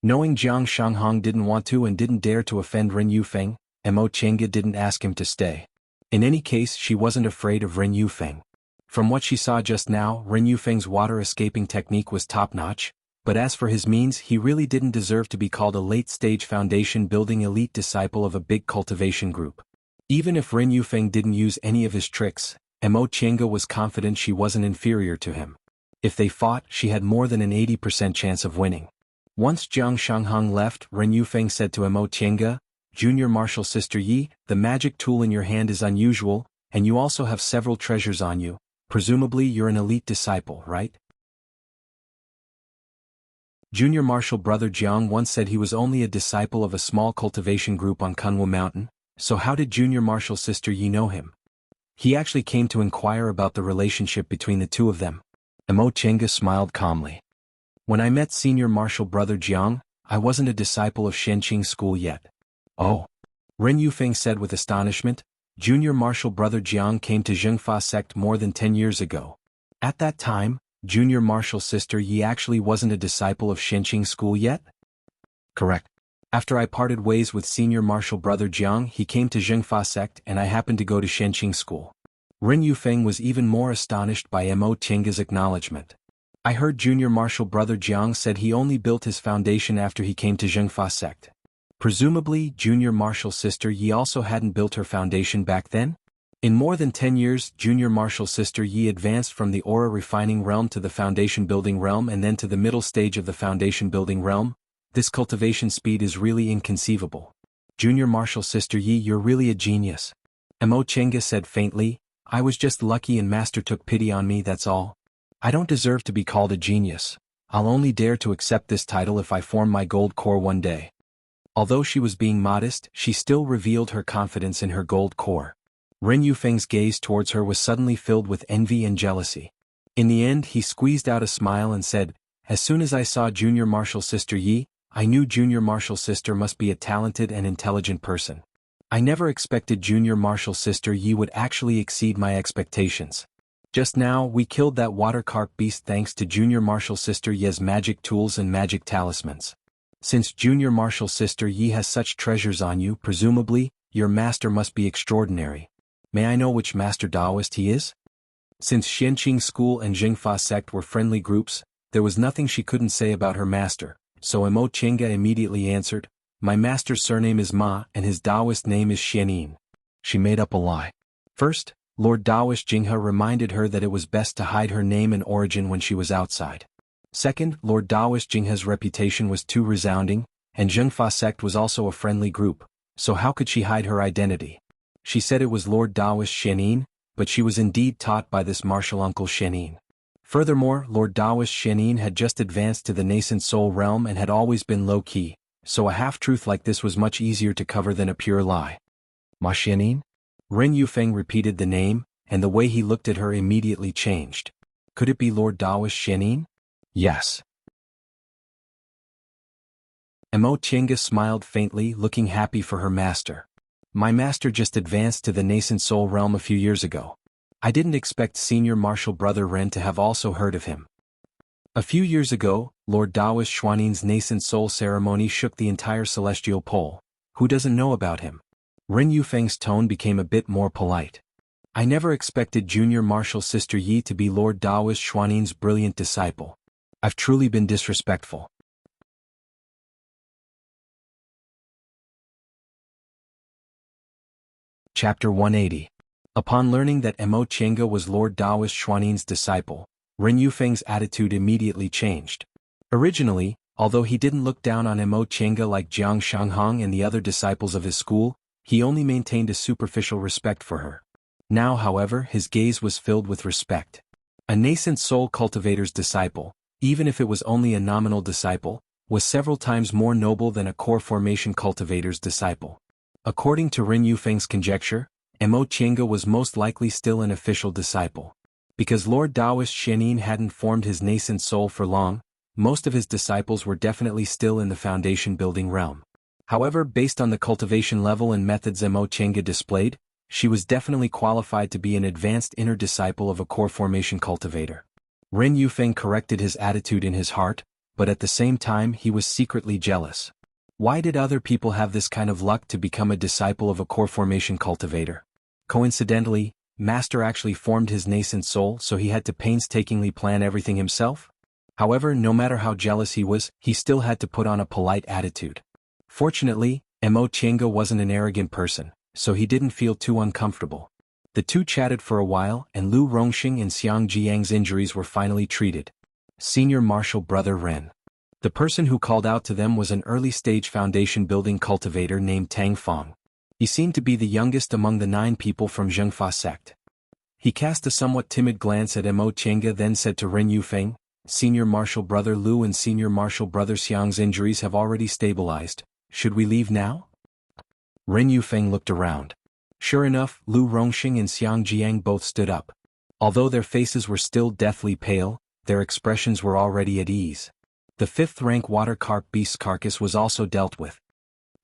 Knowing Jiang Shanghong didn't want to and didn't dare to offend Ren Yufeng, Mo Chinga didn't ask him to stay. In any case, she wasn't afraid of Ren Yufeng. From what she saw just now, Ren Yufeng's water-escaping technique was top-notch, but as for his means, he really didn't deserve to be called a late-stage foundation-building elite disciple of a big cultivation group. Even if Ren Yufeng didn't use any of his tricks, Mo Chinga was confident she wasn't inferior to him. If they fought, she had more than an 80% chance of winning. Once Jiang Shanghong left, Ren Yufeng said to Mo Chinga, Junior Marshal Sister Yi, the magic tool in your hand is unusual, and you also have several treasures on you. Presumably you're an elite disciple, right? Junior Marshal Brother Jiang once said he was only a disciple of a small cultivation group on Kunwu Mountain, so how did Junior Marshal Sister Yi know him? He actually came to inquire about the relationship between the two of them. Mo Chinga smiled calmly. When I met Senior Marshal Brother Jiang, I wasn't a disciple of Shenqing School yet. Oh. Ren Yufeng said with astonishment, Junior Marshal Brother Jiang came to Zhengfa sect more than 10 years ago. At that time, Junior Marshal Sister Yi actually wasn't a disciple of Shenqing School yet? Correct. After I parted ways with Senior Marshal Brother Jiang, he came to Zhengfa sect and I happened to go to Shenqing School. Ren Yufeng was even more astonished by Mo Chinga's acknowledgement. I heard Junior Marshal Brother Jiang said he only built his foundation after he came to Zhengfa sect. Presumably, Junior Marshal Sister Yi also hadn't built her foundation back then? In more than 10 years, Junior Marshal Sister Yi advanced from the aura refining realm to the foundation building realm and then to the middle stage of the foundation building realm. This cultivation speed is really inconceivable. Junior Marshal Sister Yi, you're really a genius. Mo Chinga said faintly, I was just lucky and Master took pity on me, that's all. I don't deserve to be called a genius. I'll only dare to accept this title if I form my gold core one day. Although she was being modest, she still revealed her confidence in her gold core. Ren Yufeng's gaze towards her was suddenly filled with envy and jealousy. In the end, he squeezed out a smile and said, As soon as I saw Junior Marshal Sister Yi, I knew Junior Marshal Sister must be a talented and intelligent person. I never expected Junior Marshal Sister Yi would actually exceed my expectations. Just now, we killed that water carp beast thanks to Junior Marshal Sister Yi's magic tools and magic talismans. Since Junior Marshal Sister Yi has such treasures on you, presumably, your master must be extraordinary. May I know which master Taoist he is? Since Shenqing School and Zhengfa sect were friendly groups, there was nothing she couldn't say about her master, so Mo Chinga immediately answered, My master's surname is Ma and his Taoist name is Xianin. She made up a lie. First, Lord Taoist Jinghe reminded her that it was best to hide her name and origin when she was outside. Second, Lord Taoist Jinghe's reputation was too resounding, and Zhengfa sect was also a friendly group, so how could she hide her identity? She said it was Lord Taoist Xianin, but she was indeed taught by this martial uncle Xianin. Furthermore, Lord Daoist Xianin had just advanced to the nascent soul realm and had always been low-key, so a half-truth like this was much easier to cover than a pure lie. Ma Xianin? Ren Yufeng repeated the name, and the way he looked at her immediately changed. Could it be Lord Daoist Xianin? Yes. Mo Tiange smiled faintly, looking happy for her master. My master just advanced to the nascent soul realm a few years ago. I didn't expect Senior Marshal Brother Ren to have also heard of him. A few years ago, Lord Daoist Xuanin's nascent soul ceremony shook the entire celestial pole. Who doesn't know about him? Ren Yufeng's tone became a bit more polite. I never expected Junior Marshal Sister Yi to be Lord Daoist Xuanin's brilliant disciple. I've truly been disrespectful. Chapter 180. Upon learning that Mo Tiange was Lord Daoist Xuanin's disciple, Ren Yufeng's attitude immediately changed. Originally, although he didn't look down on Mo Tiange like Jiang Shanghong and the other disciples of his school, he only maintained a superficial respect for her. Now, however, his gaze was filled with respect. A nascent soul cultivator's disciple, even if it was only a nominal disciple, was several times more noble than a core formation cultivator's disciple. According to Ren Yufeng's conjecture, Mo Tiange was most likely still an official disciple. Because Lord Daoist Xianin hadn't formed his nascent soul for long, most of his disciples were definitely still in the foundation-building realm. However, based on the cultivation level and methods Mo Tiange displayed, she was definitely qualified to be an advanced inner disciple of a core formation cultivator. Ren Yufeng corrected his attitude in his heart, but at the same time he was secretly jealous. Why did other people have this kind of luck to become a disciple of a core formation cultivator? Coincidentally, Master actually formed his nascent soul, so he had to painstakingly plan everything himself? However, no matter how jealous he was, he still had to put on a polite attitude. Fortunately, Mo Tiange wasn't an arrogant person, so he didn't feel too uncomfortable. The two chatted for a while, and Lu Rongxing and Xiang Jiang's injuries were finally treated. Senior Marshal Brother Ren. The person who called out to them was an early-stage foundation-building cultivator named Tang Fong. He seemed to be the youngest among the 9 people from Zhengfa sect. He cast a somewhat timid glance at Mo Tiange, then said to Ren Yufeng, Senior Marshal Brother Lu and Senior Marshal Brother Xiang's injuries have already stabilized. Should we leave now? Ren Yufeng looked around. Sure enough, Lu Rongxing and Xiang Jiang both stood up. Although their faces were still deathly pale, their expressions were already at ease. The 5th-rank water carp beast's carcass was also dealt with.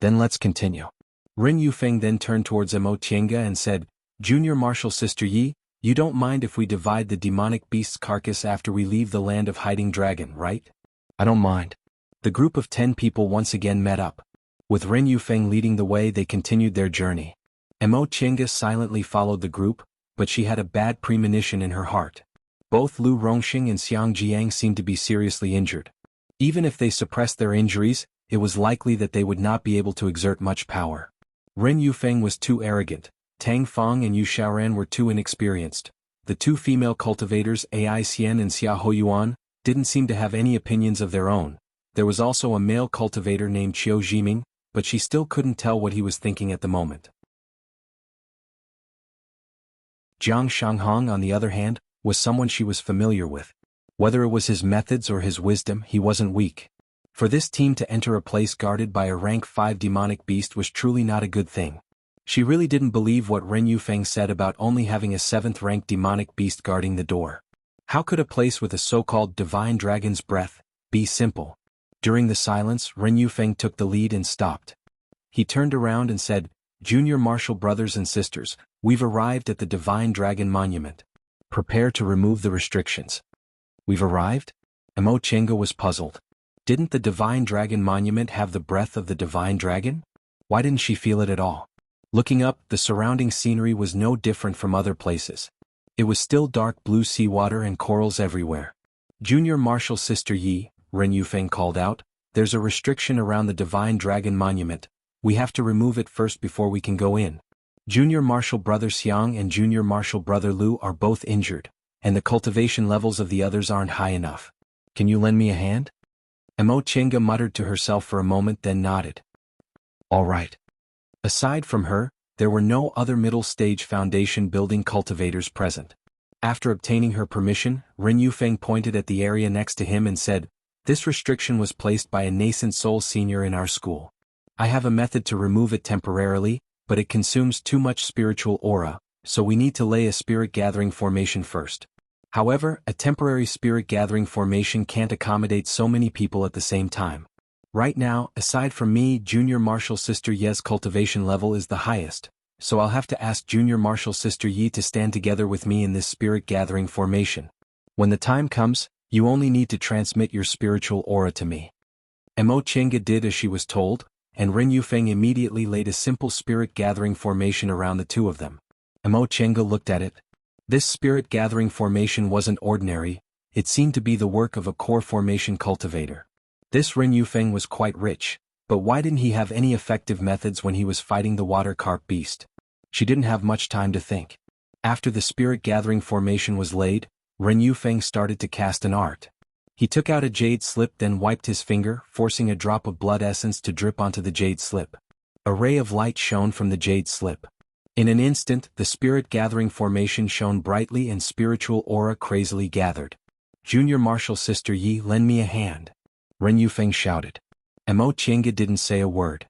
Then let's continue. Ren Yufeng then turned towards Mo Tiange and said, Junior Marshal Sister Yi, you don't mind if we divide the demonic beast's carcass after we leave the land of Hiding Dragon, right? I don't mind. The group of 10 people once again met up. With Ren Yufeng leading the way, they continued their journey. Mo Tiange silently followed the group, but she had a bad premonition in her heart. Both Lu Rongxing and Xiang Jiang seemed to be seriously injured. Even if they suppressed their injuries, it was likely that they would not be able to exert much power. Ren Yufeng was too arrogant, Tang Fong and Yu Xiaoran were too inexperienced. The 2 female cultivators Ai Xian and Xia Hoyuan didn't seem to have any opinions of their own. There was also a male cultivator named Qiu Jiming, but she still couldn't tell what he was thinking at the moment. Jiang Shanghong, on the other hand, was someone she was familiar with. Whether it was his methods or his wisdom, he wasn't weak. For this team to enter a place guarded by a rank 5 demonic beast was truly not a good thing. She really didn't believe what Ren Yufeng said about only having a 7th-rank demonic beast guarding the door. How could a place with a so-called divine dragon's breath be simple? During the silence, Ren Yufeng took the lead and stopped. He turned around and said, Junior Marshal brothers and sisters, we've arrived at the Divine Dragon Monument. Prepare to remove the restrictions. We've arrived? Mo Tiange was puzzled. Didn't the Divine Dragon Monument have the breath of the Divine Dragon? Why didn't she feel it at all? Looking up, the surrounding scenery was no different from other places. It was still dark blue seawater and corals everywhere. Junior Marshal Sister Yi, Ren Yufeng called out, there's a restriction around the Divine Dragon Monument. We have to remove it first before we can go in. Junior Marshal Brother Xiang and Junior Marshal Brother Lu are both injured, and the cultivation levels of the others aren't high enough. Can you lend me a hand? Mo Tiange muttered to herself for a moment, then nodded. All right. Aside from her, there were no other middle-stage foundation-building cultivators present. After obtaining her permission, Ren Yufeng pointed at the area next to him and said, "This restriction was placed by a nascent soul senior in our school. I have a method to remove it temporarily, but it consumes too much spiritual aura, so we need to lay a spirit gathering formation first. However, a temporary spirit gathering formation can't accommodate so many people at the same time. Right now, aside from me, Junior Martial Sister Ye's cultivation level is the highest, so I'll have to ask Junior Martial Sister Yi to stand together with me in this spirit gathering formation. When the time comes, you only need to transmit your spiritual aura to me." Mo Chenga did as she was told, and Ren Yufeng immediately laid a simple spirit gathering formation around the two of them. Mo Chenga looked at it. This spirit gathering formation wasn't ordinary, it seemed to be the work of a core formation cultivator. This Ren Yufeng was quite rich, but why didn't he have any effective methods when he was fighting the water carp beast? She didn't have much time to think. After the spirit gathering formation was laid, Ren Yufeng started to cast an art. He took out a jade slip, then wiped his finger, forcing a drop of blood essence to drip onto the jade slip. A ray of light shone from the jade slip. In an instant, the spirit gathering formation shone brightly and spiritual aura crazily gathered. "Junior Martial Sister Yi, lend me a hand," Ren Yufeng shouted. Mo Chenga didn't say a word.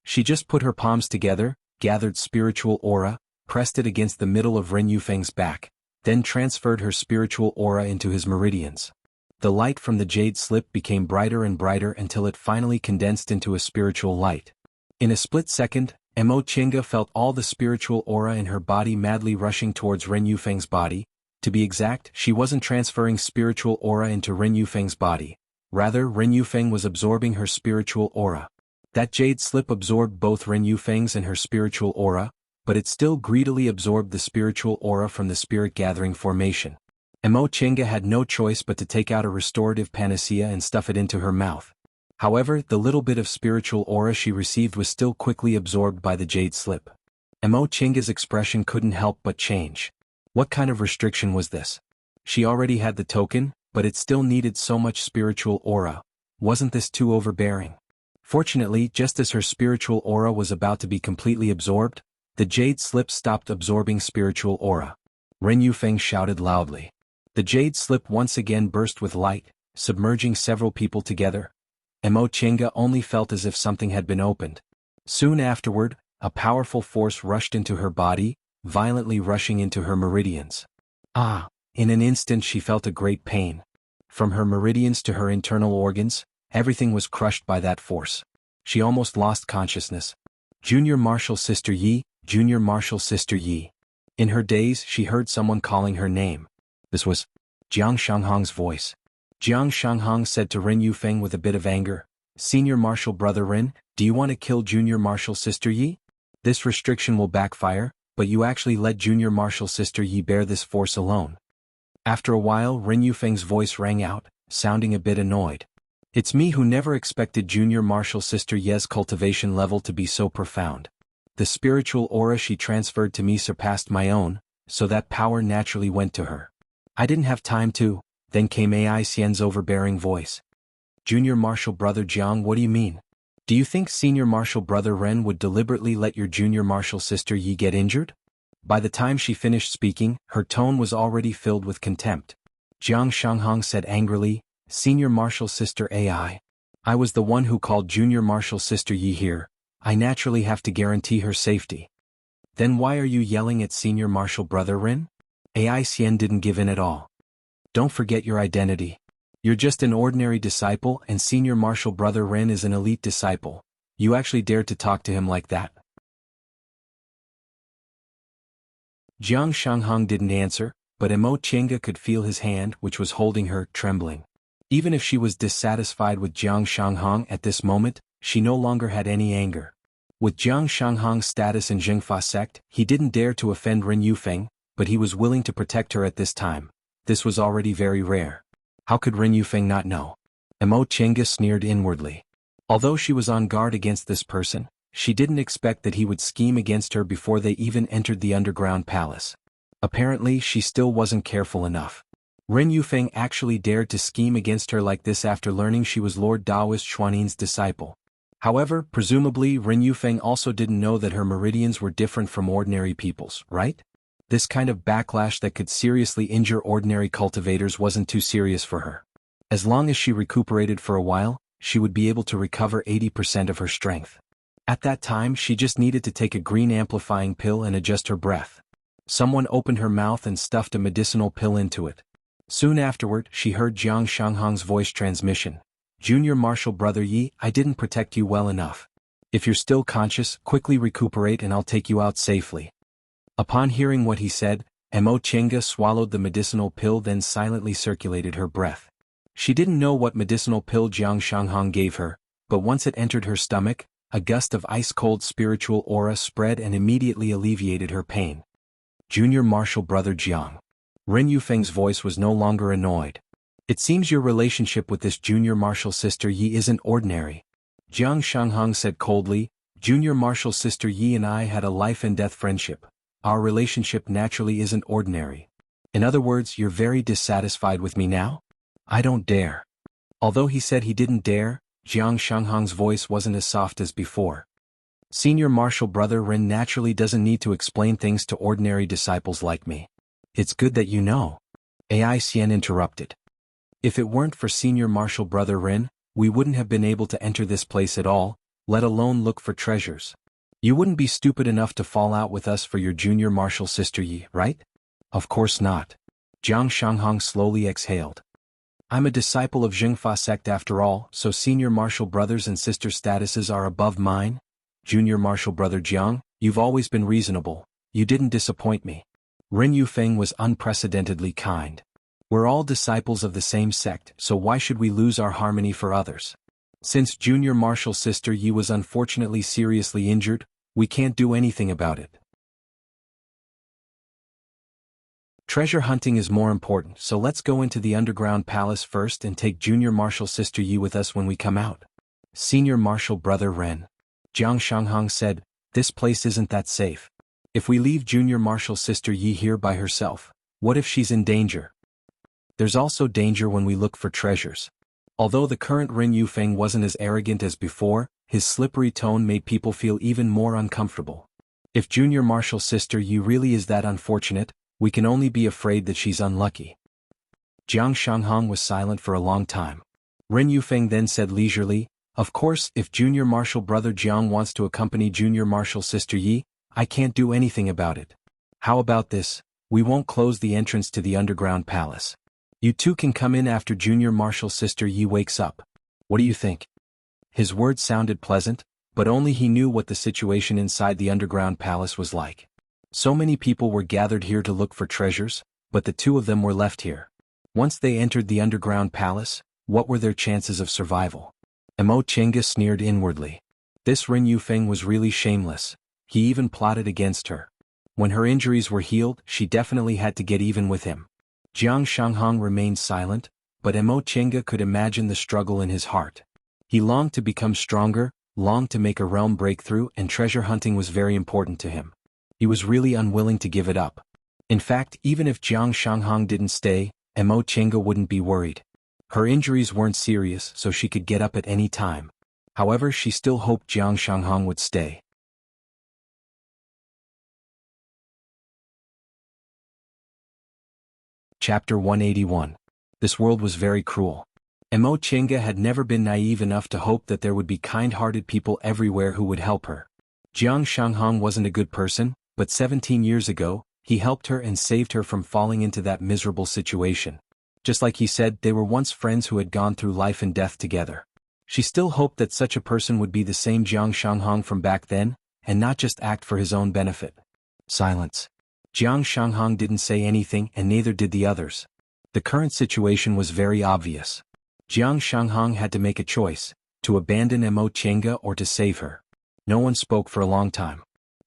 She just put her palms together, gathered spiritual aura, pressed it against the middle of Ren Yufeng's back, then transferred her spiritual aura into his meridians. The light from the jade slip became brighter and brighter until it finally condensed into a spiritual light. In a split second, Mo Chenga felt all the spiritual aura in her body madly rushing towards Ren Yufeng's body. To be exact, she wasn't transferring spiritual aura into Ren Yufeng's body. Rather, Ren Yufeng was absorbing her spiritual aura. That jade slip absorbed both Ren Yufeng's and her spiritual aura, but it still greedily absorbed the spiritual aura from the spirit gathering formation. Mo Chenga had no choice but to take out a restorative panacea and stuff it into her mouth. However, the little bit of spiritual aura she received was still quickly absorbed by the jade slip. Mo Chenga's expression couldn't help but change. What kind of restriction was this? She already had the token, but it still needed so much spiritual aura. Wasn't this too overbearing? Fortunately, just as her spiritual aura was about to be completely absorbed, the jade slip stopped absorbing spiritual aura. Ren Yufeng shouted loudly. The jade slip once again burst with light, submerging several people together. Mo Chenga only felt as if something had been opened. Soon afterward, a powerful force rushed into her body, violently rushing into her meridians. In an instant she felt a great pain. From her meridians to her internal organs, everything was crushed by that force. She almost lost consciousness. Junior Martial Sister Yi, Junior Martial Sister Yi. In her daze, she heard someone calling her name. This was Jiang Shanghong's voice. Jiang Shanghong said to Ren Yufeng with a bit of anger, "Senior Martial Brother Ren, do you want to kill Junior Martial Sister Yi? This restriction will backfire, but you actually let Junior Martial Sister Yi bear this force alone." After a while, Ren Yufeng's voice rang out, sounding a bit annoyed. "It's me who never expected Junior Martial Sister Ye's cultivation level to be so profound. The spiritual aura she transferred to me surpassed my own, so that power naturally went to her. I didn't have time to." Then came Ai Xian's overbearing voice. "Junior Martial Brother Jiang, what do you mean? Do you think Senior Martial Brother Ren would deliberately let your Junior Martial Sister Yi get injured?" By the time she finished speaking, her tone was already filled with contempt. Jiang Shanghong said angrily, "Senior Martial Sister Ai. I was the one who called Junior Martial Sister Yi here. I naturally have to guarantee her safety." "Then why are you yelling at Senior Martial Brother Ren?" Ai Xian didn't give in at all. "Don't forget your identity. You're just an ordinary disciple and Senior Martial Brother Ren is an elite disciple. You actually dared to talk to him like that?" Jiang Shanghong didn't answer, but Mo Chenga could feel his hand, which was holding her, trembling. Even if she was dissatisfied with Jiang Shanghong at this moment, she no longer had any anger. With Jiang Shanghong's status in Zhengfa sect, he didn't dare to offend Ren Yufeng, but he was willing to protect her at this time. This was already very rare. How could Ren Yufeng not know? Mo Chenga sneered inwardly. Although she was on guard against this person, she didn't expect that he would scheme against her before they even entered the underground palace. Apparently, she still wasn't careful enough. Ren Yufeng actually dared to scheme against her like this after learning she was Lord Daoist Xuanin's disciple. However, presumably Ren Yufeng also didn't know that her meridians were different from ordinary people's, right? This kind of backlash that could seriously injure ordinary cultivators wasn't too serious for her. As long as she recuperated for a while, she would be able to recover 80% of her strength. At that time she just needed to take a green amplifying pill and adjust her breath. Someone opened her mouth and stuffed a medicinal pill into it. Soon afterward, she heard Jiang Shanghang's voice transmission. Junior Marshal Brother Yi, I didn't protect you well enough. If you're still conscious, quickly recuperate and I'll take you out safely. Upon hearing what he said, Mo Chenga swallowed the medicinal pill then silently circulated her breath. She didn't know what medicinal pill Jiang Shanghang gave her, but once it entered her stomach, a gust of ice-cold spiritual aura spread and immediately alleviated her pain. Junior Marshal Brother Jiang. Ren Yufeng's voice was no longer annoyed. It seems your relationship with this Junior Marshal Sister Yi isn't ordinary. Jiang Shanghang said coldly, Junior Marshal Sister Yi and I had a life-and-death friendship. Our relationship naturally isn't ordinary. In other words, you're very dissatisfied with me now? I don't dare. Although he said he didn't dare, Jiang Shanghang's voice wasn't as soft as before. Senior Marshal Brother Ren naturally doesn't need to explain things to ordinary disciples like me. It's good that you know. Ai Xian interrupted. If it weren't for Senior Marshal Brother Ren, we wouldn't have been able to enter this place at all, let alone look for treasures. You wouldn't be stupid enough to fall out with us for your Junior Marshal Sister Yi, right? Of course not. Jiang Shanghang slowly exhaled. I'm a disciple of Zhengfa sect after all, so Senior Marshal Brothers and Sister statuses are above mine? Junior Marshal Brother Jiang, you've always been reasonable. You didn't disappoint me. Ren Yufeng was unprecedentedly kind. We're all disciples of the same sect, so why should we lose our harmony for others? Since Junior Marshal Sister Yi was unfortunately seriously injured, we can't do anything about it. Treasure hunting is more important, so let's go into the underground palace first and take Junior Marshal Sister Yi with us when we come out. Senior Marshal Brother Ren. Jiang Shanghang said, this place isn't that safe. If we leave Junior Marshal Sister Yi here by herself, what if she's in danger? There's also danger when we look for treasures. Although the current Ren Yufeng wasn't as arrogant as before, his slippery tone made people feel even more uncomfortable. If Junior Marshal Sister Yi really is that unfortunate, we can only be afraid that she's unlucky. Jiang Shanghang was silent for a long time. Ren Yufeng then said leisurely, of course, if Junior Marshal Brother Jiang wants to accompany Junior Marshal Sister Yi, I can't do anything about it. How about this? We won't close the entrance to the underground palace. You two can come in after Junior Marshal Sister Yi wakes up. What do you think? His words sounded pleasant, but only he knew what the situation inside the underground palace was like. So many people were gathered here to look for treasures, but the two of them were left here. Once they entered the underground palace, what were their chances of survival? Mo Chenga sneered inwardly. This Ren Yufeng was really shameless. He even plotted against her. When her injuries were healed, she definitely had to get even with him. Jiang Shanghang remained silent, but Mo Chenga could imagine the struggle in his heart. He longed to become stronger, longed to make a realm breakthrough, and treasure hunting was very important to him. He was really unwilling to give it up. In fact, even if Jiang Shanghang didn't stay, Mo Chenga wouldn't be worried. Her injuries weren't serious, so she could get up at any time. However, she still hoped Jiang Shanghang would stay. Chapter 181. This world was very cruel. Mo Chenga had never been naive enough to hope that there would be kind-hearted people everywhere who would help her. Jiang Shanghang wasn't a good person, but 17 years ago, he helped her and saved her from falling into that miserable situation. Just like he said, they were once friends who had gone through life and death together. She still hoped that such a person would be the same Jiang Shanghang from back then, and not just act for his own benefit. Silence. Jiang Shanghang didn't say anything and neither did the others. The current situation was very obvious. Jiang Shanghang had to make a choice, to abandon Mo Chenga or to save her. No one spoke for a long time.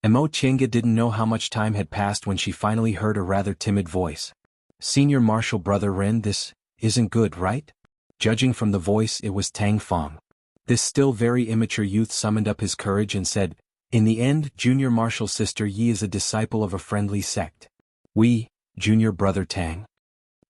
Mo Chenga didn't know how much time had passed when she finally heard a rather timid voice. Senior Marshal Brother Ren, this isn't good, right? Judging from the voice, it was Tang Fong. This still very immature youth summoned up his courage and said, in the end, Junior Marshal Sister Yi is a disciple of a friendly sect. We, Junior Brother Tang.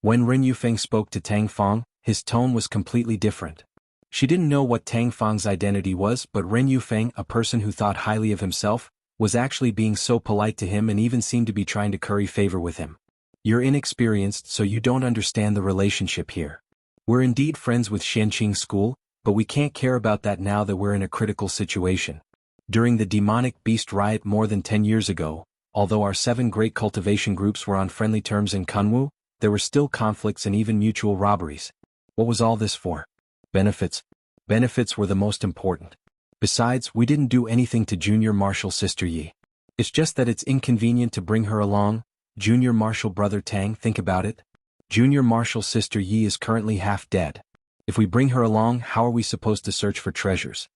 When Ren Yufeng spoke to Tang Fong, his tone was completely different. She didn't know what Tang Feng's identity was, but Ren Yufeng, a person who thought highly of himself, was actually being so polite to him and even seemed to be trying to curry favor with him. You're inexperienced, so you don't understand the relationship here. We're indeed friends with Shenqing School, but we can't care about that now that we're in a critical situation. During the demonic beast riot more than 10 years ago, although our 7 great cultivation groups were on friendly terms in Kunwu, there were still conflicts and even mutual robberies. What was all this for? Benefits. Benefits were the most important. Besides, we didn't do anything to Junior Marshal Sister Yi. It's just that it's inconvenient to bring her along. Junior Marshal Brother Tang, think about it. Junior Marshal Sister Yi is currently half dead. If we bring her along, how are we supposed to search for treasures?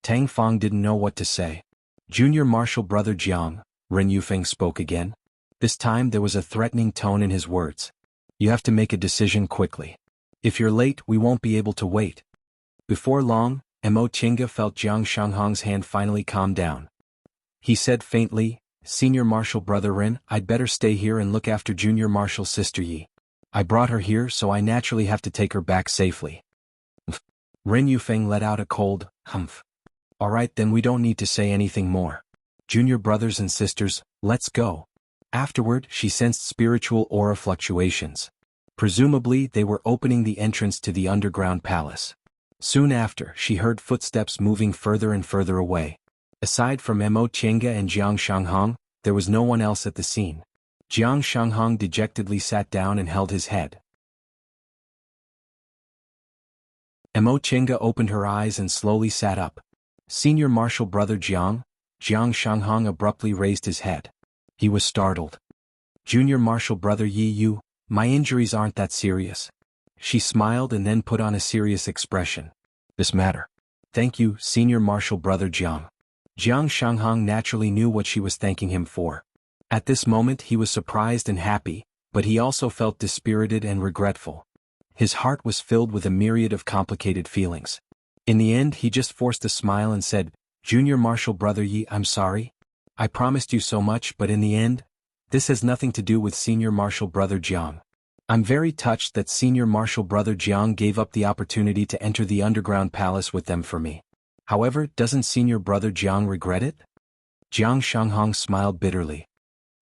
Tang Feng didn't know what to say. Junior Marshal Brother Jiang, Ren Yufeng spoke again. This time there was a threatening tone in his words. You have to make a decision quickly. If you're late, we won't be able to wait. Before long, Mo Qingge felt Jiang Shanghong's hand finally calm down. He said faintly, Senior Marshal Brother Ren, I'd better stay here and look after Junior Marshal Sister Yi. I brought her here, so I naturally have to take her back safely. Ren Yufeng let out a cold, humph. Alright, then we don't need to say anything more. Junior brothers and sisters, let's go. Afterward, she sensed spiritual aura fluctuations. Presumably, they were opening the entrance to the underground palace. Soon after, she heard footsteps moving further and further away. Aside from Mo Qingge and Jiang Shanghong, there was no one else at the scene. Jiang Shanghong dejectedly sat down and held his head. Mo Qingge opened her eyes and slowly sat up. Senior Marshal Brother Jiang Shanghong abruptly raised his head. He was startled. Junior Marshal Brother Yi, my injuries aren't that serious. She smiled and then put on a serious expression. This matter. Thank you, Senior Marshal Brother Jiang. Jiang Shanghong naturally knew what she was thanking him for. At this moment he was surprised and happy, but he also felt dispirited and regretful. His heart was filled with a myriad of complicated feelings. In the end he just forced a smile and said, Junior Marshal Brother Yi, I'm sorry. I promised you so much, but in the end, this has nothing to do with Senior Marshal Brother Jiang. I'm very touched that Senior Marshal Brother Jiang gave up the opportunity to enter the underground palace with them for me. However, doesn't Senior Brother Jiang regret it? Jiang Shanghong smiled bitterly.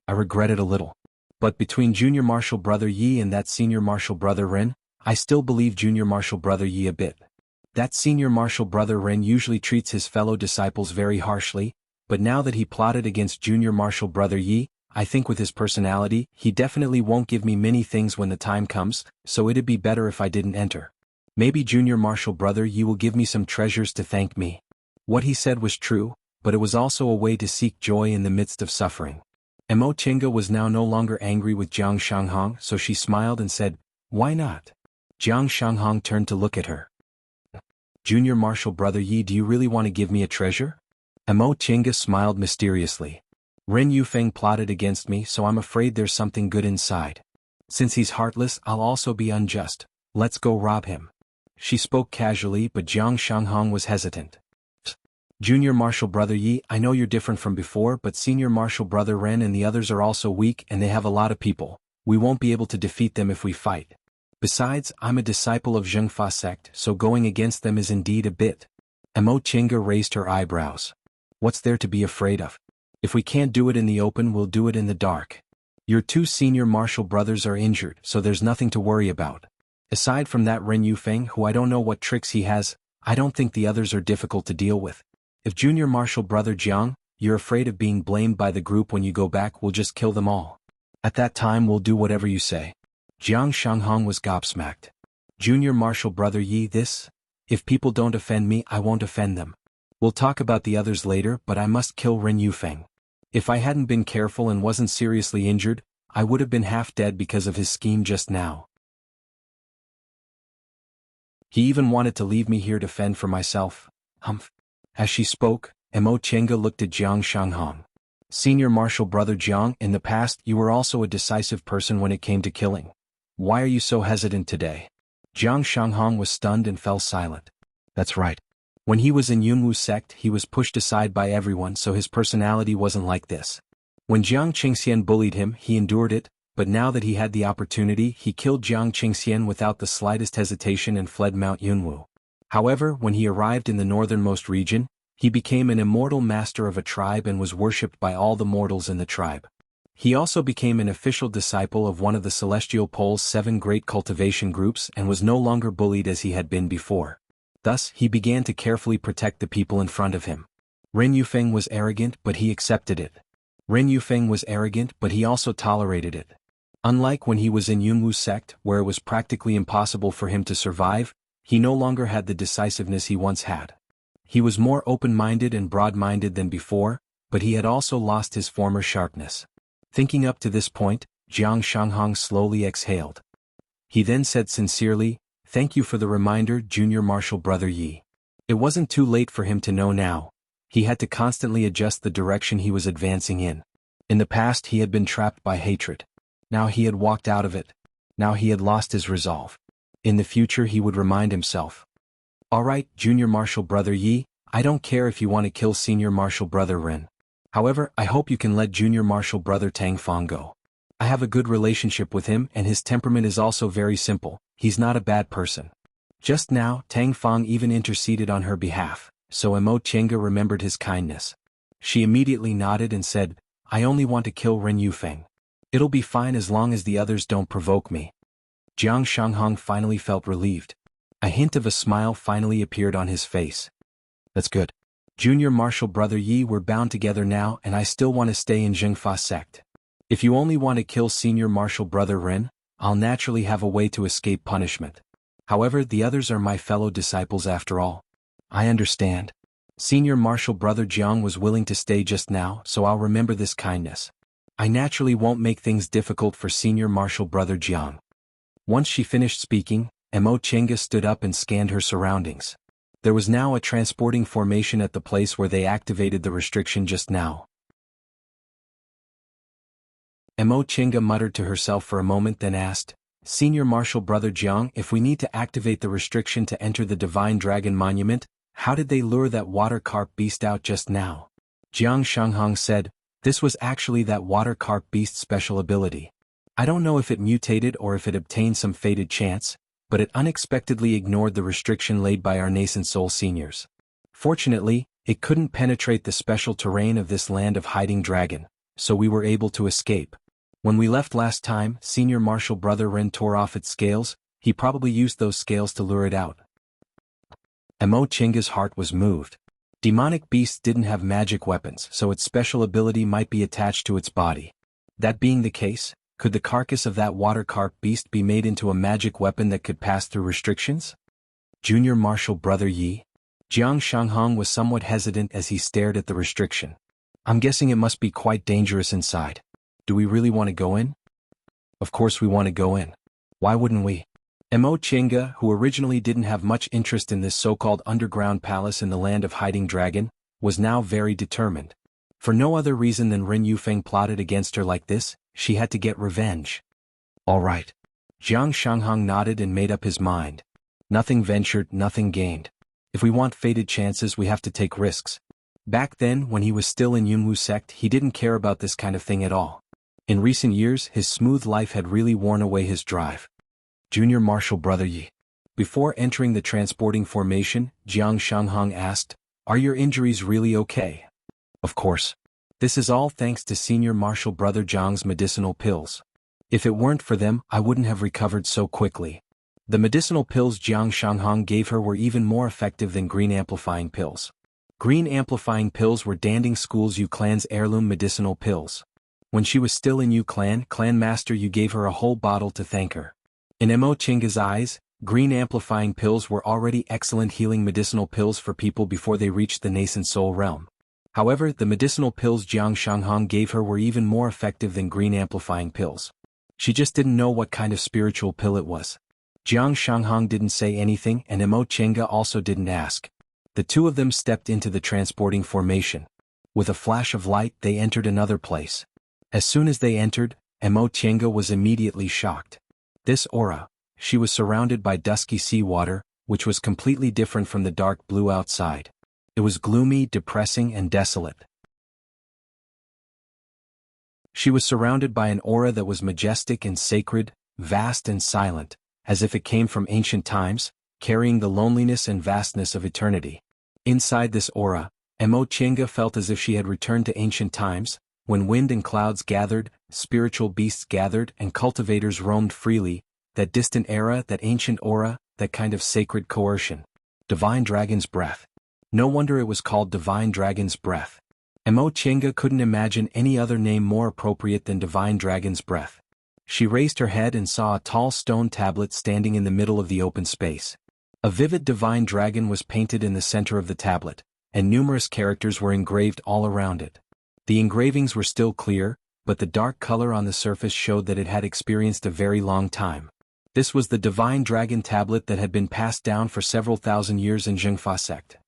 I regret it a little. But between Junior Marshal Brother Yi and that Senior Marshal Brother Ren, I still believe Junior Marshal Brother Yi a bit. That Senior Marshal Brother Ren usually treats his fellow disciples very harshly, but now that he plotted against Junior Marshal Brother Yi, I think with his personality, he definitely won't give me many things when the time comes, so it'd be better if I didn't enter. Maybe Junior Marshal Brother Yi will give me some treasures to thank me. What he said was true, but it was also a way to seek joy in the midst of suffering. Mo Qingge was now no longer angry with Jiang Shanghong, so she smiled and said, why not? Jiang Shanghong turned to look at her. Junior Marshal Brother Yi, do you really want to give me a treasure? Mo Qingge smiled mysteriously. Ren Yufeng plotted against me, so I'm afraid there's something good inside. Since he's heartless, I'll also be unjust. Let's go rob him. She spoke casually, but Jiang Shanghong was hesitant. Junior Marshal Brother Yi, I know you're different from before, but Senior Marshal Brother Ren and the others are also weak and they have a lot of people. We won't be able to defeat them if we fight. Besides, I'm a disciple of Zhengfa sect, so going against them is indeed a bit. Mo Qingge raised her eyebrows. What's there to be afraid of? If we can't do it in the open, we'll do it in the dark. Your 2 senior marshal brothers are injured, so there's nothing to worry about. Aside from that Ren Yufeng, who I don't know what tricks he has, I don't think the others are difficult to deal with. If Junior Marshal Brother Jiang, you're afraid of being blamed by the group when you go back, we'll just kill them all. At that time we'll do whatever you say. Jiang Shanghong was gobsmacked. Junior Marshal Brother Yi, this? If people don't offend me, I won't offend them. We'll talk about the others later, but I must kill Ren Yufeng. If I hadn't been careful and wasn't seriously injured, I would have been half dead because of his scheme just now. He even wanted to leave me here to fend for myself. Humph. As she spoke, Mo Qingge looked at Jiang Shanghong. Senior Marshal Brother Jiang, in the past you were also a decisive person when it came to killing. Why are you so hesitant today? Jiang Shanghong was stunned and fell silent. That's right. When he was in Yunwu sect, he was pushed aside by everyone, so his personality wasn't like this. When Jiang Qingxian bullied him, he endured it, but now that he had the opportunity, he killed Jiang Qingxian without the slightest hesitation and fled Mount Yunwu. However, when he arrived in the northernmost region, he became an immortal master of a tribe and was worshipped by all the mortals in the tribe. He also became an official disciple of one of the Celestial Pole's 7 great cultivation groups and was no longer bullied as he had been before. Thus, he began to carefully protect the people in front of him. Ren Yufeng was arrogant, but he accepted it. Ren Yufeng was arrogant, but he also tolerated it. Unlike when he was in Yunwu's sect, where it was practically impossible for him to survive, he no longer had the decisiveness he once had. He was more open-minded and broad-minded than before, but he had also lost his former sharpness. Thinking up to this point, Jiang Shanghong slowly exhaled. He then said sincerely, "Thank you for the reminder, Junior Marshal Brother Yi." It wasn't too late for him to know now. He had to constantly adjust the direction he was advancing in. In the past he had been trapped by hatred. Now he had walked out of it. Now he had lost his resolve. In the future he would remind himself. "Alright, Junior Marshal Brother Yi, I don't care if you want to kill Senior Marshal Brother Ren. However, I hope you can let Junior Marshal Brother Tang Fong go. I have a good relationship with him and his temperament is also very simple, he's not a bad person." Just now, Tang Fong even interceded on her behalf, so Mo Chenga remembered his kindness. She immediately nodded and said, "I only want to kill Ren Yufeng. It'll be fine as long as the others don't provoke me." Jiang Shanghong finally felt relieved. A hint of a smile finally appeared on his face. "That's good. Junior Marshal Brother Yi, we're bound together now and I still want to stay in Zhengfa sect. If you only want to kill Senior Marshal Brother Ren, I'll naturally have a way to escape punishment. However, the others are my fellow disciples after all." "I understand. Senior Marshal Brother Jiang was willing to stay just now, so I'll remember this kindness. I naturally won't make things difficult for Senior Marshal Brother Jiang." Once she finished speaking, Mo Chenga stood up and scanned her surroundings. There was now a transporting formation at the place where they activated the restriction just now. Mo Chenga muttered to herself for a moment, then asked, "Senior Marshal Brother Jiang, if we need to activate the restriction to enter the Divine Dragon Monument, how did they lure that water carp beast out just now?" Jiang Shanghong said, "This was actually that water carp beast's special ability. I don't know if it mutated or if it obtained some fated chance, but it unexpectedly ignored the restriction laid by our nascent soul seniors. Fortunately, it couldn't penetrate the special terrain of this land of hiding dragon, so we were able to escape. When we left last time, Senior Marshal Brother Ren tore off its scales, he probably used those scales to lure it out." Mo Chenga's heart was moved. Demonic beasts didn't have magic weapons, so its special ability might be attached to its body. That being the case, could the carcass of that water carp beast be made into a magic weapon that could pass through restrictions? Junior Marshal Brother Yi? Jiang Shanghong was somewhat hesitant as he stared at the restriction. "I'm guessing it must be quite dangerous inside. Do we really want to go in?" "Of course we want to go in. Why wouldn't we?" Mo Chenga, who originally didn't have much interest in this so-called underground palace in the land of hiding dragon, was now very determined. For no other reason than Ren Yufeng plotted against her like this, she had to get revenge. "All right." Jiang Shanghong nodded and made up his mind. Nothing ventured, nothing gained. If we want fated chances, we have to take risks. Back then, when he was still in Yunwu sect, he didn't care about this kind of thing at all. In recent years, his smooth life had really worn away his drive. Junior Marshal Brother Yi. Before entering the transporting formation, Jiang Shanghong asked, "Are your injuries really okay?" "Of course. This is all thanks to Senior Marshal Brother Jiang's medicinal pills. If it weren't for them, I wouldn't have recovered so quickly." The medicinal pills Jiang Shanghong gave her were even more effective than green amplifying pills. Green amplifying pills were Danding School's Yu Clan's heirloom medicinal pills. When she was still in Yu Clan, Clan Master Yu gave her a whole bottle to thank her. In Mo Chenga's eyes, green amplifying pills were already excellent healing medicinal pills for people before they reached the nascent soul realm. However, the medicinal pills Jiang Shanghong gave her were even more effective than green amplifying pills. She just didn't know what kind of spiritual pill it was. Jiang Shanghong didn't say anything and Mo Chenga also didn't ask. The two of them stepped into the transporting formation. With a flash of light, they entered another place. As soon as they entered, Mo Chenga was immediately shocked. This aura, she was surrounded by dusky seawater, which was completely different from the dark blue outside. It was gloomy, depressing, and desolate. She was surrounded by an aura that was majestic and sacred, vast and silent, as if it came from ancient times, carrying the loneliness and vastness of eternity. Inside this aura, Wuxia felt as if she had returned to ancient times, when wind and clouds gathered, spiritual beasts gathered and cultivators roamed freely, that distant era, that ancient aura, that kind of sacred coercion. Divine Dragon's Breath. No wonder it was called Divine Dragon's Breath. Wuxia couldn't imagine any other name more appropriate than Divine Dragon's Breath. She raised her head and saw a tall stone tablet standing in the middle of the open space. A vivid divine dragon was painted in the center of the tablet, and numerous characters were engraved all around it. The engravings were still clear, but the dark color on the surface showed that it had experienced a very long time. This was the divine dragon tablet that had been passed down for several thousand years in Zhengfa sect.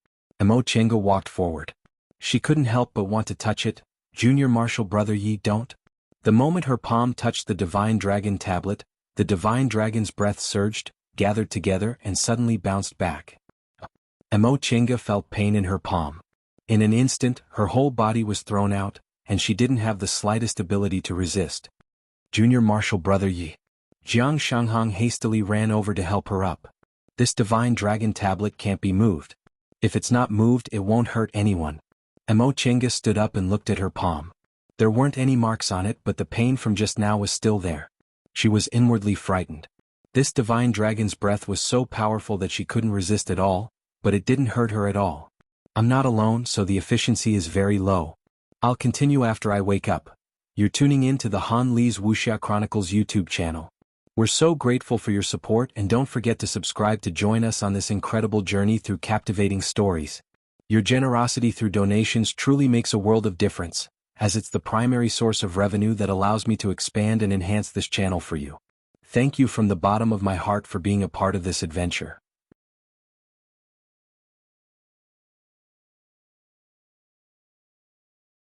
Wuxia walked forward. She couldn't help but want to touch it. Junior Marshal Brother Yi, don't. The moment her palm touched the divine dragon tablet, the divine dragon's breath surged, gathered together and suddenly bounced back. Wuxia felt pain in her palm. In an instant, her whole body was thrown out, and she didn't have the slightest ability to resist. Junior Marshal Brother Yi. Jiang Shanghang hastily ran over to help her up. This divine dragon tablet can't be moved. If it's not moved, it won't hurt anyone. Wuxia stood up and looked at her palm. There weren't any marks on it, but the pain from just now was still there. She was inwardly frightened. This divine dragon's breath was so powerful that she couldn't resist at all, but it didn't hurt her at all. I'm not alone, so the efficiency is very low. I'll continue after I wake up. You're tuning in to the Han Li's Wuxia Chronicles YouTube channel. We're so grateful for your support, and don't forget to subscribe to join us on this incredible journey through captivating stories. Your generosity through donations truly makes a world of difference, as it's the primary source of revenue that allows me to expand and enhance this channel for you. Thank you from the bottom of my heart for being a part of this adventure.